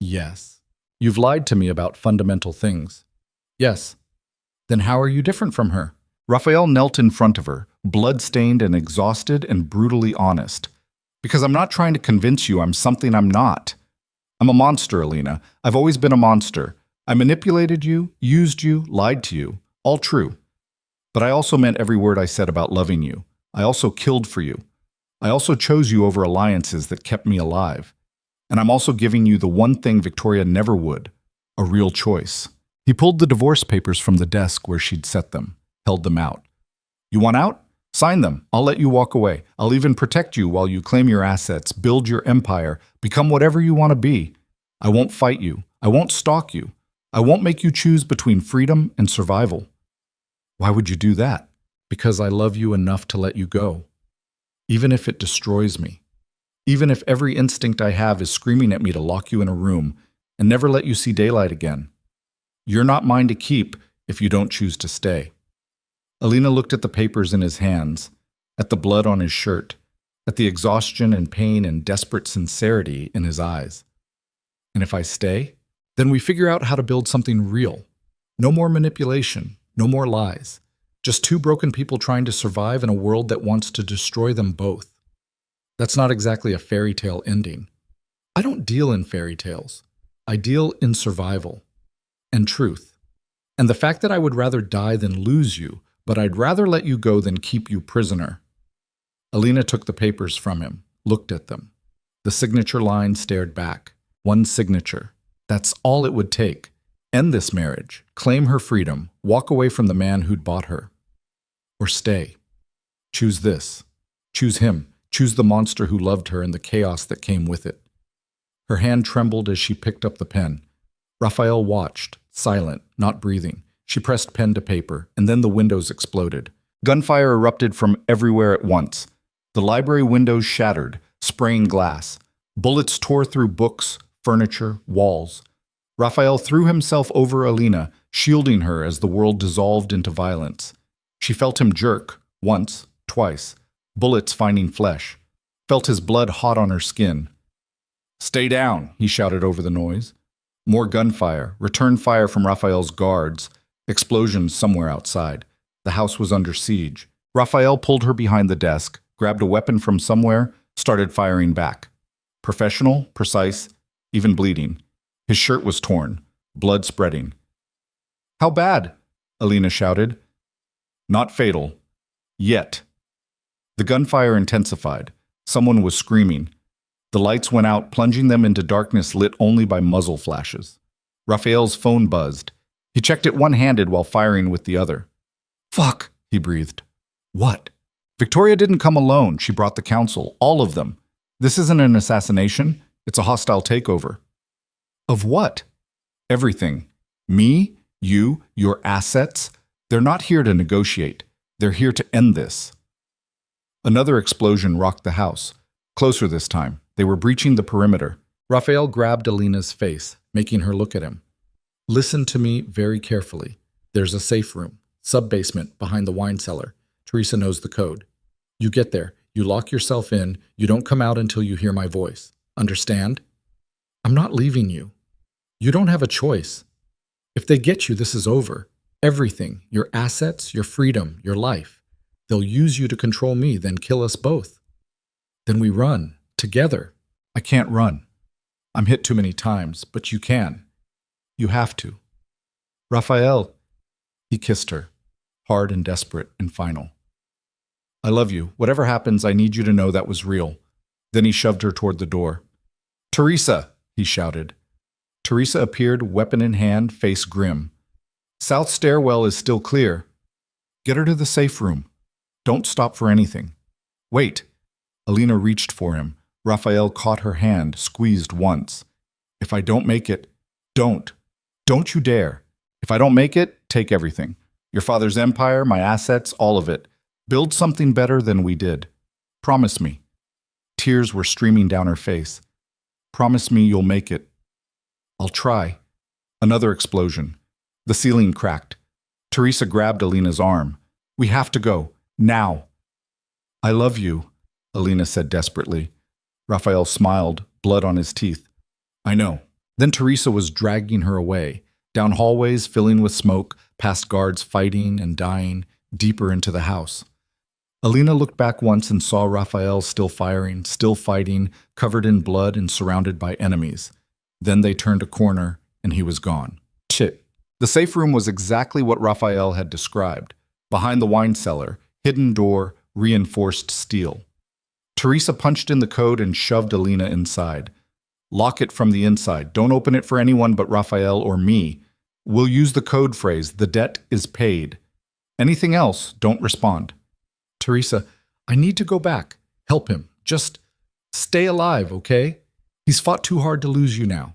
S1: "Yes." "You've lied to me about fundamental things." "Yes." "Then how are you different from her?" Raphael knelt in front of her, blood-stained and exhausted and brutally honest. "Because I'm not trying to convince you I'm something I'm not. I'm a monster, Alina. I've always been a monster. I manipulated you, used you, lied to you. All true. But I also meant every word I said about loving you. I also killed for you. I also chose you over alliances that kept me alive. And I'm also giving you the one thing Victoria never would, a real choice." He pulled the divorce papers from the desk where she'd set them, held them out. "You want out? Sign them. I'll let you walk away. I'll even protect you while you claim your assets, build your empire, become whatever you want to be. I won't fight you. I won't stalk you. I won't make you choose between freedom and survival." "Why would you do that?" "Because I love you enough to let you go. Even if it destroys me. Even if every instinct I have is screaming at me to lock you in a room and never let you see daylight again. You're not mine to keep if you don't choose to stay." Alina looked at the papers in his hands, at the blood on his shirt, at the exhaustion and pain and desperate sincerity in his eyes. "And if I stay, then we figure out how to build something real. No more manipulation, no more lies. Just 2 broken people trying to survive in a world that wants to destroy them both. That's not exactly a fairy tale ending. I don't deal in fairy tales. I deal in survival and truth. And the fact that I would rather die than lose you, but I'd rather let you go than keep you prisoner." Alina took the papers from him, looked at them. The signature line stared back. One signature. That's all it would take. End this marriage, claim her freedom, walk away from the man who'd bought her. Or stay. Choose this. Choose him. Choose the monster who loved her and the chaos that came with it. Her hand trembled as she picked up the pen. Raphael watched, silent, not breathing. She pressed pen to paper, and then the windows exploded. Gunfire erupted from everywhere at once. The library windows shattered, spraying glass. Bullets tore through books, furniture, walls. Raphael threw himself over Alina, shielding her as the world dissolved into violence. She felt him jerk, once, twice, bullets finding flesh. Felt his blood hot on her skin. "Stay down," he shouted over the noise. More gunfire, return fire from Raphael's guards, explosions somewhere outside. The house was under siege. Raphael pulled her behind the desk, grabbed a weapon from somewhere, started firing back. Professional, precise, even bleeding. His shirt was torn, blood spreading. "How bad?" Alina shouted. "Not fatal. Yet." The gunfire intensified. Someone was screaming. The lights went out, plunging them into darkness lit only by muzzle flashes. Raphael's phone buzzed. He checked it one-handed while firing with the other. "Fuck," he breathed. What? Victoria didn't come alone. She brought the council, all of them. This isn't an assassination. It's a hostile takeover. Of what? Everything. Me, you, your assets. They're not here to negotiate. They're here to end this. Another explosion rocked the house. Closer this time. They were breaching the perimeter. Raphael grabbed Alina's face, making her look at him. Listen to me very carefully. There's a safe room, sub-basement, behind the wine cellar. Teresa knows the code. You get there, you lock yourself in, you don't come out until you hear my voice. Understand? I'm not leaving you. You don't have a choice. If they get you, this is over. Everything, your assets, your freedom, your life. They'll use you to control me, then kill us both. Then we run, together. I can't run. I'm hit too many times, but you can. You have to. Raphael. He kissed her, hard and desperate and final. I love you. Whatever happens, I need you to know that was real. Then he shoved her toward the door. Teresa, he shouted. Teresa appeared, weapon in hand, face grim. South stairwell is still clear. Get her to the safe room. Don't stop for anything. Wait. Alina reached for him. Raphael caught her hand, squeezed once. If I don't make it, don't. Don't you dare. If I don't make it, take everything. Your father's empire, my assets, all of it. Build something better than we did. Promise me. Tears were streaming down her face. Promise me you'll make it. I'll try. Another explosion. The ceiling cracked. Teresa grabbed Alina's arm. We have to go. Now. I love you, Alina said desperately. Raphael smiled, blood on his teeth. I know. Then Teresa was dragging her away, down hallways filling with smoke, past guards fighting and dying, deeper into the house. Alina looked back once and saw Raphael still firing, still fighting, covered in blood and surrounded by enemies. Then they turned a corner, and he was gone. Shit. The safe room was exactly what Raphael had described. Behind the wine cellar, hidden door, reinforced steel. Teresa punched in the code and shoved Alina inside. Lock it from the inside. Don't open it for anyone but Raphael or me. We'll use the code phrase, the debt is paid. Anything else, don't respond. Teresa, I need to go back. Help him. Just stay alive, okay? He's fought too hard to lose you now.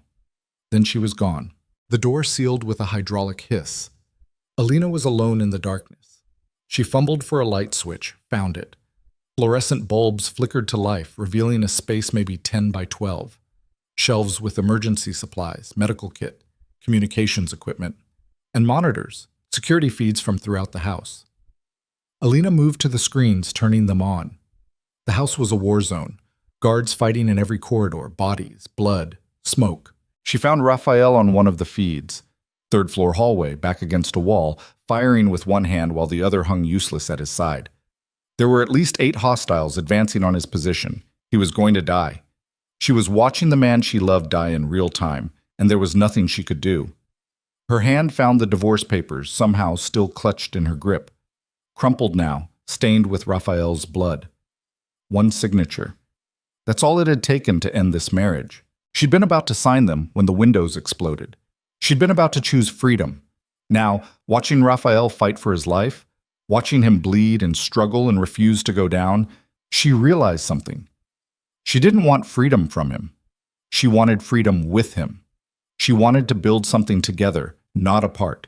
S1: Then she was gone. The door sealed with a hydraulic hiss. Alina was alone in the darkness. She fumbled for a light switch, found it. Fluorescent bulbs flickered to life, revealing a space maybe 10 by 12. Shelves with emergency supplies, medical kit, communications equipment, and monitors, security feeds from throughout the house. Alina moved to the screens, turning them on. The house was a war zone. Guards fighting in every corridor, bodies, blood, smoke. She found Raphael on one of the feeds. Third-floor hallway, back against a wall, firing with one hand while the other hung useless at his side. There were at least 8 hostiles advancing on his position. He was going to die. She was watching the man she loved die in real time, and there was nothing she could do. Her hand found the divorce papers, somehow still clutched in her grip. Crumpled now, stained with Raphael's blood. One signature. That's all it had taken to end this marriage. She'd been about to sign them when the windows exploded. She'd been about to choose freedom. Now, watching Raphael fight for his life, watching him bleed and struggle and refuse to go down, she realized something. She didn't want freedom from him. She wanted freedom with him. She wanted to build something together, not apart.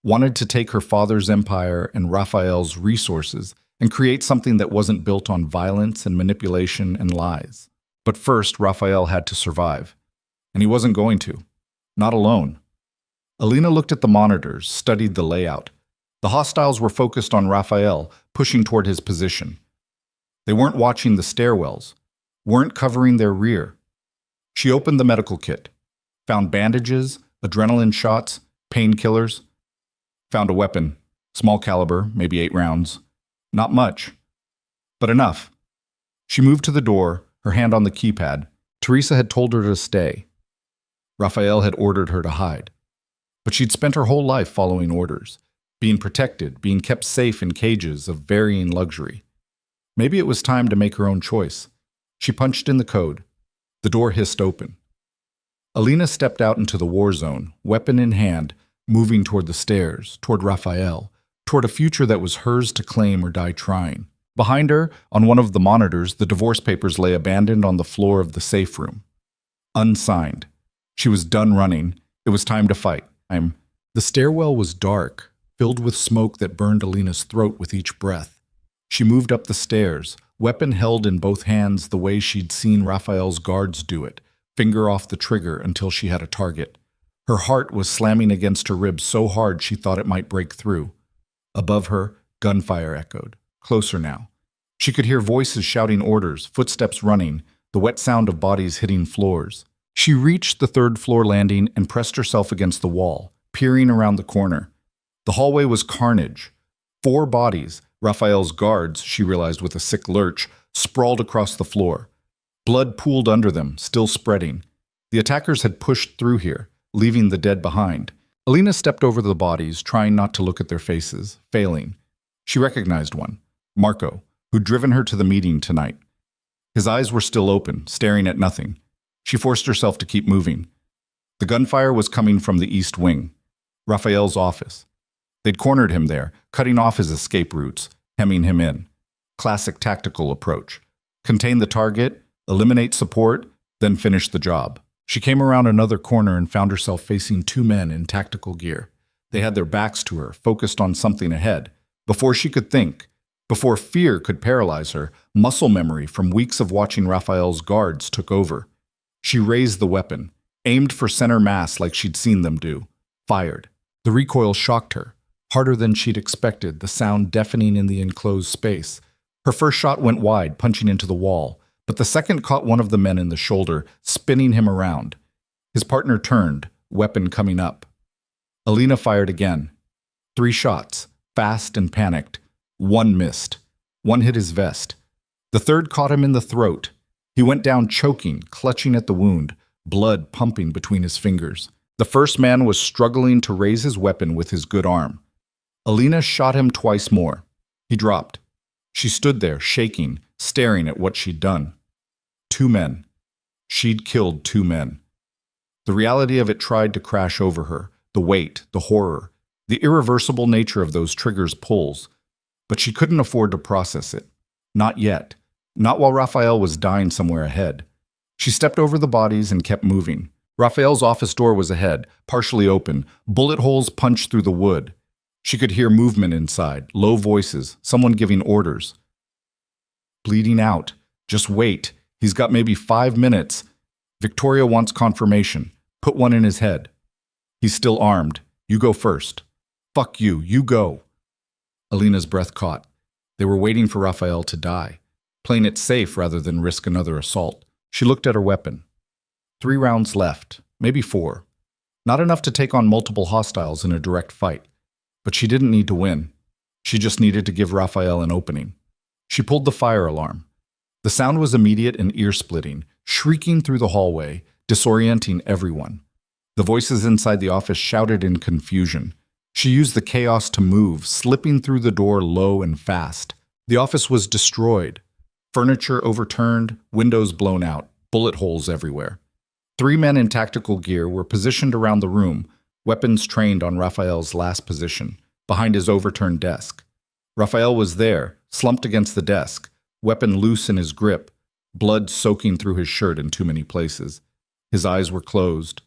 S1: Wanted to take her father's empire and Raphael's resources and create something that wasn't built on violence and manipulation and lies. But first, Raphael had to survive. And he wasn't going to. Not alone. Alina looked at the monitors, studied the layout. The hostiles were focused on Raphael, pushing toward his position. They weren't watching the stairwells, weren't covering their rear. She opened the medical kit, found bandages, adrenaline shots, painkillers, found a weapon, small caliber, maybe 8 rounds. Not much, but enough. She moved to the door, her hand on the keypad. Teresa had told her to stay. Raphael had ordered her to hide. But she'd spent her whole life following orders, being protected, being kept safe in cages of varying luxury. Maybe it was time to make her own choice. She punched in the code. The door hissed open. Alina stepped out into the war zone, weapon in hand, moving toward the stairs, toward Raphael, toward a future that was hers to claim or die trying. Behind her, on one of the monitors, the divorce papers lay abandoned on the floor of the safe room. Unsigned. She was done running. It was time to fight. The stairwell was dark, filled with smoke that burned Alina's throat with each breath. She moved up the stairs, weapon held in both hands the way she'd seen Raphael's guards do it, finger off the trigger until she had a target. Her heart was slamming against her ribs so hard she thought it might break through. Above her, gunfire echoed. Closer now. She could hear voices shouting orders, footsteps running, the wet sound of bodies hitting floors. She reached the third-floor landing and pressed herself against the wall, peering around the corner. The hallway was carnage. 4 bodies, Raphael's guards, she realized with a sick lurch, sprawled across the floor. Blood pooled under them, still spreading. The attackers had pushed through here, leaving the dead behind. Alina stepped over the bodies, trying not to look at their faces, failing. She recognized one, Marco, who'd driven her to the meeting tonight. His eyes were still open, staring at nothing. She forced herself to keep moving. The gunfire was coming from the east wing, Raphael's office. They'd cornered him there, cutting off his escape routes, hemming him in. Classic tactical approach. Contain the target, eliminate support, then finish the job. She came around another corner and found herself facing 2 men in tactical gear. They had their backs to her, focused on something ahead. Before she could think, before fear could paralyze her, muscle memory from weeks of watching Raphael's guards took over. She raised the weapon, aimed for center mass like she'd seen them do, fired. The recoil shocked her, harder than she'd expected, the sound deafening in the enclosed space. Her first shot went wide, punching into the wall, but the second caught one of the men in the shoulder, spinning him around. His partner turned, weapon coming up. Alina fired again. 3 shots, fast and panicked. 1 missed. 1 hit his vest. The third caught him in the throat. He went down choking, clutching at the wound, blood pumping between his fingers. The first man was struggling to raise his weapon with his good arm. Alina shot him twice more. He dropped. She stood there, shaking, staring at what she'd done. 2 men. She'd killed 2 men. The reality of it tried to crash over her, the weight, the horror, the irreversible nature of those triggers' pulls. But she couldn't afford to process it. Not yet. Not while Raphael was dying somewhere ahead. She stepped over the bodies and kept moving. Raphael's office door was ahead, partially open, bullet holes punched through the wood. She could hear movement inside, low voices, someone giving orders. Bleeding out. Just wait. He's got maybe 5 minutes. Victoria wants confirmation. Put one in his head. He's still armed. You go first. Fuck you. You go. Alina's breath caught. They were waiting for Raphael to die, playing it safe rather than risk another assault. She looked at her weapon. 3 rounds left, maybe 4. Not enough to take on multiple hostiles in a direct fight. But she didn't need to win. She just needed to give Raphael an opening. She pulled the fire alarm. The sound was immediate and ear-splitting, shrieking through the hallway, disorienting everyone. The voices inside the office shouted in confusion. She used the chaos to move, slipping through the door low and fast. The office was destroyed. Furniture overturned, windows blown out, bullet holes everywhere. 3 men in tactical gear were positioned around the room, weapons trained on Raphael's last position, behind his overturned desk. Raphael was there, slumped against the desk, weapon loose in his grip, blood soaking through his shirt in too many places. His eyes were closed.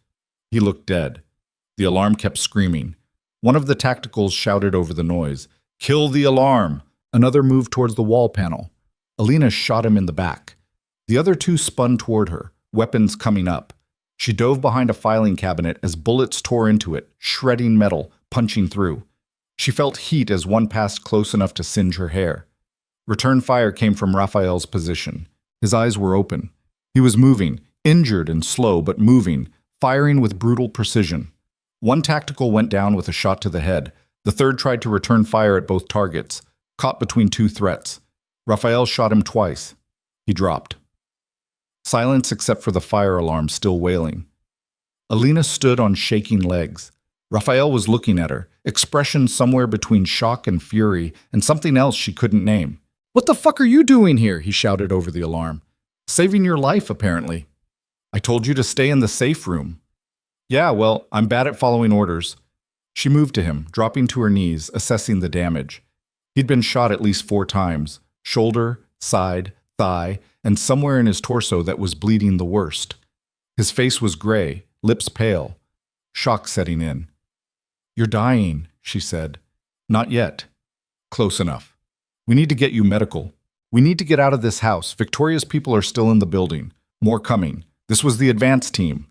S1: He looked dead. The alarm kept screaming. One of the tacticals shouted over the noise, "Kill the alarm!" Another moved towards the wall panel. Alina shot him in the back. The other 2 spun toward her, weapons coming up. She dove behind a filing cabinet as bullets tore into it, shredding metal, punching through. She felt heat as one passed close enough to singe her hair. Return fire came from Raphael's position. His eyes were open. He was moving, injured and slow, but moving, firing with brutal precision. One tactical went down with a shot to the head. The third tried to return fire at both targets, caught between 2 threats. Raphael shot him twice. He dropped. Silence except for the fire alarm still wailing. Alina stood on shaking legs. Raphael was looking at her, expression somewhere between shock and fury, and something else she couldn't name. "What the fuck are you doing here?" he shouted over the alarm. "Saving your life, apparently." "I told you to stay in the safe room." "Yeah, well, I'm bad at following orders." She moved to him, dropping to her knees, assessing the damage. He'd been shot at least 4 times, shoulder, side, thigh, and somewhere in his torso that was bleeding the worst. His face was gray, lips pale, shock setting in. "You're dying," she said. "Not yet." "Close enough. We need to get you medical. We need to get out of this house. Victoria's people are still in the building. More coming. This was the advance team."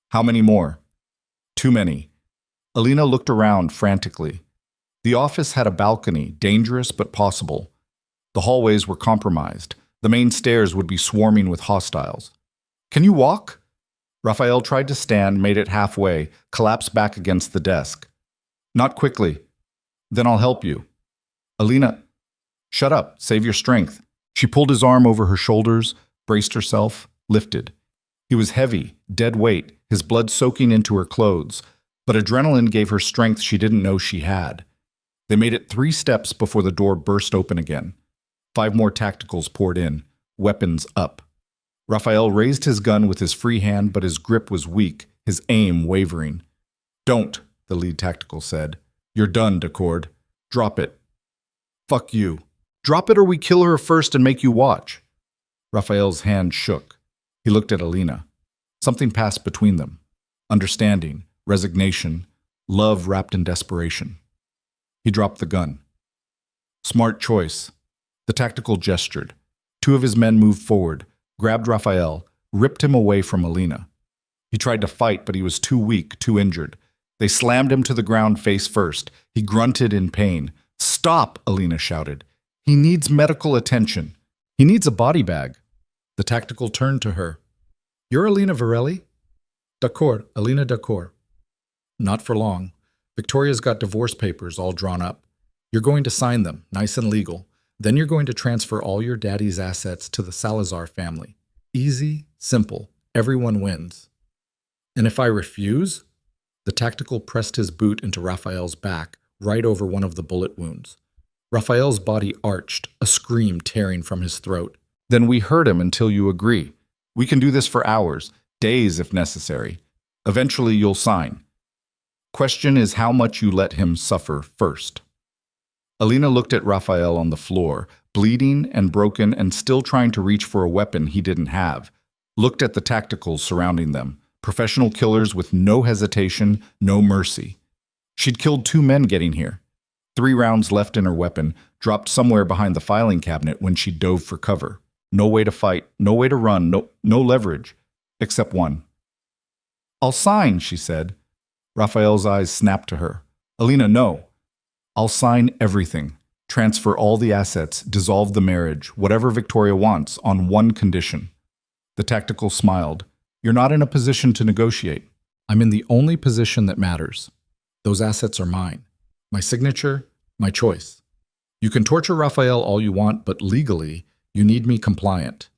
S1: "How many more?" "Too many." Alina looked around frantically. The office had a balcony, dangerous but possible. The hallways were compromised. The main stairs would be swarming with hostiles. "Can you walk?" Raphael tried to stand, made it halfway, collapsed back against the desk. "Not quickly. Then I'll help you." "Alina, shut up. Save your strength." She pulled his arm over her shoulders, braced herself, lifted. He was heavy, dead weight, his blood soaking into her clothes, but adrenaline gave her strength she didn't know she had. They made it 3 steps before the door burst open again. 5 more tacticals poured in, weapons up. Raphael raised his gun with his free hand, but his grip was weak, his aim wavering. "Don't," the lead tactical said. "You're done, Decord. Drop it." "Fuck you. Drop it or we kill her first and make you watch." Raphael's hand shook. He looked at Alina. Something passed between them. Understanding, resignation, love wrapped in desperation. He dropped the gun. "Smart choice." The tactical gestured. 2 of his men moved forward, grabbed Raphael, ripped him away from Alina. He tried to fight, but he was too weak, too injured. They slammed him to the ground face first. He grunted in pain. "Stop!" Alina shouted. "He needs medical attention. He needs a body bag." The tactical turned to her. "You're Alina Varelli?" "D'accord, Alina D'accord." "Not for long. Victoria's got divorce papers all drawn up. You're going to sign them, nice and legal. Then you're going to transfer all your daddy's assets to the Salazar family. Easy, simple, everyone wins." "And if I refuse?" The tactical pressed his boot into Raphael's back, right over one of the bullet wounds. Raphael's body arched, a scream tearing from his throat. "Then we hurt him until you agree. We can do this for hours, days if necessary. Eventually you'll sign. Question is how much you let him suffer first." Alina looked at Raphael on the floor, bleeding and broken and still trying to reach for a weapon he didn't have. Looked at the tacticals surrounding them, professional killers with no hesitation, no mercy. She'd killed 2 men getting here. 3 rounds left in her weapon, dropped somewhere behind the filing cabinet when she dove for cover. No way to fight, no way to run, no leverage, except one. "I'll sign," she said. Raphael's eyes snapped to her. "Alina, no. I'll sign everything, transfer all the assets, dissolve the marriage, whatever Victoria wants, on one condition." The tactical smiled. "You're not in a position to negotiate. I'm in the only position that matters. Those assets are mine. My signature, my choice. You can torture Raphael all you want, but legally, you need me compliant.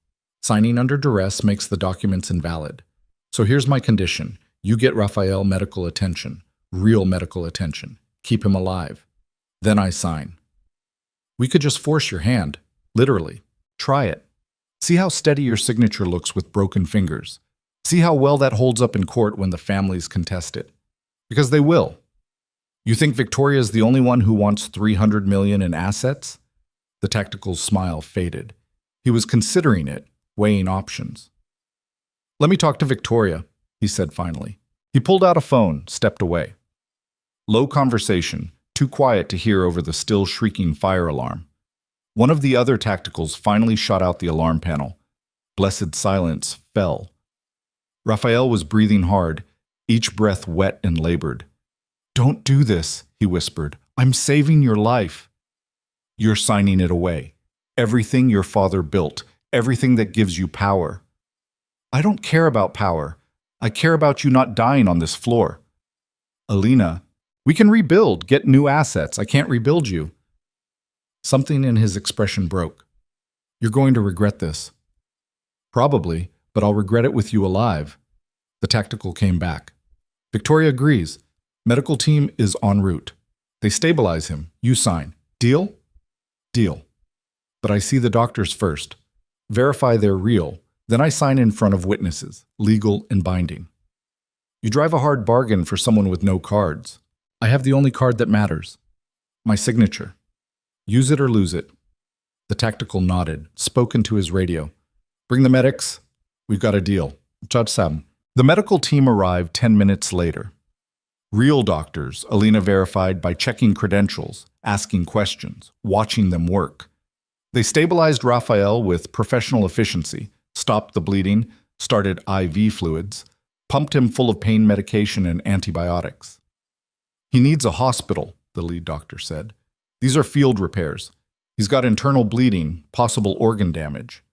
S1: Signing under duress makes the documents invalid. So here's my condition. You get Raphael medical attention, real medical attention. Keep him alive. Then I sign." "We could just force your hand, literally. Try it. See how steady your signature looks with broken fingers. See how well that holds up in court when the families contest it. Because they will. You think Victoria's the only one who wants $300 million in assets?" The tactical's smile faded. He was considering it, weighing options. "Let me talk to Victoria," he said finally. He pulled out a phone, stepped away. Low conversation, too quiet to hear over the still shrieking fire alarm. One of the other tacticals finally shot out the alarm panel. Blessed silence fell. Raphael was breathing hard, each breath wet and labored. "Don't do this," he whispered. "I'm saving your life." "You're signing it away. Everything your father built, everything that gives you power." "I don't care about power. I care about you not dying on this floor." "Alina, we can rebuild, get new assets. I can't rebuild you." Something in his expression broke. "You're going to regret this." "Probably, but I'll regret it with you alive." The tactical came back. "Victoria agrees. Medical team is en route. They stabilize him. You sign. Deal?" "Deal. But I see the doctors first. Verify they're real. Then I sign in front of witnesses, legal and binding." "You drive a hard bargain for someone with no cards." I have the only card that matters. My signature. Use it or lose it. The tactical nodded, spoke into his radio. Bring the medics. We've got a deal. Judge Sam. The medical team arrived 10 minutes later. Real doctors, Alina verified by checking credentials, asking questions, watching them work. They stabilized Raphael with professional efficiency, stopped the bleeding, started IV fluids, pumped him full of pain medication and antibiotics. He needs a hospital, the lead doctor said. These are field repairs. He's got internal bleeding, possible organ damage.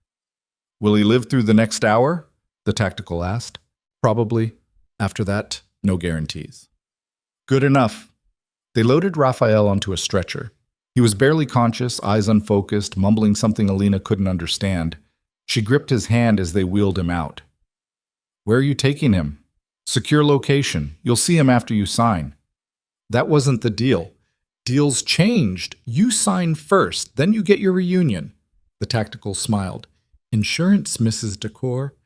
S1: Will he live through the next hour? The tactical asked. Probably. After that, no guarantees. Good enough. They loaded Raphael onto a stretcher. He was barely conscious, eyes unfocused, mumbling something Alina couldn't understand. She gripped his hand as they wheeled him out. Where are you taking him? Secure location. You'll see him after you sign. That wasn't the deal. Deals changed. You sign first, then you get your reunion. The tactical smiled. Insurance, Mrs. Decor.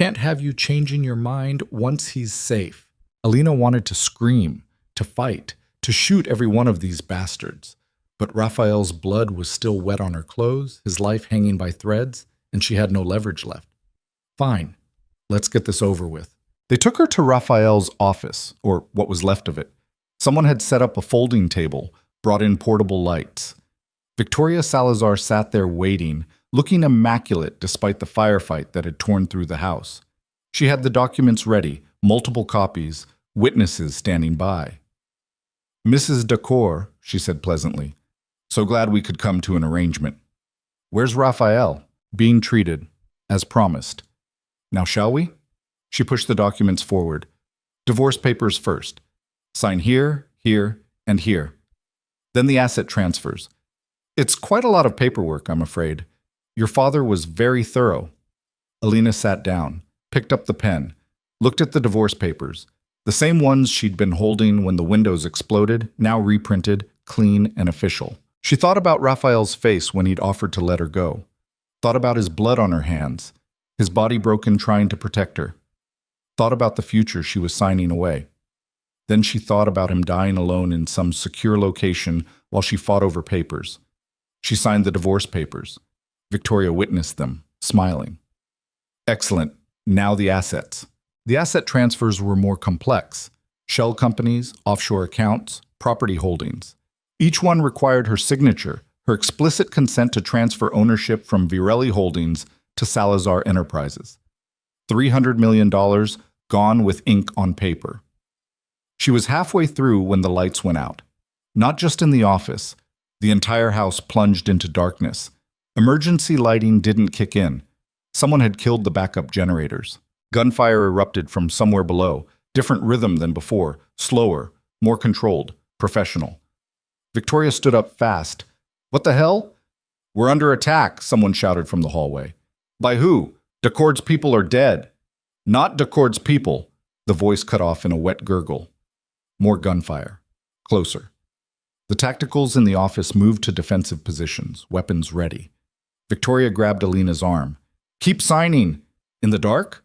S1: Can't have you changing your mind once he's safe. Alina wanted to scream, to fight, to shoot every one of these bastards. But Raphael's blood was still wet on her clothes, his life hanging by threads, and she had no leverage left. Fine. Let's get this over with. They took her to Raphael's office, or what was left of it. Someone had set up a folding table, brought in portable lights. Victoria Salazar sat there waiting, looking immaculate despite the firefight that had torn through the house. She had the documents ready, multiple copies, witnesses standing by. Mrs. Decor, she said pleasantly, so glad we could come to an arrangement. Where's Raphael? Being treated, as promised. Now shall we? She pushed the documents forward. Divorce papers first. Sign here, here, and here. Then the asset transfers. It's quite a lot of paperwork, I'm afraid. Your father was very thorough. Alina sat down, picked up the pen, looked at the divorce papers, the same ones she'd been holding when the windows exploded, now reprinted, clean and official. She thought about Raphael's face when he'd offered to let her go. Thought about his blood on her hands, his body broken trying to protect her. Thought about the future she was signing away. Then she thought about him dying alone in some secure location while she fought over papers. She signed the divorce papers. Victoria witnessed them, smiling. Excellent. Now the assets. The asset transfers were more complex. Shell companies, offshore accounts, property holdings. Each one required her signature, her explicit consent to transfer ownership from Virelli Holdings to Salazar Enterprises. $300 million gone with ink on paper. She was halfway through when the lights went out. Not just in the office. The entire house plunged into darkness. Emergency lighting didn't kick in. Someone had killed the backup generators. Gunfire erupted from somewhere below, different rhythm than before, slower, more controlled, professional. Victoria stood up fast. What the hell? We're under attack, someone shouted from the hallway. By who? Decord's people are dead. Not Decord's people. The voice cut off in a wet gurgle. More gunfire. Closer. The tacticals in the office moved to defensive positions, weapons ready. Victoria grabbed Alina's arm. Keep signing. In the dark?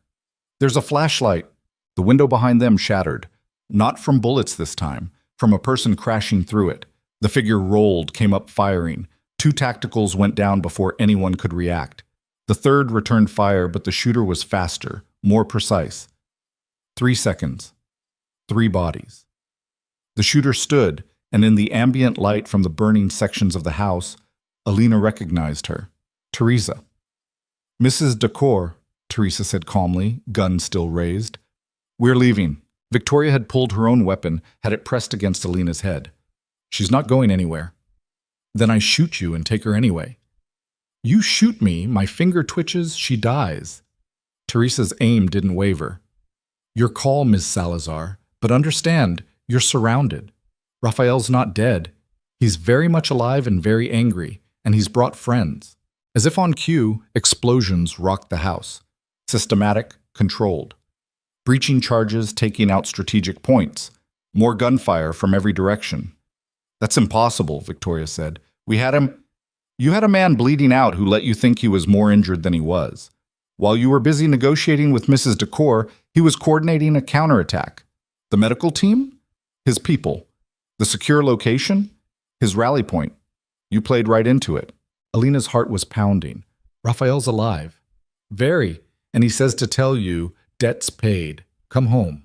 S1: There's a flashlight. The window behind them shattered. Not from bullets this time, from a person crashing through it. The figure rolled, came up firing. 2 tacticals went down before anyone could react. The third returned fire, but the shooter was faster, more precise. 3 seconds. 3 bodies. The shooter stood, and in the ambient light from the burning sections of the house, Alina recognized her. Teresa. Mrs. Decor, Teresa said calmly, gun still raised. We're leaving. Victoria had pulled her own weapon, had it pressed against Alina's head. She's not going anywhere. Then I shoot you and take her anyway. You shoot me, my finger twitches, she dies. Teresa's aim didn't waver. Your call, Miss Salazar, but understand, you're surrounded. Raphael's not dead. He's very much alive and very angry, and he's brought friends. As if on cue, explosions rocked the house. Systematic, controlled. Breaching charges taking out strategic points. More gunfire from every direction. That's impossible, Victoria said. You had a man bleeding out who let you think he was more injured than he was. While you were busy negotiating with Mrs. Decor, he was coordinating a counterattack. The medical team? His people. The secure location? His rally point. You played right into it. Alina's heart was pounding. Raphael's alive. Very. And he says to tell you, debt's paid. Come home.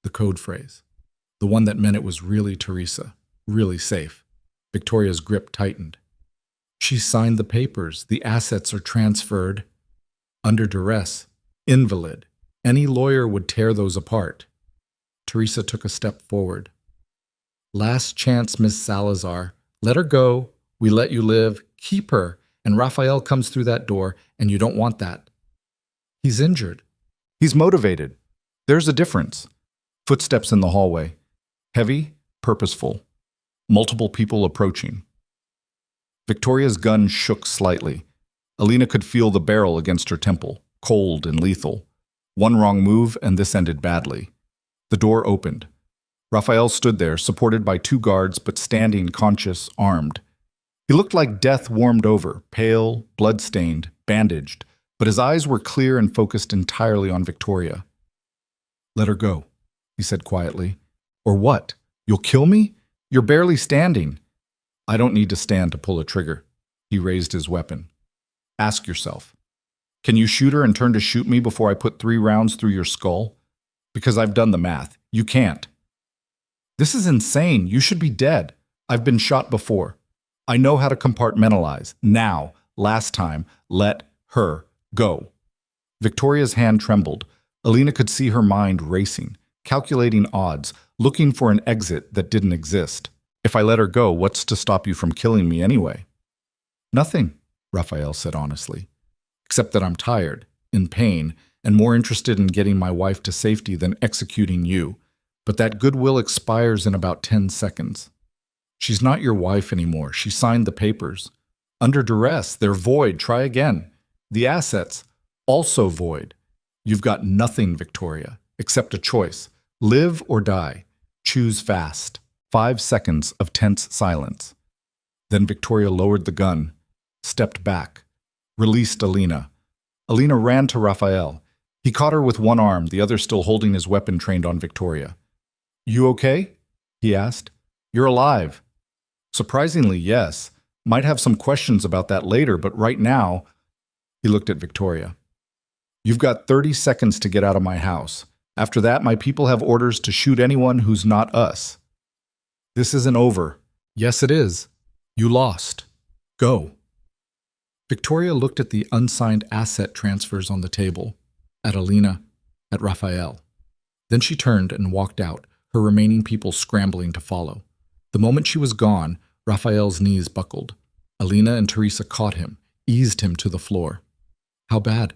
S1: The code phrase. The one that meant it was really Teresa. Really safe. Victoria's grip tightened. She signed the papers. The assets are transferred. Under duress. Invalid. Any lawyer would tear those apart. Teresa took a step forward. Last chance, Miss Salazar. Let her go. We let you live. Keep her. And Raphael comes through that door, and you don't want that. He's injured. He's motivated. There's a difference. Footsteps in the hallway. Heavy, purposeful. Multiple people approaching. Victoria's gun shook slightly. Alina could feel the barrel against her temple, cold and lethal. One wrong move, and this ended badly. The door opened. Raphael stood there, supported by 2 guards, but standing, conscious, armed. He looked like death warmed over, pale, blood-stained, bandaged, but his eyes were clear and focused entirely on Victoria. Let her go, he said quietly. Or what? You'll kill me? You're barely standing. I don't need to stand to pull a trigger. He raised his weapon. Ask yourself, can you shoot her and turn to shoot me before I put 3 rounds through your skull? Because I've done the math. You can't. This is insane. You should be dead. I've been shot before. I know how to compartmentalize. Now, last time, let her go. Victoria's hand trembled. Alina could see her mind racing, calculating odds, looking for an exit that didn't exist. If I let her go, what's to stop you from killing me anyway? Nothing, Raphael said honestly, except that I'm tired, in pain, and more interested in getting my wife to safety than executing you. But that goodwill expires in about 10 seconds. She's not your wife anymore. She signed the papers. Under duress, they're void. Try again. The assets, also void. You've got nothing, Victoria, except a choice. Live or die. Choose fast. 5 seconds of tense silence. Then Victoria lowered the gun, stepped back, released Alina. Alina ran to Raphael. He caught her with one arm, the other still holding his weapon trained on Victoria. You okay? He asked. You're alive. Surprisingly, yes. Might have some questions about that later, but right now, he looked at Victoria. You've got 30 seconds to get out of my house. After that, my people have orders to shoot anyone who's not us. This isn't over. Yes, it is. You lost. Go. Victoria looked at the unsigned asset transfers on the table, at Alina, at Raphael. Then she turned and walked out, her remaining people scrambling to follow. The moment she was gone, Raphael's knees buckled. Alina and Teresa caught him, eased him to the floor. How bad?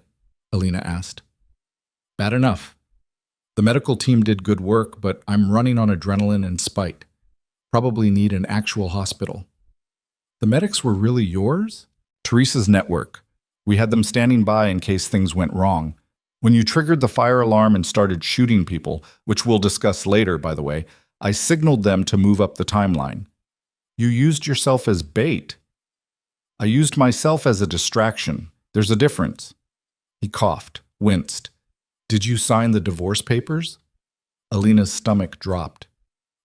S1: Alina asked. Bad enough. The medical team did good work, but I'm running on adrenaline and spite. Probably need an actual hospital. The medics were really yours? Teresa's network. We had them standing by in case things went wrong. When you triggered the fire alarm and started shooting people, which we'll discuss later, by the way, I signaled them to move up the timeline. You used yourself as bait. I used myself as a distraction. There's a difference. He coughed, winced. Did you sign the divorce papers? Alina's stomach dropped.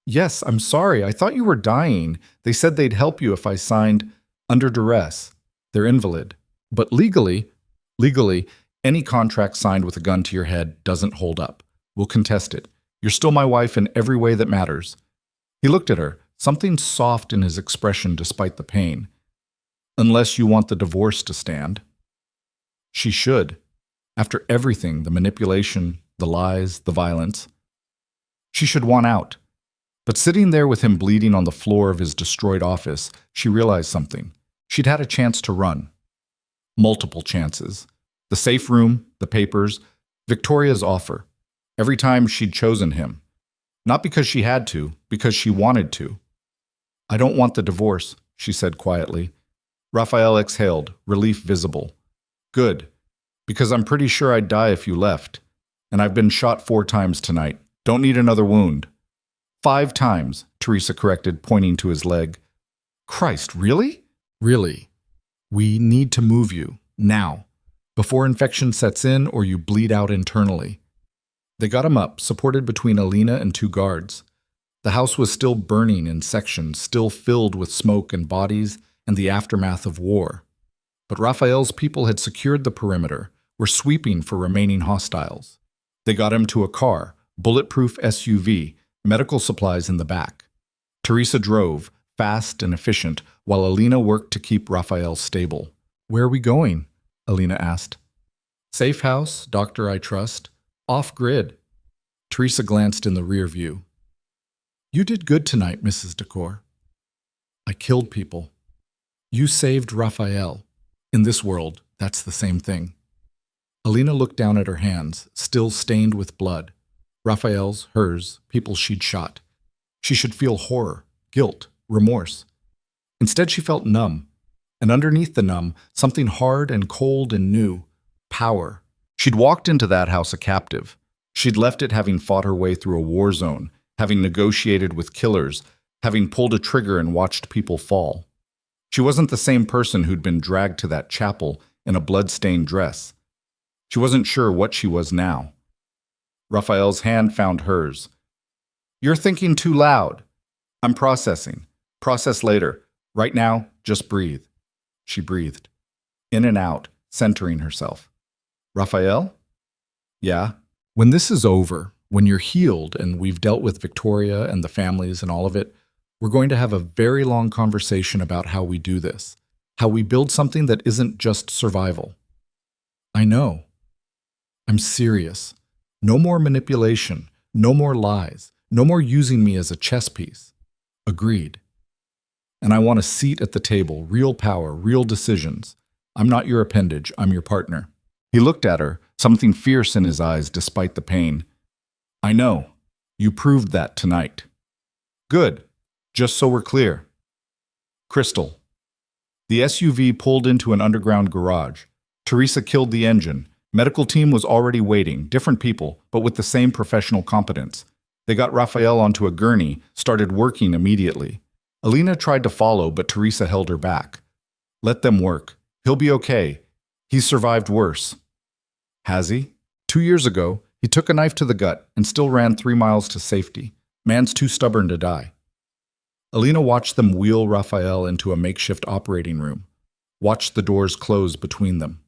S1: Yes, I'm sorry. I thought you were dying. They said they'd help you if I signed under duress. They're invalid. But legally, any contract signed with a gun to your head doesn't hold up. We'll contest it. You're still my wife in every way that matters. He looked at her, something soft in his expression despite the pain. Unless you want the divorce to stand. She should. After everything, the manipulation, the lies, the violence. She should want out. But sitting there with him bleeding on the floor of his destroyed office, she realized something. She'd had a chance to run. Multiple chances. The safe room, the papers, Victoria's offer. Every time she'd chosen him. Not because she had to, because she wanted to. I don't want the divorce, she said quietly. Raphael exhaled, relief visible. Good, because I'm pretty sure I'd die if you left. And I've been shot 4 times tonight. Don't need another wound. 5 times, Teresa corrected, pointing to his leg. Christ, really? Really. We need to move you, now, before infection sets in or you bleed out internally. They got him up, supported between Alina and 2 guards. The house was still burning in sections, still filled with smoke and bodies and the aftermath of war. But Raphael's people had secured the perimeter, were sweeping for remaining hostiles. They got him to a car, bulletproof SUV, medical supplies in the back. Teresa drove, fast and efficient, while Alina worked to keep Raphael stable. "Where are we going?" Alina asked. "Safe house, doctor I trust. Off-grid." Teresa glanced in the rear view. "You did good tonight, Mrs. Decor." "I killed people." "You saved Raphael. In this world, that's the same thing." Alina looked down at her hands, still stained with blood. Raphael's, hers, people she'd shot. She should feel horror, guilt, remorse. Instead, she felt numb. And underneath the numb, something hard and cold and new. Power. She'd walked into that house a captive. She'd left it having fought her way through a war zone, having negotiated with killers, having pulled a trigger and watched people fall. She wasn't the same person who'd been dragged to that chapel in a blood-stained dress. She wasn't sure what she was now. Raphael's hand found hers. "You're thinking too loud." "I'm processing. Process later. Right now, just breathe." She breathed. In and out, centering herself. "Raphael?" "Yeah." "When this is over, when you're healed and we've dealt with Victoria and the families and all of it, we're going to have a very long conversation about how we do this, how we build something that isn't just survival." "I know. I'm serious. No more manipulation, no more lies, no more using me as a chess piece." "Agreed. And I want a seat at the table, real power, real decisions. I'm not your appendage, I'm your partner." He looked at her, something fierce in his eyes despite the pain. "I know. You proved that tonight." "Good. Just so we're clear." Crystal. The SUV pulled into an underground garage. Teresa killed the engine. Medical team was already waiting, different people, but with the same professional competence. They got Raphael onto a gurney, started working immediately. Alina tried to follow, but Teresa held her back. "Let them work. He'll be okay. He's survived worse." "Has he?" 2 years ago, he took a knife to the gut and still ran 3 miles to safety. Man's too stubborn to die. Alina watched them wheel Raphael into a makeshift operating room, watched the doors close between them.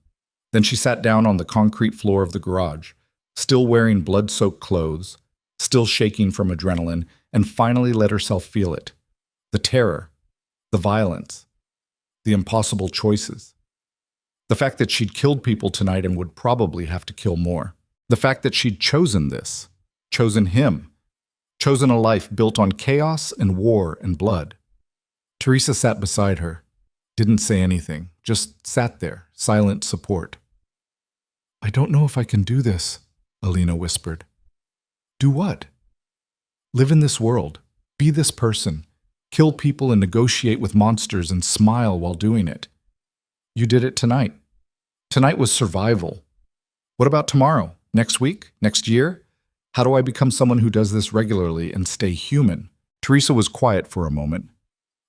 S1: Then she sat down on the concrete floor of the garage, still wearing blood-soaked clothes, still shaking from adrenaline, and finally let herself feel it. The terror, the violence, the impossible choices. The fact that she'd killed people tonight and would probably have to kill more. The fact that she'd chosen this, chosen him, chosen a life built on chaos and war and blood. Teresa sat beside her, didn't say anything, just sat there, silent support. "I don't know if I can do this," Alina whispered. "Do what?" "Live in this world, be this person, kill people and negotiate with monsters and smile while doing it. You did it tonight. Tonight was survival. What about tomorrow? Next week? Next year? How do I become someone who does this regularly and stay human?" Teresa was quiet for a moment.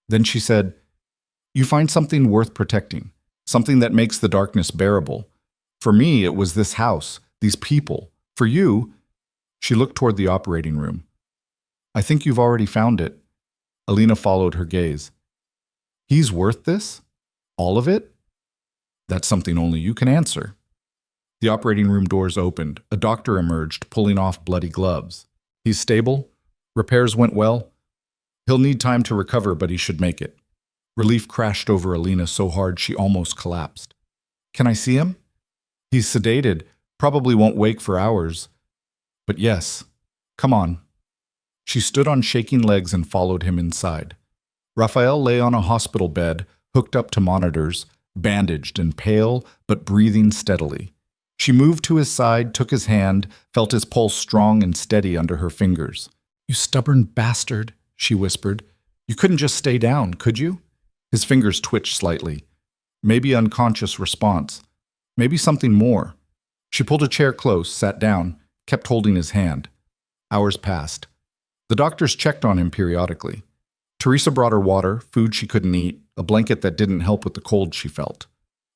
S1: Then she said, "You find something worth protecting, something that makes the darkness bearable. For me, it was this house, these people. For you," she looked toward the operating room. "I think you've already found it." Alina followed her gaze. "He's worth this? All of it?" "That's something only you can answer." The operating room doors opened. A doctor emerged, pulling off bloody gloves. "He's stable. Repairs went well. He'll need time to recover, but he should make it." Relief crashed over Alina so hard she almost collapsed. "Can I see him?" "He's sedated. Probably won't wake for hours. But yes. Come on." She stood on shaking legs and followed him inside. Raphael lay on a hospital bed, hooked up to monitors, bandaged and pale, but breathing steadily. She moved to his side, took his hand, felt his pulse strong and steady under her fingers. "You stubborn bastard," she whispered. "You couldn't just stay down, could you?" His fingers twitched slightly. Maybe unconscious response. Maybe something more. She pulled a chair close, sat down, kept holding his hand. Hours passed. The doctors checked on him periodically. Teresa brought her water, food she couldn't eat, a blanket that didn't help with the cold she felt.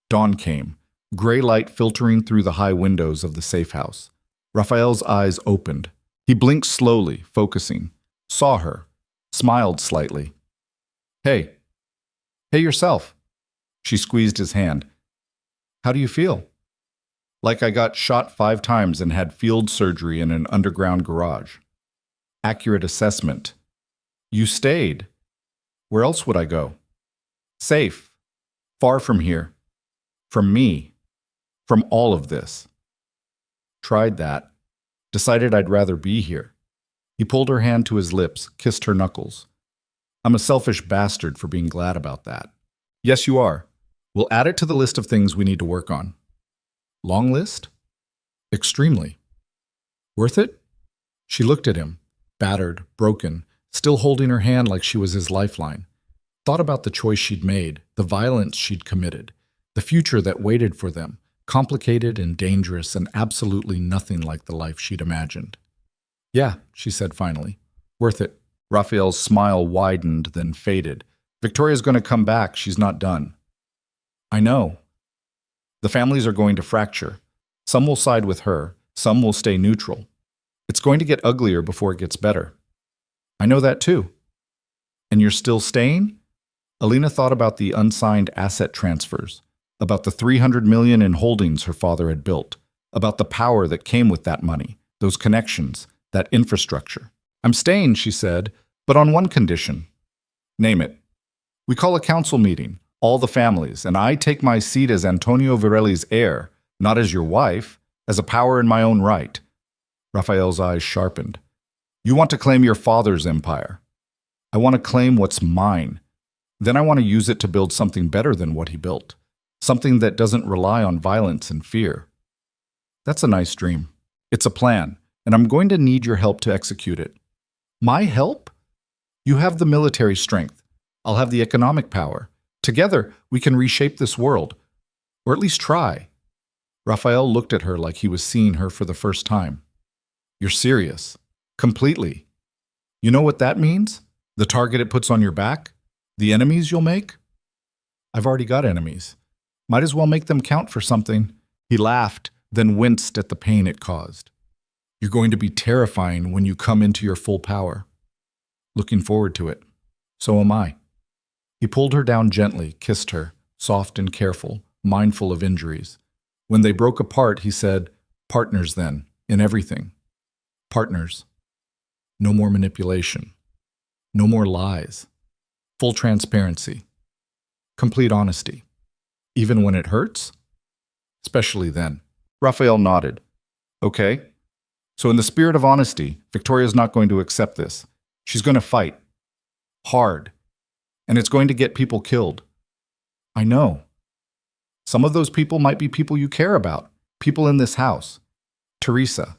S1: Dawn came, gray light filtering through the high windows of the safe house. Raphael's eyes opened. He blinked slowly, focusing. saw her, smiled slightly. Hey, hey yourself. She squeezed his hand. How do you feel? Like I got shot 5 times and had field surgery in an underground garage. Accurate assessment. You stayed. Where else would I go? Safe. Far from here. From me. From all of this. Tried that. Decided I'd rather be here. He pulled her hand to his lips, kissed her knuckles. I'm a selfish bastard for being glad about that. Yes, you are. We'll add it to the list of things we need to work on. Long list? Extremely. Worth it? She looked at him, battered, broken, still holding her hand like she was his lifeline. Thought about the choice she'd made, the violence she'd committed, the future that waited for them, complicated and dangerous and absolutely nothing like the life she'd imagined. Yeah, she said finally. Worth it. Raphael's smile widened, then faded. Victoria's going to come back. She's not done. I know. The families are going to fracture. Some will side with her. Some will stay neutral. It's going to get uglier before it gets better. I know that too. And you're still staying? Alina thought about the unsigned asset transfers, about the $300 million in holdings her father had built, about the power that came with that money, those connections, that infrastructure. I'm staying, she said, but on one condition. Name it. We call a council meeting, all the families, and I take my seat as Antonio Virelli's heir, not as your wife, as a power in my own right. Raphael's eyes sharpened. You want to claim your father's empire. I want to claim what's mine. Then I want to use it to build something better than what he built, something that doesn't rely on violence and fear. That's a nice dream. It's a plan, and I'm going to need your help to execute it. My help? You have the military strength. I'll have the economic power. Together, we can reshape this world. Or at least try. Raphael looked at her like he was seeing her for the first time. You're serious. Completely. You know what that means? The target it puts on your back? The enemies you'll make? I've already got enemies. Might as well make them count for something. He laughed, then winced at the pain it caused. You're going to be terrifying when you come into your full power. Looking forward to it. So am I. He pulled her down gently, kissed her, soft and careful, mindful of injuries. When they broke apart, he said, partners then, in everything. Partners. No more manipulation. No more lies. Full transparency. Complete honesty. Even when it hurts? Especially then. Raphael nodded. Okay. So in the spirit of honesty, Victoria's not going to accept this. She's going to fight. Hard. And it's going to get people killed. I know. Some of those people might be people you care about. People in this house. Teresa.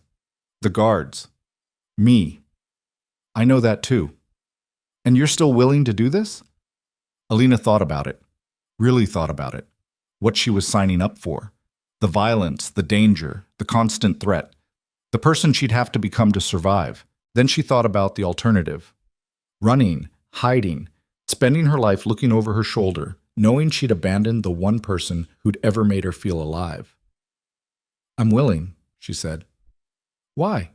S1: The guards. Me. I know that too. And you're still willing to do this? Alina thought about it. Really thought about it. What she was signing up for. The violence, the danger, the constant threat. The person she'd have to become to survive. Then she thought about the alternative. Running, hiding, spending her life looking over her shoulder, knowing she'd abandoned the one person who'd ever made her feel alive. I'm willing, she said. Why?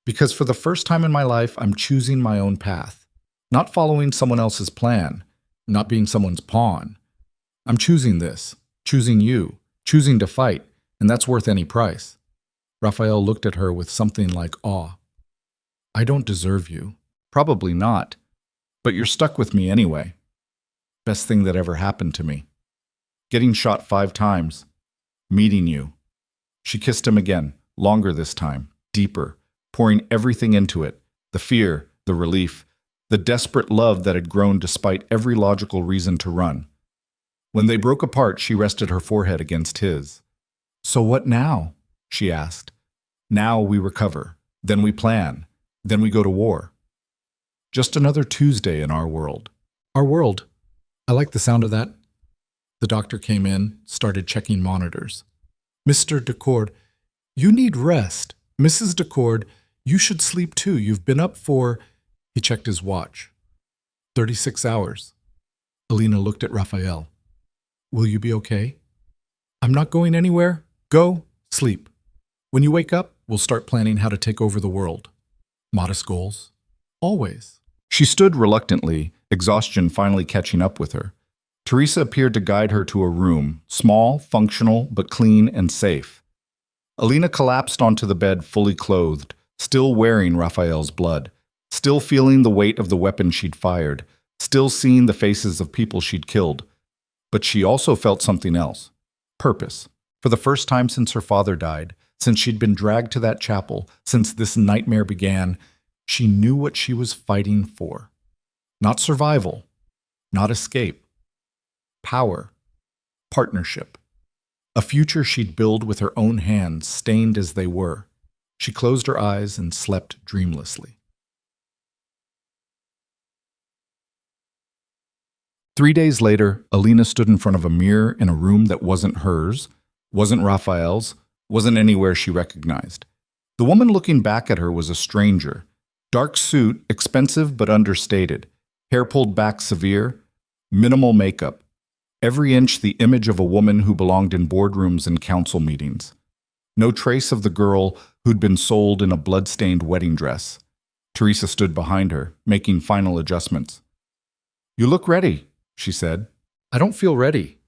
S1: Because for the first time in my life, I'm choosing my own path. Not following someone else's plan, not being someone's pawn. I'm choosing this, choosing you, choosing to fight, and that's worth any price. Raphael looked at her with something like awe. I don't deserve you. Probably not. But you're stuck with me anyway. Best thing that ever happened to me. Getting shot 5 times. Meeting you. She kissed him again, longer this time, deeper, pouring everything into it. The fear, the relief, the desperate love that had grown despite every logical reason to run. When they broke apart, she rested her forehead against his. So what now? She asked. Now we recover. Then we plan. Then we go to war. Just another Tuesday in our world. Our world. I like the sound of that. The doctor came in, started checking monitors. Mr. Decord, you need rest. Mrs. Decord, you should sleep too. You've been up for... He checked his watch. 36 hours. Alina looked at Raphael. Will you be okay? I'm not going anywhere. Go, sleep. When you wake up, we'll start planning how to take over the world. Modest goals. Always. She stood reluctantly, exhaustion finally catching up with her. Teresa appeared to guide her to a room, small, functional, but clean and safe. Alina collapsed onto the bed fully clothed, still wearing Raphael's blood, still feeling the weight of the weapon she'd fired, still seeing the faces of people she'd killed. But she also felt something else. Purpose. For the first time since her father died, since she'd been dragged to that chapel, since this nightmare began, she knew what she was fighting for. Not survival, not escape. Power. Partnership. A future she'd build with her own hands, stained as they were. She closed her eyes and slept dreamlessly. 3 days later, Alina stood in front of a mirror in a room that wasn't hers, wasn't Raphael's, wasn't anywhere she recognized. The woman looking back at her was a stranger. Dark suit, expensive but understated. Hair pulled back severe. Minimal makeup. Every inch the image of a woman who belonged in boardrooms and council meetings. No trace of the girl who'd been sold in a blood-stained wedding dress. Teresa stood behind her, making final adjustments. "You look ready," she said. "I don't feel ready."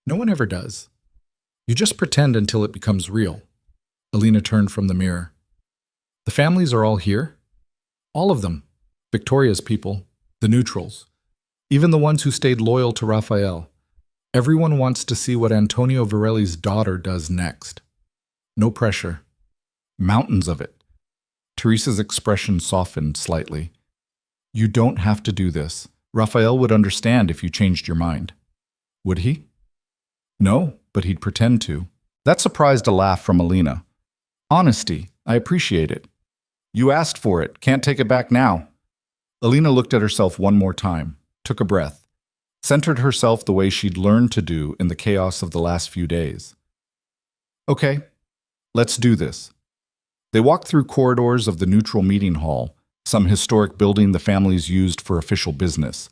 S1: "No one ever does. You just pretend until it becomes real." Alina turned from the mirror. "The families are all here?" "All of them. Victoria's people, the neutrals, even the ones who stayed loyal to Raphael. Everyone wants to see what Antonio Varelli's daughter does next. No pressure. Mountains of it." Teresa's expression softened slightly. "You don't have to do this. Raphael would understand if you changed your mind." "Would he?" "No, but he'd pretend to." That surprised a laugh from Alina. "Honesty, I appreciate it." "You asked for it, can't take it back now." Alina looked at herself one more time, took a breath, centered herself the way she'd learned to do in the chaos of the last few days. "Okay, let's do this." They walked through corridors of the neutral meeting hall, some historic building the families used for official business.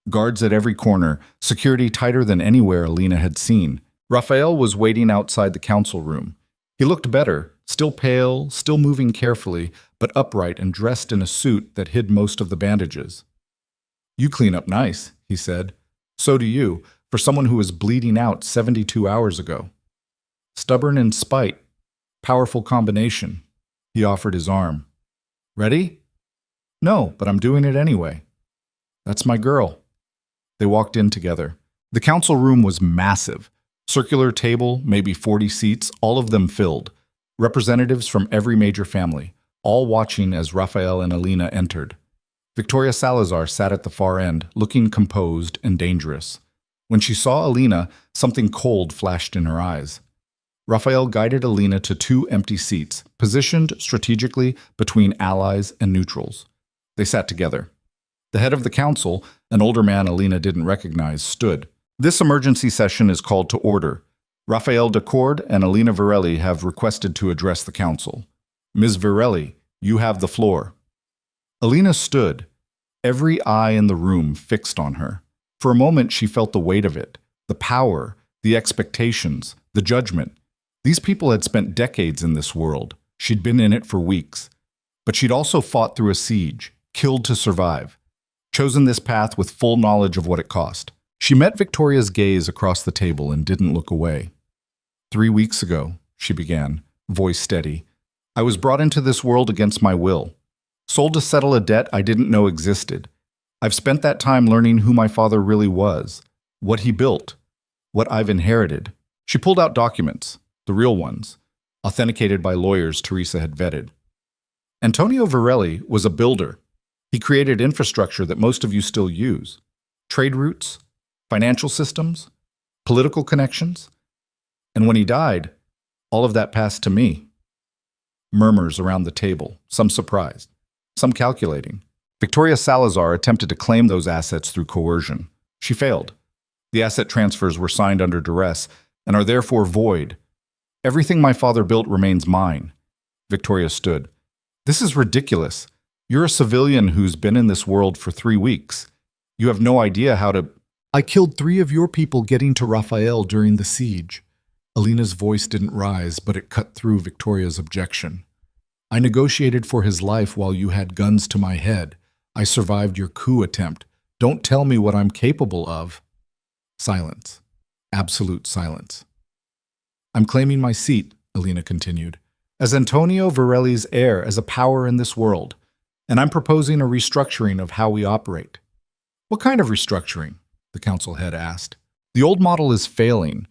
S1: Guards at every corner, security tighter than anywhere Alina had seen. Raphael was waiting outside the council room. He looked better, still pale, still moving carefully, but upright and dressed in a suit that hid most of the bandages. "You clean up nice," he said. "So do you, for someone who was bleeding out 72 hours ago." Stubborn in spite. Powerful combination. He offered his arm. "Ready?" "No, but I'm doing it anyway." "That's my girl." They walked in together. The council room was massive. Circular table, maybe 40 seats, all of them filled. Representatives from every major family, all watching as Raphael and Alina entered. Victoria Salazar sat at the far end, looking composed and dangerous. When she saw Alina, something cold flashed in her eyes. Raphael guided Alina to 2 empty seats, positioned strategically between allies and neutrals. They sat together. The head of the council, an older man Alina didn't recognize, stood. "This emergency session is called to order. Raphael Decord and Alina Varelli have requested to address the council. Ms. Varelli, you have the floor." Alina stood, every eye in the room fixed on her. For a moment she felt the weight of it, the power, the expectations, the judgment. These people had spent decades in this world. She'd been in it for weeks. But she'd also fought through a siege, killed to survive, chosen this path with full knowledge of what it cost. She met Victoria's gaze across the table and didn't look away. 3 weeks ago, she began, voice steady, I was brought into this world against my will, sold to settle a debt I didn't know existed. I've spent that time learning who my father really was, what he built, what I've inherited. She pulled out documents, the real ones, authenticated by lawyers Teresa had vetted. Antonio Varelli was a builder. He created infrastructure that most of you still use. Trade routes, financial systems, political connections. And when he died, all of that passed to me. Murmurs around the table, some surprised, some calculating. Victoria Salazar attempted to claim those assets through coercion. She failed. The asset transfers were signed under duress and are therefore void. Everything my father built remains mine. Victoria stood. This is ridiculous. You're a civilian who's been in this world for 3 weeks. You have no idea how to... I killed 3 of your people getting to Raphael during the siege. Alina's voice didn't rise, but it cut through Victoria's objection. I negotiated for his life while you had guns to my head. I survived your coup attempt. Don't tell me what I'm capable of. Silence. Absolute silence. I'm claiming my seat, Alina continued, as Antonio Varelli's heir, as a power in this world, and I'm proposing a restructuring of how we operate. What kind of restructuring? The council head asked. The old model is failing.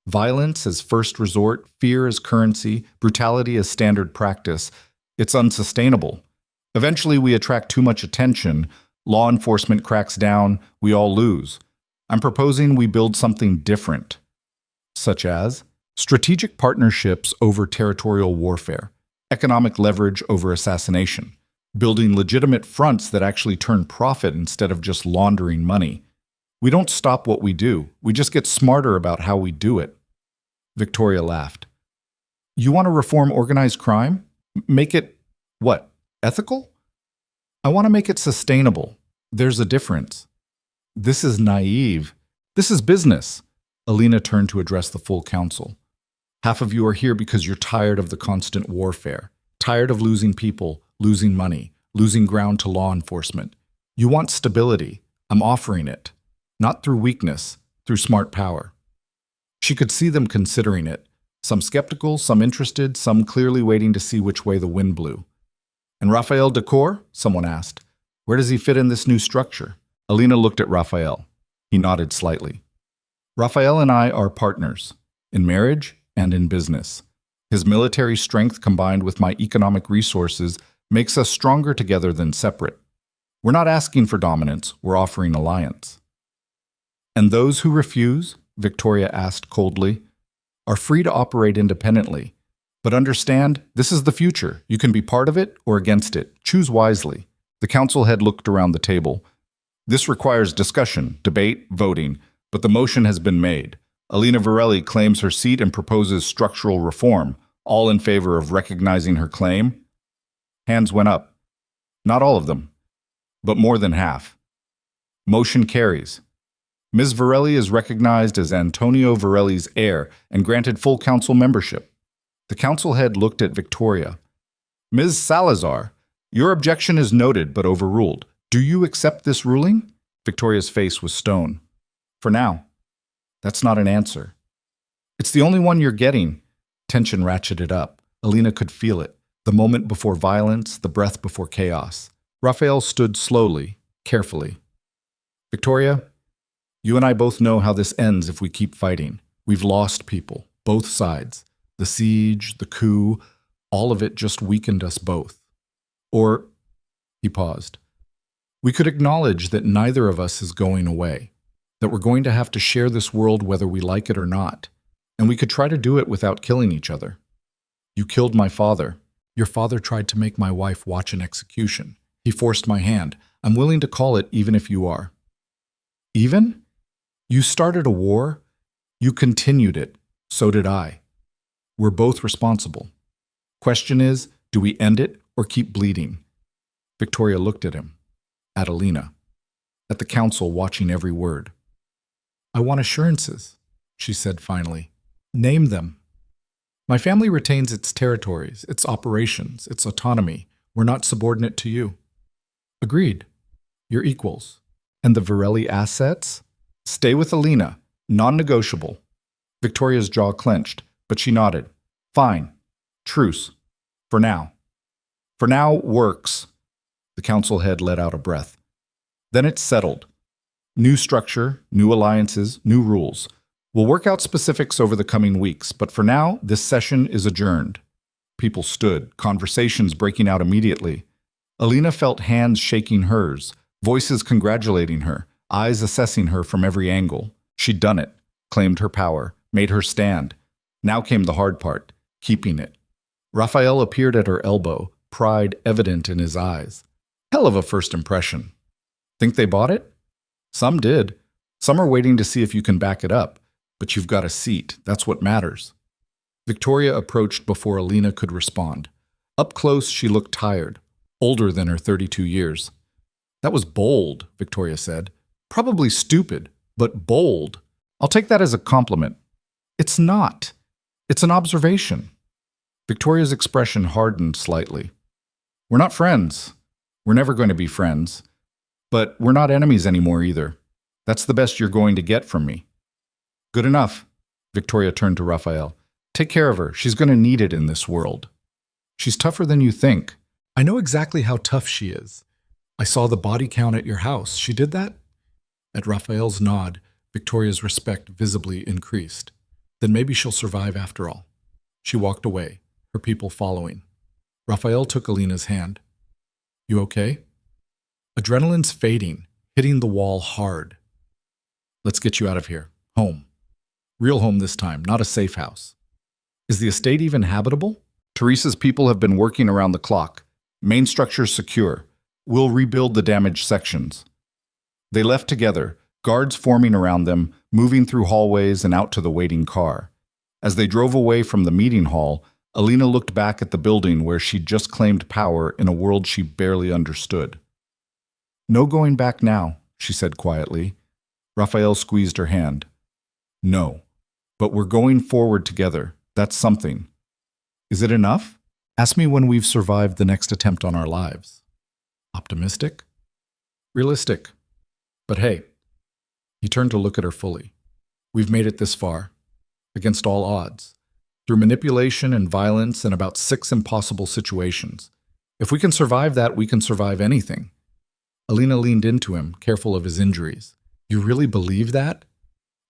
S1: Violence as first resort, fear as currency, brutality as standard practice. It's unsustainable. Eventually, we attract too much attention, law enforcement cracks down, we all lose. I'm proposing we build something different, such as strategic partnerships over territorial warfare, economic leverage over assassination, building legitimate fronts that actually turn profit instead of just laundering money. We don't stop what we do, we just get smarter about how we do it. Victoria laughed. You want to reform organized crime? Make it, what, ethical? I want to make it sustainable. There's a difference. This is naive. This is business. Alina turned to address the full council. Half of you are here because you're tired of the constant warfare, tired of losing people, losing money, losing ground to law enforcement. You want stability. I'm offering it. Not through weakness, through smart power. She could see them considering it, some skeptical, some interested, some clearly waiting to see which way the wind blew. And Raphael Decor? Someone asked. Where does he fit in this new structure? Alina looked at Raphael. He nodded slightly. Raphael and I are partners, in marriage and in business. His military strength combined with my economic resources makes us stronger together than separate. We're not asking for dominance, we're offering alliance. And those who refuse, Victoria asked coldly, are free to operate independently. But understand, this is the future. You can be part of it or against it. Choose wisely. The council head looked around the table. This requires discussion, debate, voting, but the motion has been made. Alina Varelli claims her seat and proposes structural reform, all in favor of recognizing her claim. Hands went up. Not all of them, but more than half. Motion carries. Ms. Varelli is recognized as Antonio Varelli's heir and granted full council membership. The council head looked at Victoria. Ms. Salazar, your objection is noted but overruled. Do you accept this ruling? Victoria's face was stone. For now. That's not an answer. It's the only one you're getting. Tension ratcheted up. Alina could feel it. The moment before violence, the breath before chaos. Raphael stood slowly, carefully. Victoria, you and I both know how this ends if we keep fighting. We've lost people, both sides. The siege, the coup, all of it just weakened us both. Or, he paused, we could acknowledge that neither of us is going away, that we're going to have to share this world whether we like it or not, and we could try to do it without killing each other. You killed my father. Your father tried to make my wife watch an execution. He forced my hand. I'm willing to call it even if you are. Even? You started a war. You continued it. So did I. We're both responsible. Question is, do we end it or keep bleeding? Victoria looked at him, at Alina, at the council watching every word. I want assurances, she said finally. Name them. My family retains its territories, its operations, its autonomy. We're not subordinate to you. Agreed. You're equals. And the Varelli assets? Stay with Alina. Non-negotiable. Victoria's jaw clenched, but she nodded. Fine. Truce. For now. For now works. The council head let out a breath. Then it's settled. New structure, new alliances, new rules. We'll work out specifics over the coming weeks, but for now, this session is adjourned. People stood, conversations breaking out immediately. Alina felt hands shaking hers, voices congratulating her, eyes assessing her from every angle. She'd done it, claimed her power, made her stand. Now came the hard part, keeping it. Raphael appeared at her elbow, pride evident in his eyes. Hell of a first impression. Think they bought it? Some did. Some are waiting to see if you can back it up. But you've got a seat. That's what matters. Victoria approached before Alina could respond. Up close, she looked tired, older than her 32 years. That was bold, Victoria said. Probably stupid, but bold. I'll take that as a compliment. It's not. It's an observation. Victoria's expression hardened slightly. We're not friends. We're never going to be friends. But we're not enemies anymore either. That's the best you're going to get from me. Good enough. Victoria turned to Raphael. Take care of her. She's going to need it in this world. She's tougher than you think.
S2: I know exactly how tough she is. I saw the body count at your house. She did that? At Raphael's nod, Victoria's respect visibly increased. Then maybe she'll survive after all. She walked away, her people following. Raphael took Alina's hand. You okay? Adrenaline's fading, hitting the wall hard. Let's get you out of here. Home. Real home this time, not a safe house. Is the estate even habitable?
S1: Teresa's people have been working around the clock. Main structure's secure. We'll rebuild the damaged sections. They left together, guards forming around them, moving through hallways and out to the waiting car. As they drove away from the meeting hall, Alina looked back at the building where she'd just claimed power in a world she barely understood. No going back now, she said quietly. Raphael squeezed her hand. No, but we're going forward together. That's something. Is it enough? Ask me when we've survived the next attempt on our lives. Optimistic? Realistic. But hey, he turned to look at her fully. We've made it this far, against all odds, through manipulation and violence and about 6 impossible situations. If we can survive that, we can survive anything. Alina leaned into him, careful of his injuries. You really believe that?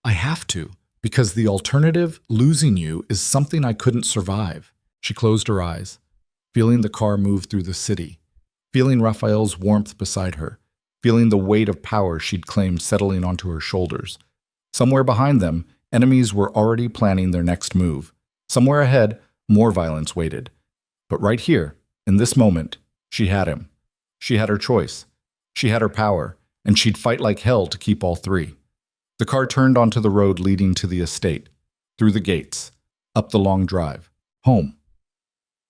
S1: I have to, because the alternative, losing you, is something I couldn't survive. She closed her eyes, feeling the car move through the city, feeling Raphael's warmth beside her, feeling the weight of power she'd claimed settling onto her shoulders. Somewhere behind them, enemies were already planning their next move. Somewhere ahead, more violence waited. But right here, in this moment, she had him. She had her choice. She had her power, and she'd fight like hell to keep all 3. The car turned onto the road leading to the estate, through the gates, up the long drive, home.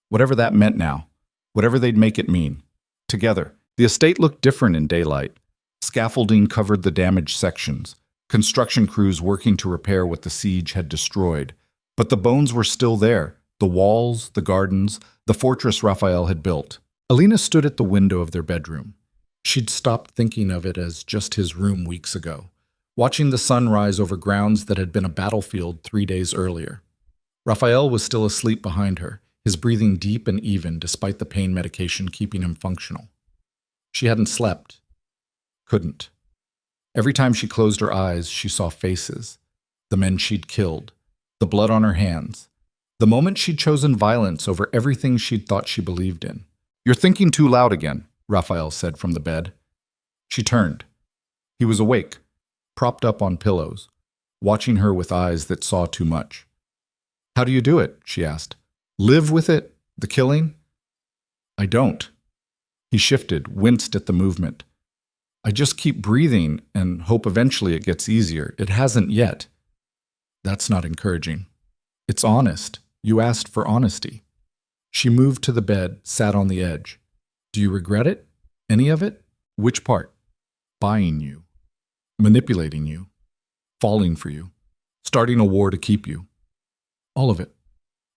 S1: Whatever that meant now, whatever they'd make it mean. Together, the estate looked different in daylight. Scaffolding covered the damaged sections, construction crews working to repair what the siege had destroyed. But the bones were still there, the walls, the gardens, the fortress Raphael had built. Alina stood at the window of their bedroom. She'd stopped thinking of it as just his room weeks ago, watching the sun rise over grounds that had been a battlefield 3 days earlier. Raphael was still asleep behind her, his breathing deep and even despite the pain medication keeping him functional. She hadn't slept. Couldn't. Every time she closed her eyes, she saw faces. The men she'd killed. The blood on her hands. The moment she'd chosen violence over everything she'd thought she believed in. You're thinking too loud again, Raphael said from the bed. She turned. He was awake, propped up on pillows, watching her with eyes that saw too much. How do you do it? She asked. Live with it? The killing? I don't. He shifted, winced at the movement. I just keep breathing and hope eventually it gets easier. It hasn't yet. That's not encouraging. It's honest. You asked for honesty. She moved to the bed, sat on the edge. Do you regret it? Any of it? Which part? Buying you. Manipulating you. Falling for you. Starting a war to keep you. All of it.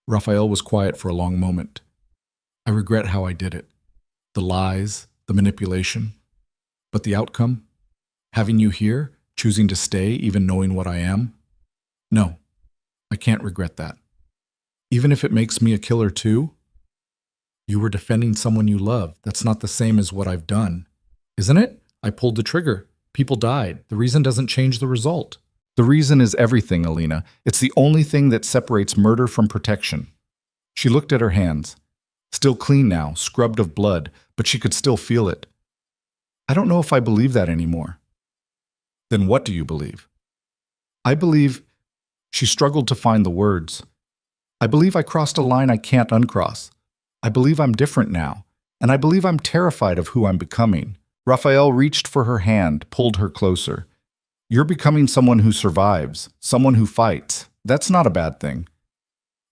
S1: Raphael was quiet for a long moment. I regret how I did it. The lies, the manipulation. But the outcome? Having you here, choosing to stay, even knowing what I am? No, I can't regret that. Even if it makes me a killer too? You were defending someone you love. That's not the same as what I've done. Isn't it? I pulled the trigger. People died. The reason doesn't change the result. The reason is everything, Alina. It's the only thing that separates murder from protection. She looked at her hands. Still clean now, scrubbed of blood, but she could still feel it. I don't know if I believe that anymore. Then what do you believe? I believe... She struggled to find the words. I believe I crossed a line I can't uncross. I believe I'm different now, and I believe I'm terrified of who I'm becoming. Raphael reached for her hand, pulled her closer. You're becoming someone who survives, someone who fights. That's not a bad thing.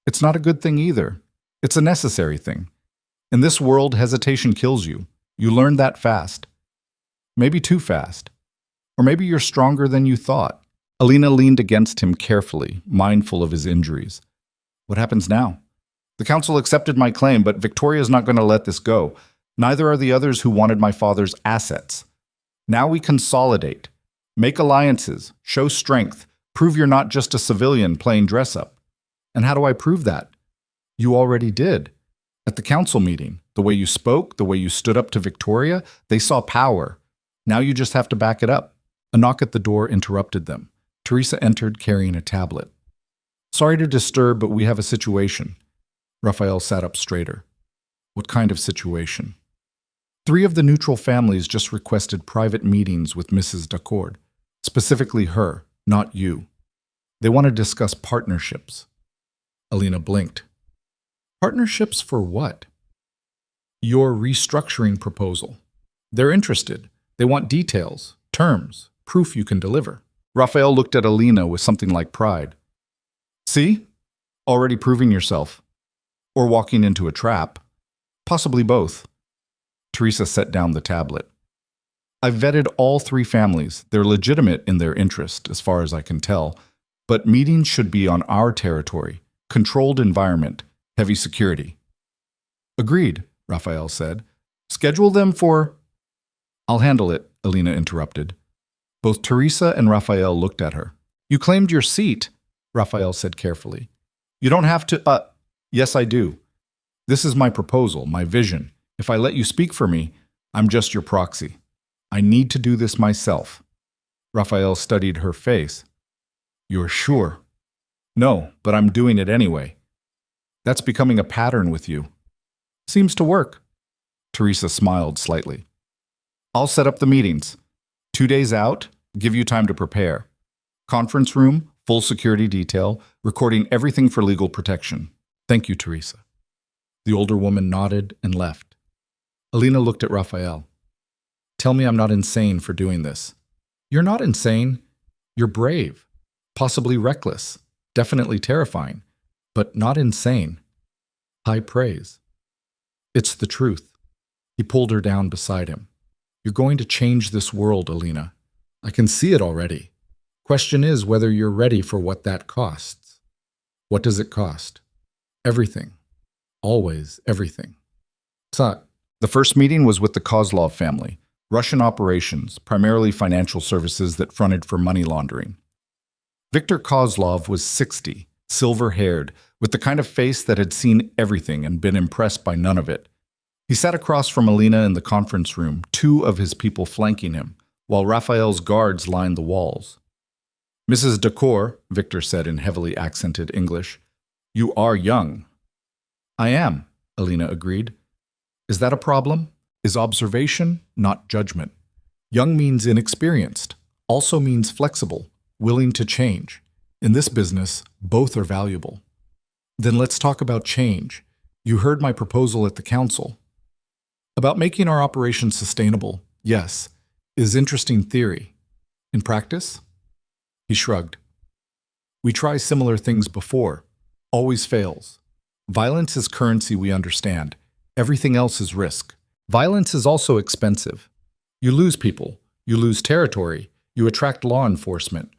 S1: It's not a good thing either. It's a necessary thing. In this world, hesitation kills you. You learn that fast. Maybe too fast. Or maybe you're stronger than you thought. Alina leaned against him carefully, mindful of his injuries. What happens now? The council accepted my claim, but Victoria's not going to let this go. Neither are the others who wanted my father's assets. Now we consolidate. Make alliances. Show strength. Prove you're not just a civilian playing dress-up. And how do I prove that? You already did. At the council meeting, the way you spoke, the way you stood up to Victoria, they saw power. Now you just have to back it up. A knock at the door interrupted them. Teresa entered carrying a tablet. Sorry to disturb, but we have a situation. Raphael sat up straighter. What kind of situation? 3 of the neutral families just requested private meetings with Mrs. Dacord. Specifically her, not you. They want to discuss partnerships. Alina blinked. Partnerships for what? Your restructuring proposal. They're interested. They want details, terms, proof you can deliver. Raphael looked at Alina with something like pride. See? Already proving yourself. Or walking into a trap. Possibly both. Teresa set down the tablet. I've vetted all 3 families. They're legitimate in their interest, as far as I can tell. But meetings should be on our territory. Controlled environment. Heavy security. Agreed, Raphael said. Schedule them for... I'll handle it, Alina interrupted. Both Teresa and Raphael looked at her. You claimed your seat, Raphael said carefully. You don't have to... Yes, I do. This is my proposal, my vision. If I let you speak for me, I'm just your proxy. I need to do this myself. Raphael studied her face. You're sure? No, but I'm doing it anyway. That's becoming a pattern with you. Seems to work. Teresa smiled slightly. I'll set up the meetings. 2 days out, give you time to prepare. Conference room, full security detail, recording everything for legal protection. Thank you, Teresa. The older woman nodded and left. Alina looked at Raphael. Tell me I'm not insane for doing this. You're not insane. You're brave. Possibly reckless. Definitely terrifying. But not insane. High praise. It's the truth. He pulled her down beside him. You're going to change this world, Alina. I can see it already. Question is whether you're ready for what that costs. What does it cost? Everything. Always everything. The first meeting was with the Kozlov family, Russian operations, primarily financial services that fronted for money laundering. Viktor Kozlov was 60, silver-haired, with the kind of face that had seen everything and been impressed by none of it. He sat across from Alina in the conference room, 2 of his people flanking him, while Raphael's guards lined the walls. Mrs. Dacord, Victor said in heavily accented English, you are young. I am, Alina agreed. Is that a problem? Is observation, not judgment. Young means inexperienced, also means flexible, willing to change. In this business, both are valuable. Then let's talk about change. You heard my proposal at the council. About making our operation sustainable, yes, is interesting theory. In practice? He shrugged. We try similar things before. Always fails. Violence is currency we understand. Everything else is risk. Violence is also expensive. You lose people. You lose territory. You attract law enforcement.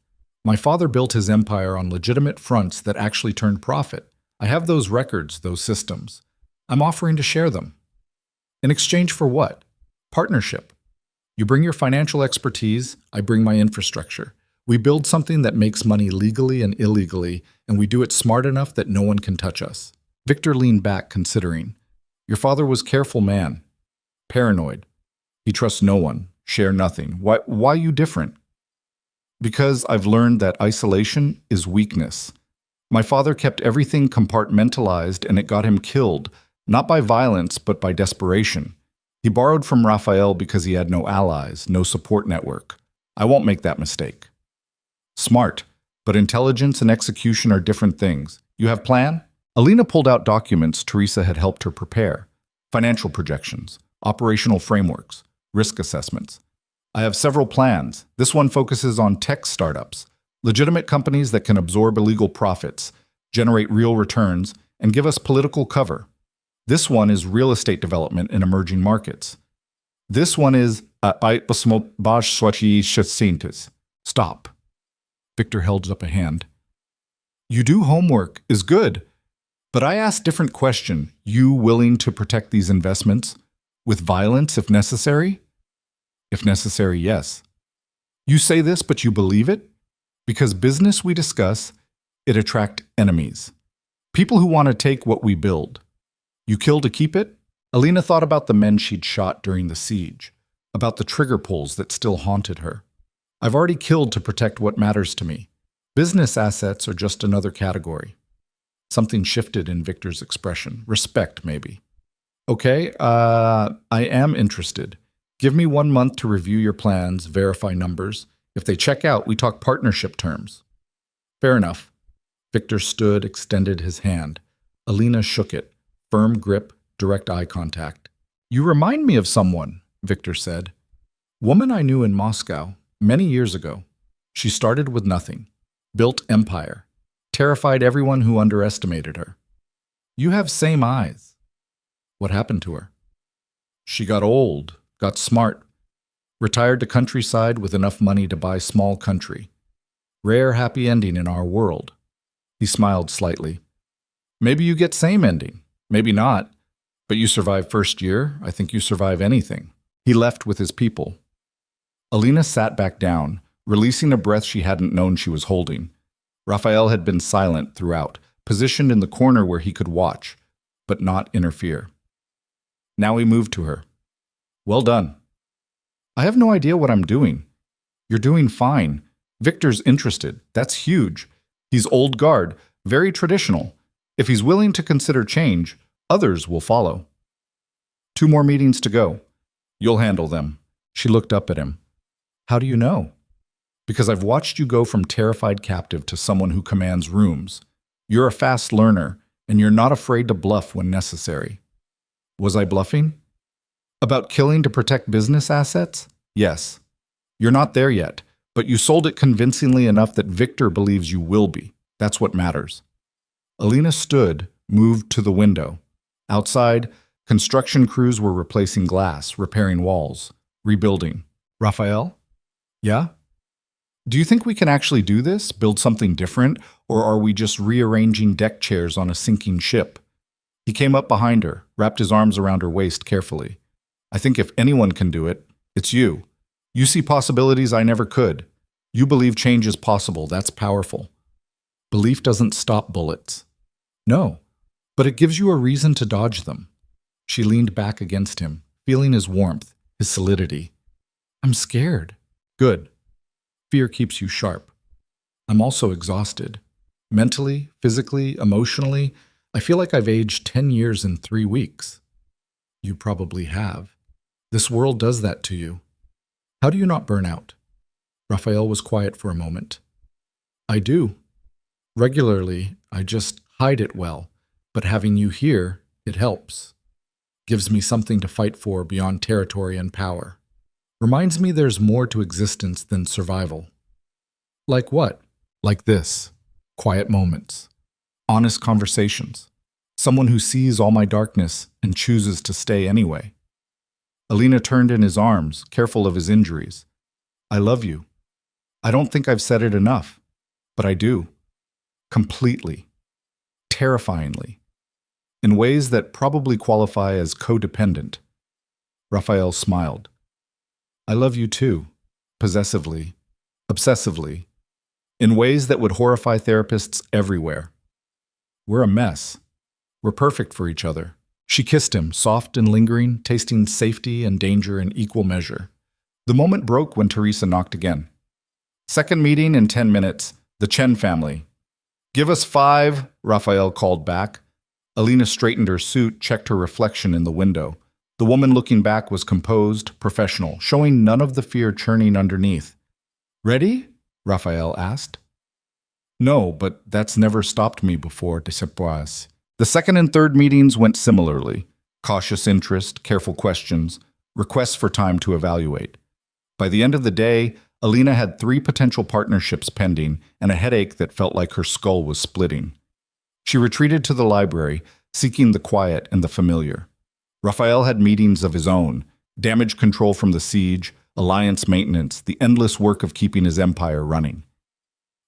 S1: My father built his empire on legitimate fronts that actually turned profit. I have those records, those systems. I'm offering to share them. In exchange for what? Partnership. You bring your financial expertise, I bring my infrastructure. We build something that makes money legally and illegally, and we do it smart enough that no one can touch us. Victor leaned back, considering. Your father was a careful man. Paranoid. He trusts no one. Share nothing. Why you different? Because I've learned that isolation is weakness. My father kept everything compartmentalized and it got him killed, not by violence, but by desperation. He borrowed from Raphael because he had no allies, no support network. I won't make that mistake. Smart, but intelligence and execution are different things. You have plan? Alina pulled out documents Teresa had helped her prepare. Financial projections, operational frameworks, risk assessments. I have several plans. This one focuses on tech startups, legitimate companies that can absorb illegal profits, generate real returns, and give us political cover. This one is real estate development in emerging markets. This one is Stop. Victor held up a hand. You do homework is good. But I ask different question. You willing to protect these investments? With violence if necessary? If necessary, yes. You say this, but you believe it? Because business we discuss, it attract enemies. People who want to take what we build. You kill to keep it? Alina thought about the men she'd shot during the siege, about the trigger pulls that still haunted her. I've already killed to protect what matters to me. Business assets are just another category. Something shifted in Victor's expression. Respect, maybe. Okay, I am interested. Give me 1 month to review your plans, verify numbers. If they check out, we talk partnership terms. Fair enough. Victor stood, extended his hand. Alina shook it. Firm grip, direct eye contact. You remind me of someone, Victor said. Woman I knew in Moscow, many years ago. She started with nothing. Built empire. Terrified everyone who underestimated her. You have same eyes. What happened to her? She got old, got smart, retired to countryside with enough money to buy small country. Rare happy ending in our world. He smiled slightly. Maybe you get same ending, maybe not, but you survive first year, I think you survive anything. He left with his people. Alina sat back down, releasing a breath she hadn't known she was holding. Raphael had been silent throughout, positioned in the corner where he could watch, but not interfere. Now he moved to her. Well done. I have no idea what I'm doing. You're doing fine. Victor's interested. That's huge. He's old guard, very traditional. If he's willing to consider change, others will follow. 2 more meetings to go. You'll handle them. She looked up at him. How do you know? Because I've watched you go from terrified captive to someone who commands rooms. You're a fast learner, and you're not afraid to bluff when necessary. Was I bluffing? About killing to protect business assets? Yes. You're not there yet, but you sold it convincingly enough that Victor believes you will be. That's what matters. Alina stood, moved to the window. Outside, construction crews were replacing glass, repairing walls, rebuilding. Raphael? Yeah? Do you think we can actually do this, build something different, or are we just rearranging deck chairs on a sinking ship? He came up behind her, wrapped his arms around her waist carefully. I think if anyone can do it, it's you. You see possibilities I never could. You believe change is possible. That's powerful. Belief doesn't stop bullets. No, but it gives you a reason to dodge them. She leaned back against him, feeling his warmth, his solidity. I'm scared. Good. Fear keeps you sharp. I'm also exhausted. Mentally, physically, emotionally, I feel like I've aged 10 years in 3 weeks. You probably have. This world does that to you. How do you not burn out? Raphael was quiet for a moment. I do. Regularly, I just hide it well, but having you here, it helps. Gives me something to fight for beyond territory and power. Reminds me there's more to existence than survival. Like what? Like this. Quiet moments. Honest conversations. Someone who sees all my darkness and chooses to stay anyway. Alina turned in his arms, careful of his injuries. I love you. I don't think I've said it enough, but I do. Completely. Terrifyingly. In ways that probably qualify as codependent. Raphael smiled. I love you too. Possessively. Obsessively. In ways that would horrify therapists everywhere. We're a mess. We're perfect for each other. She kissed him, soft and lingering, tasting safety and danger in equal measure. The moment broke when Teresa knocked again. Second meeting in 10 minutes. The Chen family. Give us 5, Raphael called back. Alina straightened her suit, checked her reflection in the window. The woman looking back was composed, professional, showing none of the fear churning underneath. Ready? Raphael asked. No, but that's never stopped me before, de surprise. The second and third meetings went similarly. Cautious interest, careful questions, requests for time to evaluate. By the end of the day, Alina had 3 potential partnerships pending and a headache that felt like her skull was splitting. She retreated to the library, seeking the quiet and the familiar. Raphael had meetings of his own, damage control from the siege, alliance maintenance, the endless work of keeping his empire running.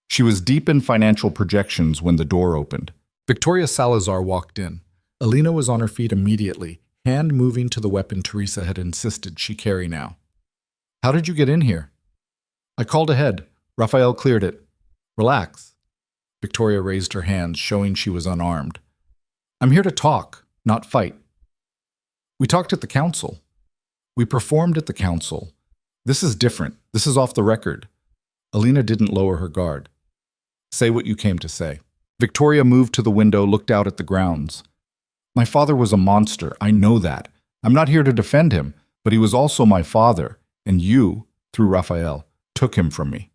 S1: She was deep in financial projections when the door opened. Victoria Salazar walked in. Alina was on her feet immediately, hand moving to the weapon Teresa had insisted she carry now. How did you get in here? I called ahead. Raphael cleared it. Relax. Victoria raised her hands, showing she was unarmed. I'm here to talk, not fight. We talked at the council. We performed at the council. This is different. This is off the record. Alina didn't lower her guard. Say what you came to say. Victoria moved to the window, looked out at the grounds. My father was a monster. I know that. I'm not here to defend him, but he was also my father, and you, through Raphael, took him from me.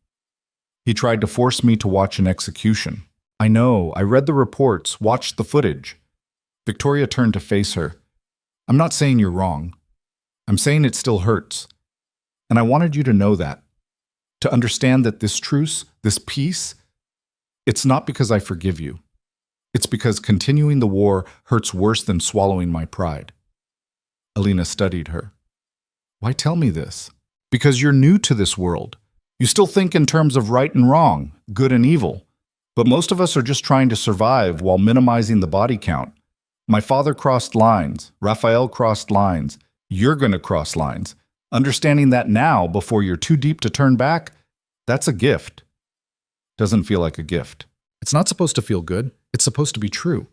S1: He tried to force me to watch an execution. I know. I read the reports, watched the footage. Victoria turned to face her. I'm not saying you're wrong. I'm saying it still hurts. And I wanted you to know that. To understand that this truce, this peace, it's not because I forgive you. It's because continuing the war hurts worse than swallowing my pride. Alina studied her. Why tell me this? Because you're new to this world. You still think in terms of right and wrong, good and evil. But most of us are just trying to survive while minimizing the body count. My father crossed lines. Raphael crossed lines. You're going to cross lines. Understanding that now before you're too deep to turn back, that's a gift. Doesn't feel like a gift. It's not supposed to feel good. It's supposed to be true.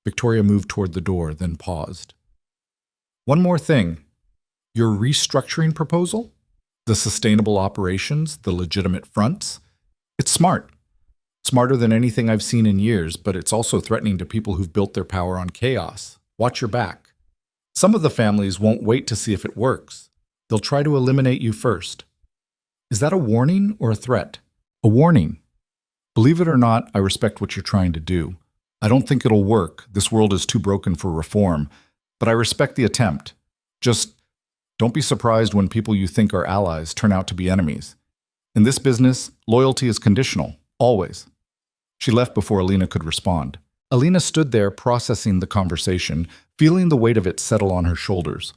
S1: Victoria moved toward the door, then paused. One more thing. Your restructuring proposal? The sustainable operations, the legitimate fronts? It's smart. Smarter than anything I've seen in years, but it's also threatening to people who've built their power on chaos. Watch your back. Some of the families won't wait to see if it works. They'll try to eliminate you first. Is that a warning or a threat? A warning. Believe it or not, I respect what you're trying to do. I don't think it'll work. This world is too broken for reform. But I respect the attempt. Just don't be surprised when people you think are allies turn out to be enemies. In this business, loyalty is conditional, always. She left before Alina could respond. Alina stood there processing the conversation, feeling the weight of it settle on her shoulders.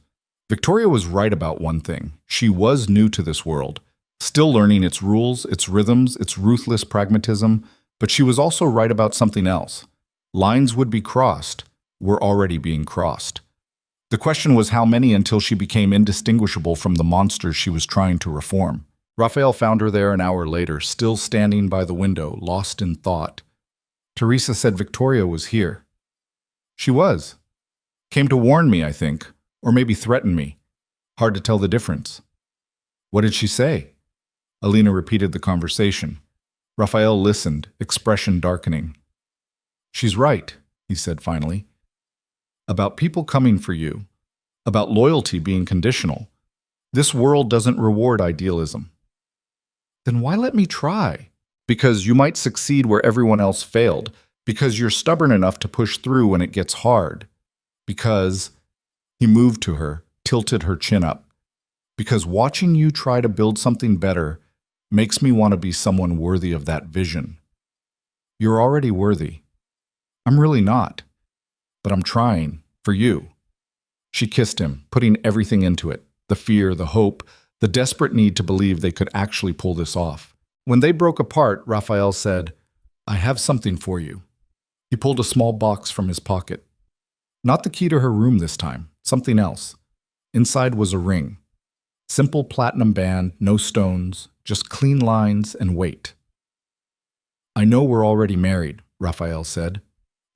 S1: Victoria was right about one thing. She was new to this world, still learning its rules, its rhythms, its ruthless pragmatism, but she was also right about something else. Lines would be crossed, were already being crossed. The question was how many until she became indistinguishable from the monsters she was trying to reform. Raphael found her there an hour later, still standing by the window, lost in thought. Teresa said Victoria was here. She was. Came to warn me, I think, or maybe threaten me. Hard to tell the difference. What did she say? Alina repeated the conversation. Raphael listened, expression darkening. She's right, he said finally. About people coming for you. About loyalty being conditional. This world doesn't reward idealism. Then why let me try? Because you might succeed where everyone else failed. Because you're stubborn enough to push through when it gets hard. Because, he moved to her, tilted her chin up. Because watching you try to build something better makes me want to be someone worthy of that vision. You're already worthy. I'm really not. But I'm trying, for you. She kissed him, putting everything into it. The fear, the hope, the desperate need to believe they could actually pull this off. When they broke apart, Raphael said, I have something for you. He pulled a small box from his pocket. Not the key to her room this time, something else. Inside was a ring. Simple platinum band, no stones, just clean lines and weight. I know we're already married, Raphael said.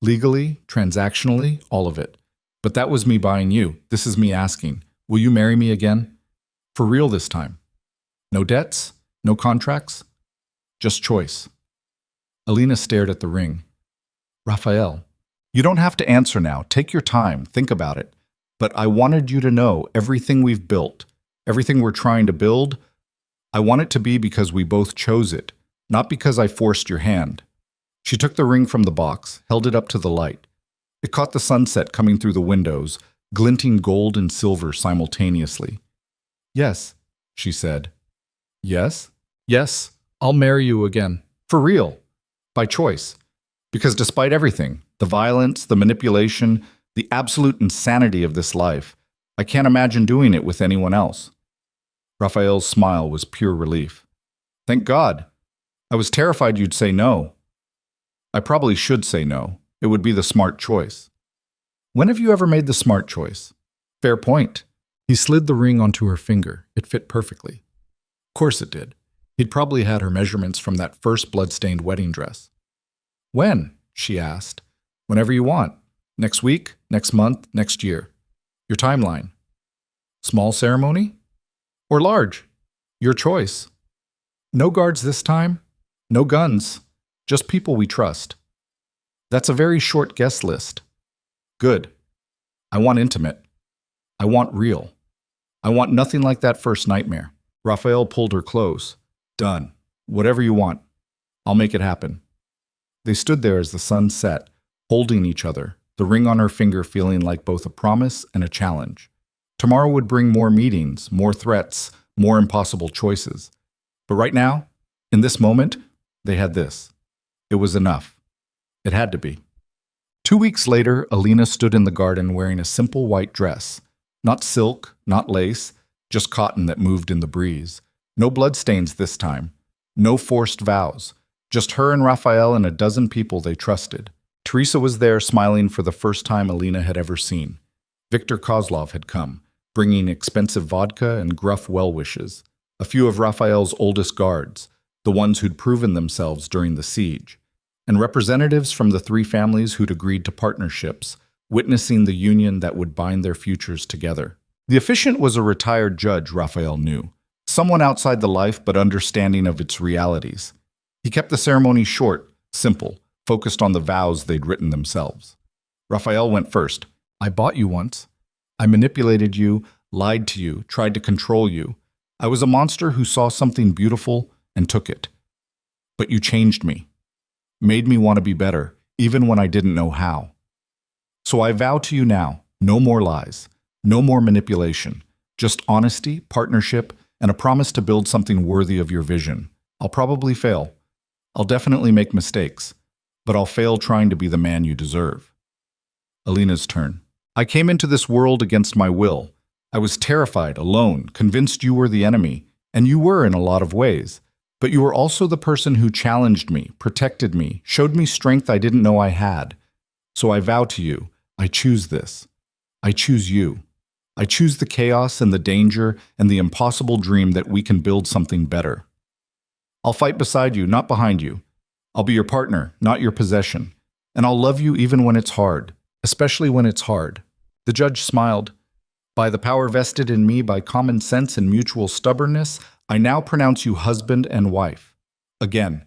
S1: Legally, transactionally, all of it. But that was me buying you. This is me asking, will you marry me again? For real this time. No debts? No contracts? Just choice. Alina stared at the ring. Raphael, you don't have to answer now. Take your time. Think about it. But I wanted you to know everything we've built, everything we're trying to build, I want it to be because we both chose it, not because I forced your hand. She took the ring from the box, held it up to the light. It caught the sunset coming through the windows, glinting gold and silver simultaneously. Yes, she said. Yes? Yes, I'll marry you again. For real. By choice. Because despite everything, the violence, the manipulation, the absolute insanity of this life, I can't imagine doing it with anyone else. Raphael's smile was pure relief. Thank God. I was terrified you'd say no. I probably should say no. It would be the smart choice. When have you ever made the smart choice? Fair point. He slid the ring onto her finger. It fit perfectly.
S2: course it did. He'd probably had her measurements from that first blood-stained wedding dress. "When?" she asked. "Whenever you want. Next week, next month, next year. Your timeline. Small ceremony? Or large? Your choice. No guards this time. No guns. Just people we trust. That's a very short guest list. Good. I want intimate. I want real. I want nothing like that first nightmare." Raphael pulled her close. "Done. Whatever you want. I'll make it happen." They stood there as the sun set, holding each other, the ring on her finger feeling like both a promise and a challenge. Tomorrow would bring more meetings, more threats, more impossible choices. But right now, in this moment, they had this. It was enough. It had to be. 2 weeks later, Alina stood in the garden wearing a simple white dress. Not silk, not lace, just cotton that moved in the breeze. No bloodstains this time. No forced vows. Just her and Raphael and a dozen people they trusted. Teresa was there, smiling for the first time Alina had ever seen. Viktor Kozlov had come, bringing expensive vodka and gruff well-wishes. A few of Raphael's oldest guards, the ones who'd proven themselves during the siege, and representatives from the 3 families who'd agreed to partnerships, witnessing the union that would bind their futures together. The officiant was a retired judge, Raphael knew, someone outside the life but understanding of its realities. He kept the ceremony short, simple, focused on the vows they'd written themselves. Raphael went first. "I bought you once. I manipulated you, lied to you, tried to control you. I was a monster who saw something beautiful and took it. But you changed me, made me want to be better, even when I didn't know how. So I vow to you now, no more lies, no more manipulation, just honesty, partnership, and a promise to build something worthy of your vision. I'll probably fail. I'll definitely make mistakes, but I'll fail trying to be the man you deserve." Alina's turn. "I came into this world against my will. I was terrified, alone, convinced you were the enemy, and you were in a lot of ways. But you were also the person who challenged me, protected me, showed me strength I didn't know I had. So I vow to you, I choose this. I choose you. I choose the chaos and the danger and the impossible dream that we can build something better. I'll fight beside you, not behind you. I'll be your partner, not your possession. And I'll love you even when it's hard, especially when it's hard." The judge smiled. "By the power vested in me by common sense and mutual stubbornness, I now pronounce you husband and wife. Again,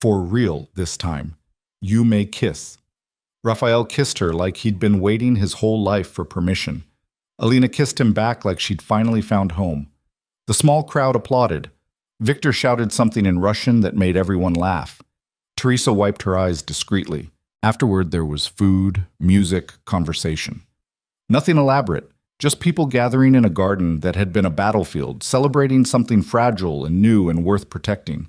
S2: for real this time. You may kiss." Raphael kissed her like he'd been waiting his whole life for permission. Alina kissed him back like she'd finally found home. The small crowd applauded. Viktor shouted something in Russian that made everyone laugh. Teresa wiped her eyes discreetly. Afterward, there was food, music, conversation. Nothing elaborate, just people gathering in a garden that had been a battlefield, celebrating something fragile and new and worth protecting.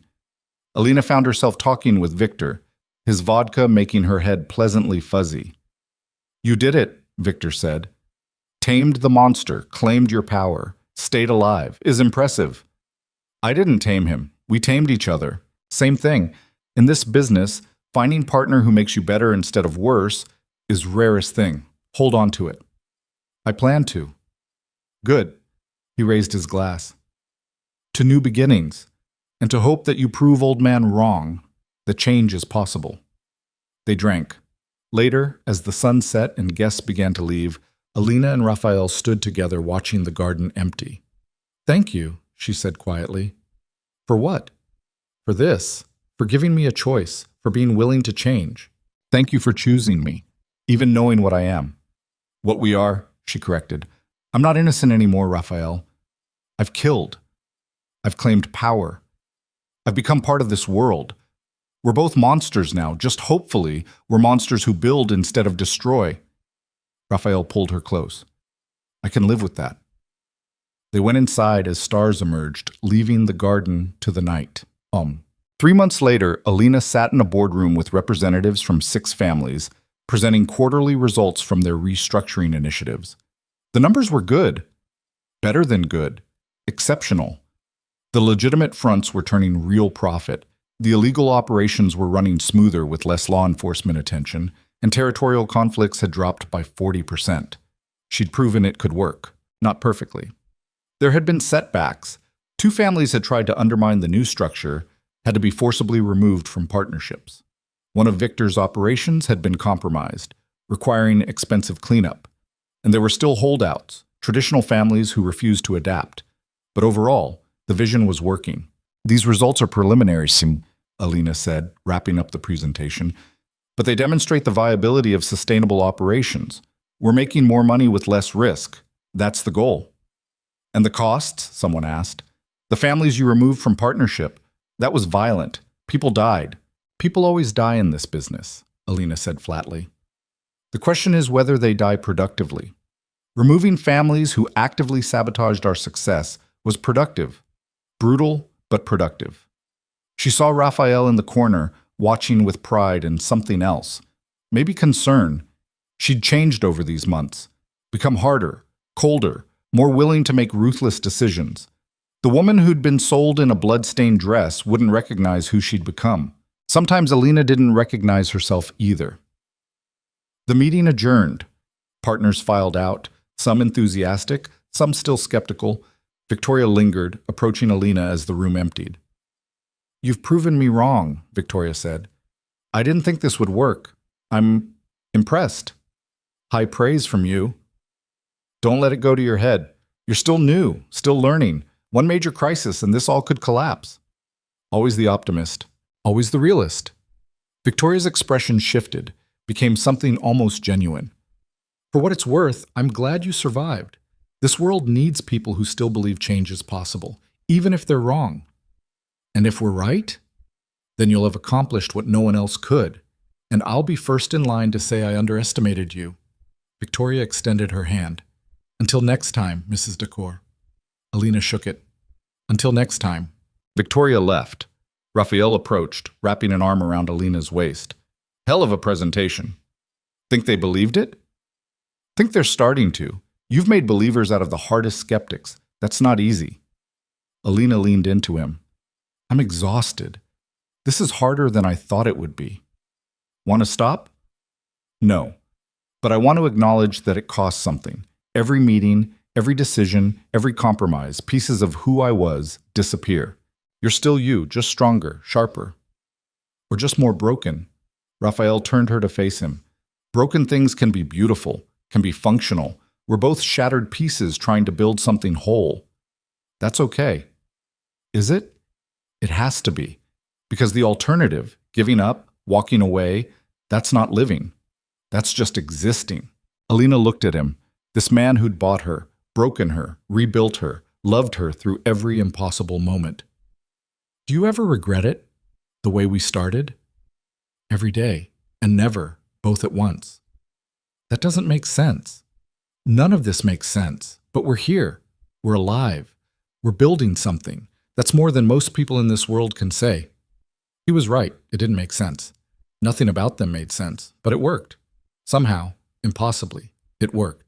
S2: Alina found herself talking with Viktor, his vodka making her head pleasantly fuzzy. "You did it," Viktor said. "Tamed the monster, claimed your power, stayed alive, is impressive." "I didn't tame him. We tamed each other. Same thing. In this business, finding partner who makes you better instead of worse is rarest thing. Hold on to it." "I plan to." "Good." He raised his glass. "To new beginnings, and to hope that you prove old man wrong, that change is possible." They drank. Later, as the sun set and guests began to leave, Alina and Raphael stood together watching the garden empty. "Thank you," she said quietly. "For what?" "For this. For giving me a choice. For being willing to change. Thank you for choosing me, even knowing what I am." "What we are," she corrected. "I'm not innocent anymore, Raphael. I've killed. I've claimed power. I've become part of this world. We're both monsters now, just hopefully we're monsters who build instead of destroy." Raphael pulled her close. "I can live with that." They went inside as stars emerged, leaving the garden to the night. 3 months later, Alina sat in a boardroom with representatives from 6 families, presenting quarterly results from their restructuring initiatives. The numbers were good. Better than good. Exceptional. The legitimate fronts were turning real profit. The illegal operations were running smoother with less law enforcement attention, and territorial conflicts had dropped by 40%. She'd proven it could work. Not perfectly. There had been setbacks.
S1: Two families had tried to undermine the new structure, had to be forcibly removed from partnerships. One of Victor's operations had been compromised, requiring expensive cleanup. And there were still holdouts, traditional families who refused to adapt. But overall, the vision was working. These results are preliminary, Alina said, wrapping up the presentation. But they demonstrate the viability of sustainable operations. We're making more money with less risk. That's the goal. And the costs? Someone asked. The families you removed from partnership. That was violent. People died. People always die in this business, Alina said flatly. The question is whether they die productively. Removing families who actively sabotaged our success was productive. Brutal, but productive. She saw Raphael in the corner, watching with pride and something else. Maybe concern. She'd changed over these months. Become harder, colder, more willing to make ruthless decisions. The woman who'd been sold in a blood-stained dress wouldn't recognize who she'd become. Sometimes Alina didn't recognize herself either. The meeting adjourned. Partners filed out, some enthusiastic, some still skeptical. Victoria lingered, approaching Alina as the room emptied. "You've proven me wrong," Victoria said. "I didn't think this would work. I'm impressed. High praise from you. Don't let it go to your head. You're still new, still learning. One major crisis and this all could collapse." Always the optimist. Always the realist. Victoria's expression shifted, became something almost genuine. "For what it's worth, I'm glad you survived. This world needs people who still believe change is possible, even if they're wrong. And if we're right, then you'll have accomplished what no one else could, and I'll be first in line to say I underestimated you." Victoria extended her hand. "Until next time, Mrs. Decor." Alina shook it. "Until next time." Victoria left. Raphael approached, wrapping an arm around Alina's waist. "Hell of a presentation. Think they believed it?" "Think they're starting to. You've made believers out of the hardest skeptics. That's not easy." Alina leaned into him. "I'm exhausted. This is harder than I thought it would be." "Want to stop?" "No. But I want to acknowledge that it costs something. Every meeting, every decision, every compromise, pieces of who I was disappear. You're still you, just stronger, sharper. Or just more broken." Raphael turned her to face him. "Broken things can be beautiful, can be functional. We're both shattered pieces trying to build something whole. That's okay." "Is it?" "It has to be. Because the alternative, giving up, walking away, that's not living. That's just existing." Alina looked at him. This man who'd bought her, broken her, rebuilt her, loved her through every impossible moment. "Do you ever regret it? The way we started?" "Every day, and never, both at once." "That doesn't make sense." "None of this makes sense, but we're here. We're alive. We're building something. That's more than most people in this world can say." He was right. It didn't make sense. Nothing about them made sense, but it worked. Somehow, impossibly, it worked.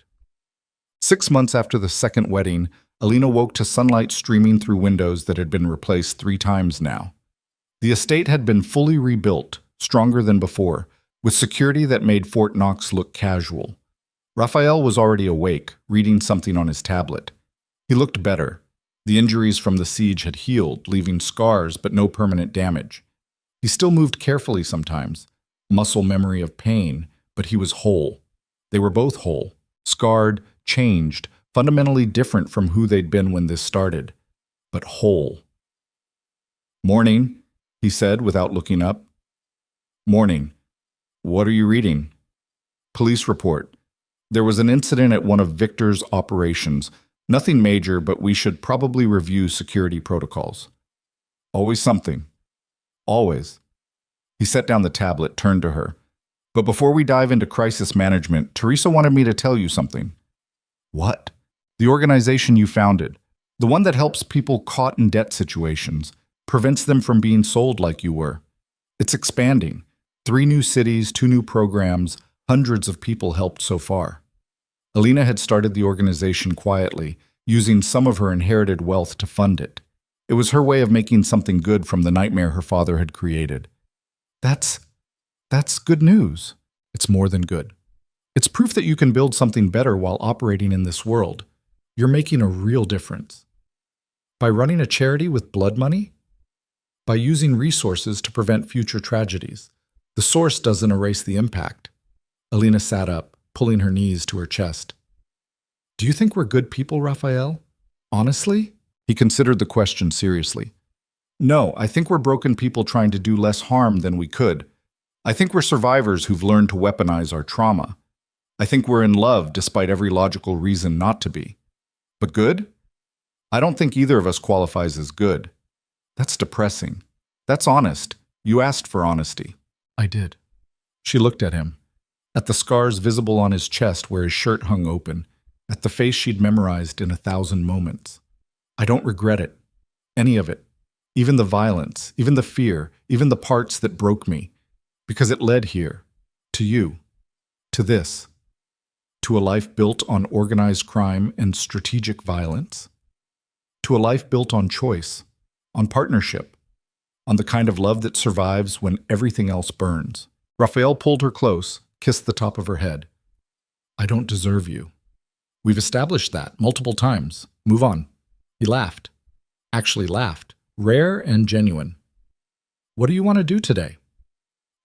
S1: 6 months after the second wedding, Alina woke to sunlight streaming through windows that had been replaced 3 times now. The estate had been fully rebuilt, stronger than before, with security that made Fort Knox look casual. Raphael was already awake, reading something on his tablet. He looked better. The injuries from the siege had healed, leaving scars but no permanent damage. He still moved carefully sometimes, muscle memory of pain, but he was whole. They were both whole, scarred, changed, fundamentally different from who they'd been when this started, but whole. "Morning," he said without looking up. "Morning. What are you reading?" "Police report. There was an incident at one of Victor's operations. Nothing major, but we should probably review security protocols." "Always something." "Always." He set down the tablet, turned to her. "But before we dive into crisis management, Teresa wanted me to tell you something." "What?" "The organization you founded. The one that helps people caught in debt situations, prevents them from being sold like you were. It's expanding. 3 new cities, 2 new programs, hundreds of people helped so far." Alina had started the organization quietly, using some of her inherited wealth to fund it. It was her way of making something good from the nightmare her father had created. That's good news." "It's more than good. It's proof that you can build something better while operating in this world. You're making a real difference."
S2: By running a charity with blood money? By using resources to prevent future tragedies. The source doesn't erase the impact. Alina sat up, pulling her knees to her chest. Do you think we're good people, Raphael? Honestly? He considered the question seriously. No, I think we're broken people trying to do less harm than we could. I think we're survivors who've learned to weaponize our trauma. I think we're in love despite every logical reason not to be. But good? I don't think either of us qualifies as good. That's depressing. That's honest. You asked for honesty. I did. She looked at him, at the scars visible on his chest where his shirt hung open, at the face she'd memorized in 1,000 moments. I don't regret it. Any of it. Even the violence, even the fear, even the parts that broke me. Because it led here. To you. To this. To a life built on organized crime and strategic violence. To a life built on choice, on partnership, on the kind of love that survives when everything else burns. Raphael pulled her close, kissed the top of her head. I don't deserve you. We've established that multiple times. Move on. He laughed. Actually laughed. Rare and genuine. What do you want to do today?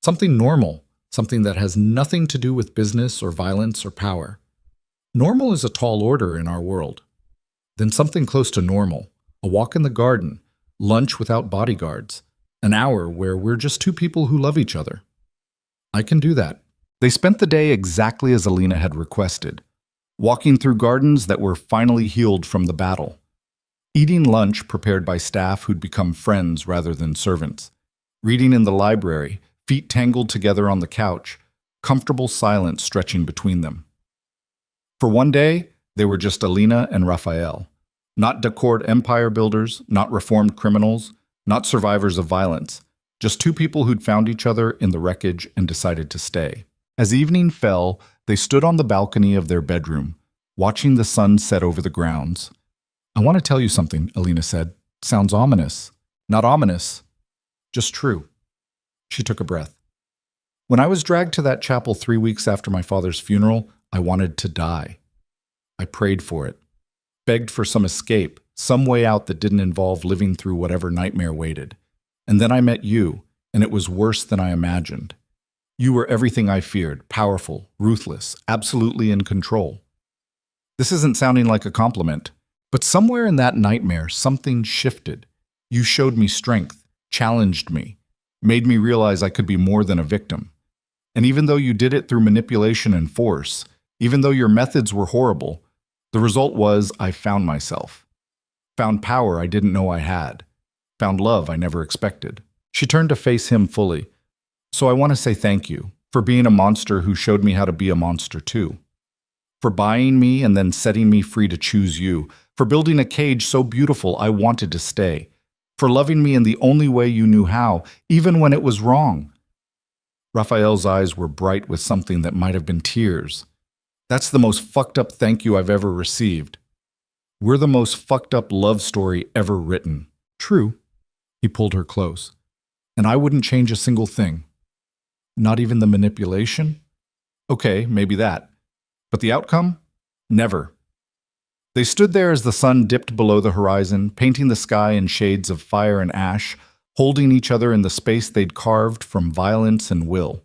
S2: Something normal, something that has nothing to do with business or violence or power. Normal is a tall order in our world. Then something close to normal, a walk in the garden, lunch without bodyguards, an hour where we're just two people who love each other. I can do that. They spent the day exactly as Alina had requested, walking through gardens that were finally healed from the battle, eating lunch prepared by staff who'd become friends rather than servants, reading in the library, feet tangled together on the couch, comfortable silence stretching between them. For one day, they were just Alina and Raphael, not decored empire builders, not reformed criminals, not survivors of violence, just two people who'd found each other in the wreckage and decided to stay. As evening fell, they stood on the balcony of their bedroom, watching the sun set over the grounds. I want to tell you something, Alina said. Sounds ominous. Not ominous, just true. She took a breath. When I was dragged to that chapel 3 weeks after my father's funeral, I wanted to die. I prayed for it, begged for some escape, some way out that didn't involve living through whatever nightmare waited. And then I met you, and it was worse than I imagined. You were everything I feared, powerful, ruthless, absolutely in control. This isn't sounding like a compliment, but somewhere in that nightmare, something shifted. You showed me strength, challenged me, made me realize I could be more than a victim. And even though you did it through manipulation and force, even though your methods were horrible, the result was I found myself. Found power I didn't know I had. Found love I never expected. She turned to face him fully. So I want to say thank you for being a monster who showed me how to be a monster too. For buying me and then setting me free to choose you. For building a cage so beautiful I wanted to stay. For loving me in the only way you knew how, even when it was wrong. Raphael's eyes were bright with something that might have been tears. That's the most fucked up thank you I've ever received. We're the most fucked up love story ever written. True. He pulled her close. And I wouldn't change a single thing. Not even the manipulation? Okay, maybe that. But the outcome? Never. They stood there as the sun dipped below the horizon, painting the sky in shades of fire and ash, holding each other in the space they'd carved from violence and will.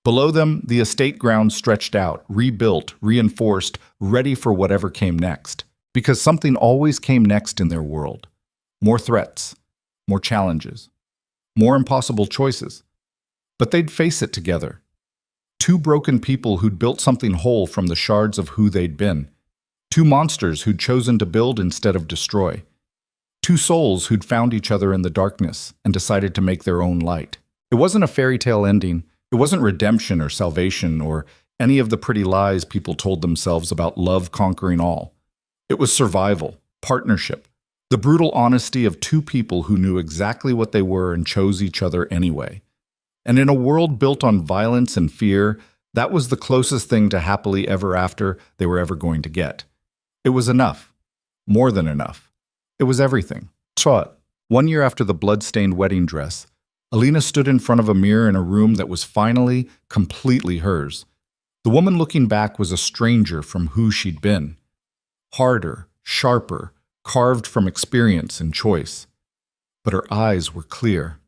S2: Below them, the estate grounds stretched out, rebuilt, reinforced, ready for whatever came next. Because something always came next in their world. More threats, more challenges, more impossible choices. But they'd face it together. Two broken people who'd built something whole from the shards of who they'd been. Two monsters who'd chosen to build instead of destroy. Two souls who'd found each other in the darkness and decided to make their own light. It wasn't a fairy tale ending. It wasn't redemption or salvation or any of the pretty lies people told themselves about love conquering all. It was survival, partnership, the brutal honesty of two people who knew exactly what they were and chose each other anyway. And in a world built on violence and fear, that was the closest thing to happily ever after they were ever going to get. It was enough. More than enough. It was everything. Saw it. 1 year after the blood-stained wedding dress, Alina stood in front of a mirror in a room that was finally, completely hers. The woman looking back was a stranger from who she'd been. Harder, sharper,
S1: carved from experience and choice. But her eyes were clear.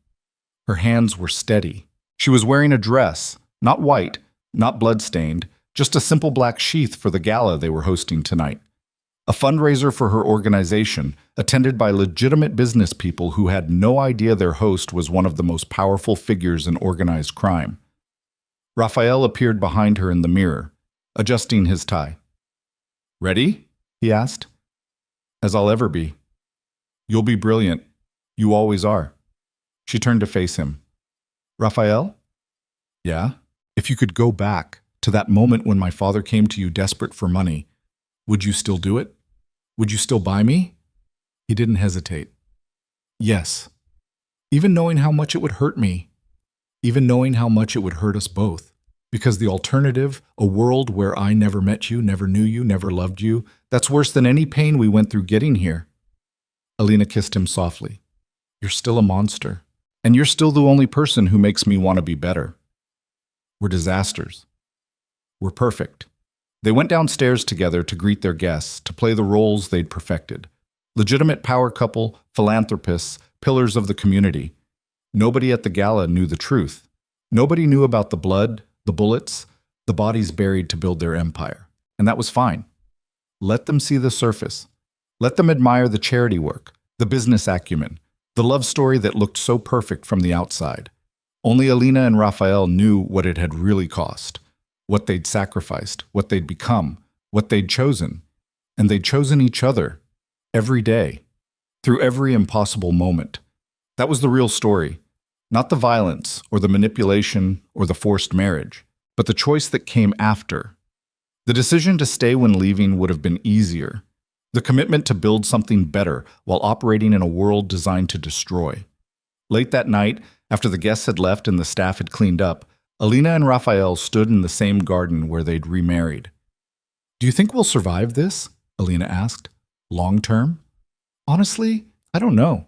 S1: Her hands were steady. She was wearing a dress, not white, not blood-stained, just a simple black sheath for the gala they were hosting tonight. A fundraiser for her organization, attended by legitimate business people who had no idea their host was one of the most powerful figures in organized crime. Raphael appeared behind her in the mirror, adjusting his tie. "Ready?" he asked. "As I'll ever be." "You'll be brilliant. You always are." She turned to face him. "Raphael?" "Yeah?" "If you could go back to that moment when my father came to you desperate for money, would you still do it? Would you still buy me?" He didn't hesitate. "Yes. Even knowing how much it would hurt me. Even knowing how much it would hurt us both. Because the alternative, a world where I never met you, never knew you, never loved you, that's worse than any pain we went through getting here." Alina kissed him softly. "You're still a monster. And you're still the only person who makes me want to be better. We're disasters. We're perfect." They went downstairs together to greet their guests, to play the roles they'd perfected. Legitimate power couple, philanthropists, pillars of the community. Nobody at the gala knew the truth. Nobody knew about the blood, the bullets, the bodies buried to build their empire. And that was fine. Let them see the surface. Let them admire the charity work, the business acumen, the love story that looked so perfect from the outside. Only Alina and Raphael knew what it had really cost. What they'd sacrificed, what they'd become, what they'd chosen. And they'd chosen each other, every day, through every impossible moment. That was the real story, not the violence or the manipulation or the forced marriage, but the choice that came after. The decision to stay when leaving would have been easier. The commitment to build something better while operating in a world designed to destroy. Late that night, after the guests had left and the staff had cleaned up, Alina and Raphael stood in the same garden where they'd remarried. "Do you think we'll survive this?" Alina asked. "Long term?" "Honestly, I don't know.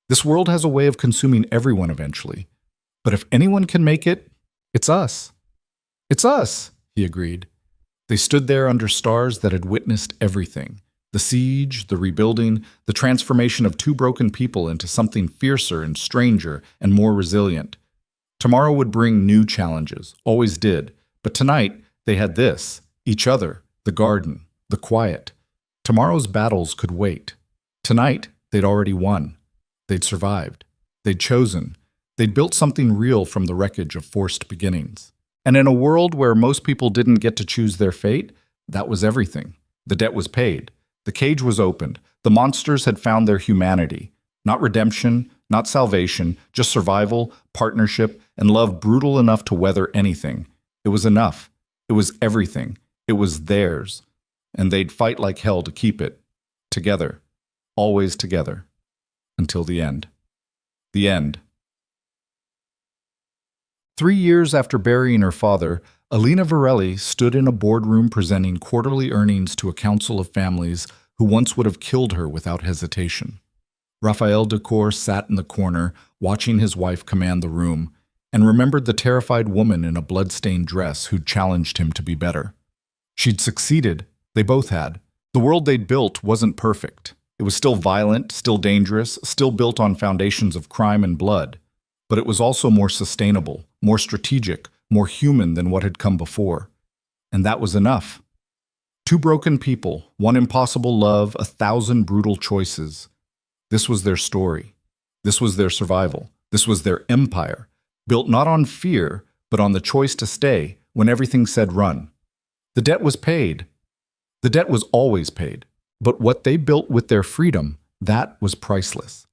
S1: This world has a way of consuming everyone eventually. But if anyone can make it, it's us." "It's us," he agreed. They stood there under stars that had witnessed everything. The siege, the rebuilding, the transformation of two broken people into something fiercer and stranger and more resilient. Tomorrow would bring new challenges, always did, but tonight they had this, each other, the garden, the quiet. Tomorrow's battles could wait. Tonight, they'd already won. They'd survived. They'd chosen. They'd built something real from the wreckage of forced beginnings. And in a world where most people didn't get to choose their fate, that was everything. The debt was paid. The cage was opened. The monsters had found their humanity. Not redemption, not salvation, just survival, partnership, and love brutal enough to weather anything. It was enough. It was everything. It was theirs. And they'd fight like hell to keep it. Together. Always together. Until the end. The end. 3 years after burying her father, Alina Varelli stood in a boardroom presenting quarterly earnings to a council of families who once would have killed her without hesitation. Raphael Decor sat in the corner, watching his wife command the room, and remembered the terrified woman in a blood-stained dress who'd challenged him to be better. She'd succeeded. They both had. The world they'd built wasn't perfect. It was still violent, still dangerous, still built on foundations of crime and blood. But it was also more sustainable, more strategic, more human than what had come before. And that was enough. 2 broken people, 1 impossible love, 1,000 brutal choices. This was their story. This was their survival. This was their empire, built not on fear, but on the choice to stay when everything said run. The debt was paid. The debt was always paid. But what they built with their freedom, that was priceless.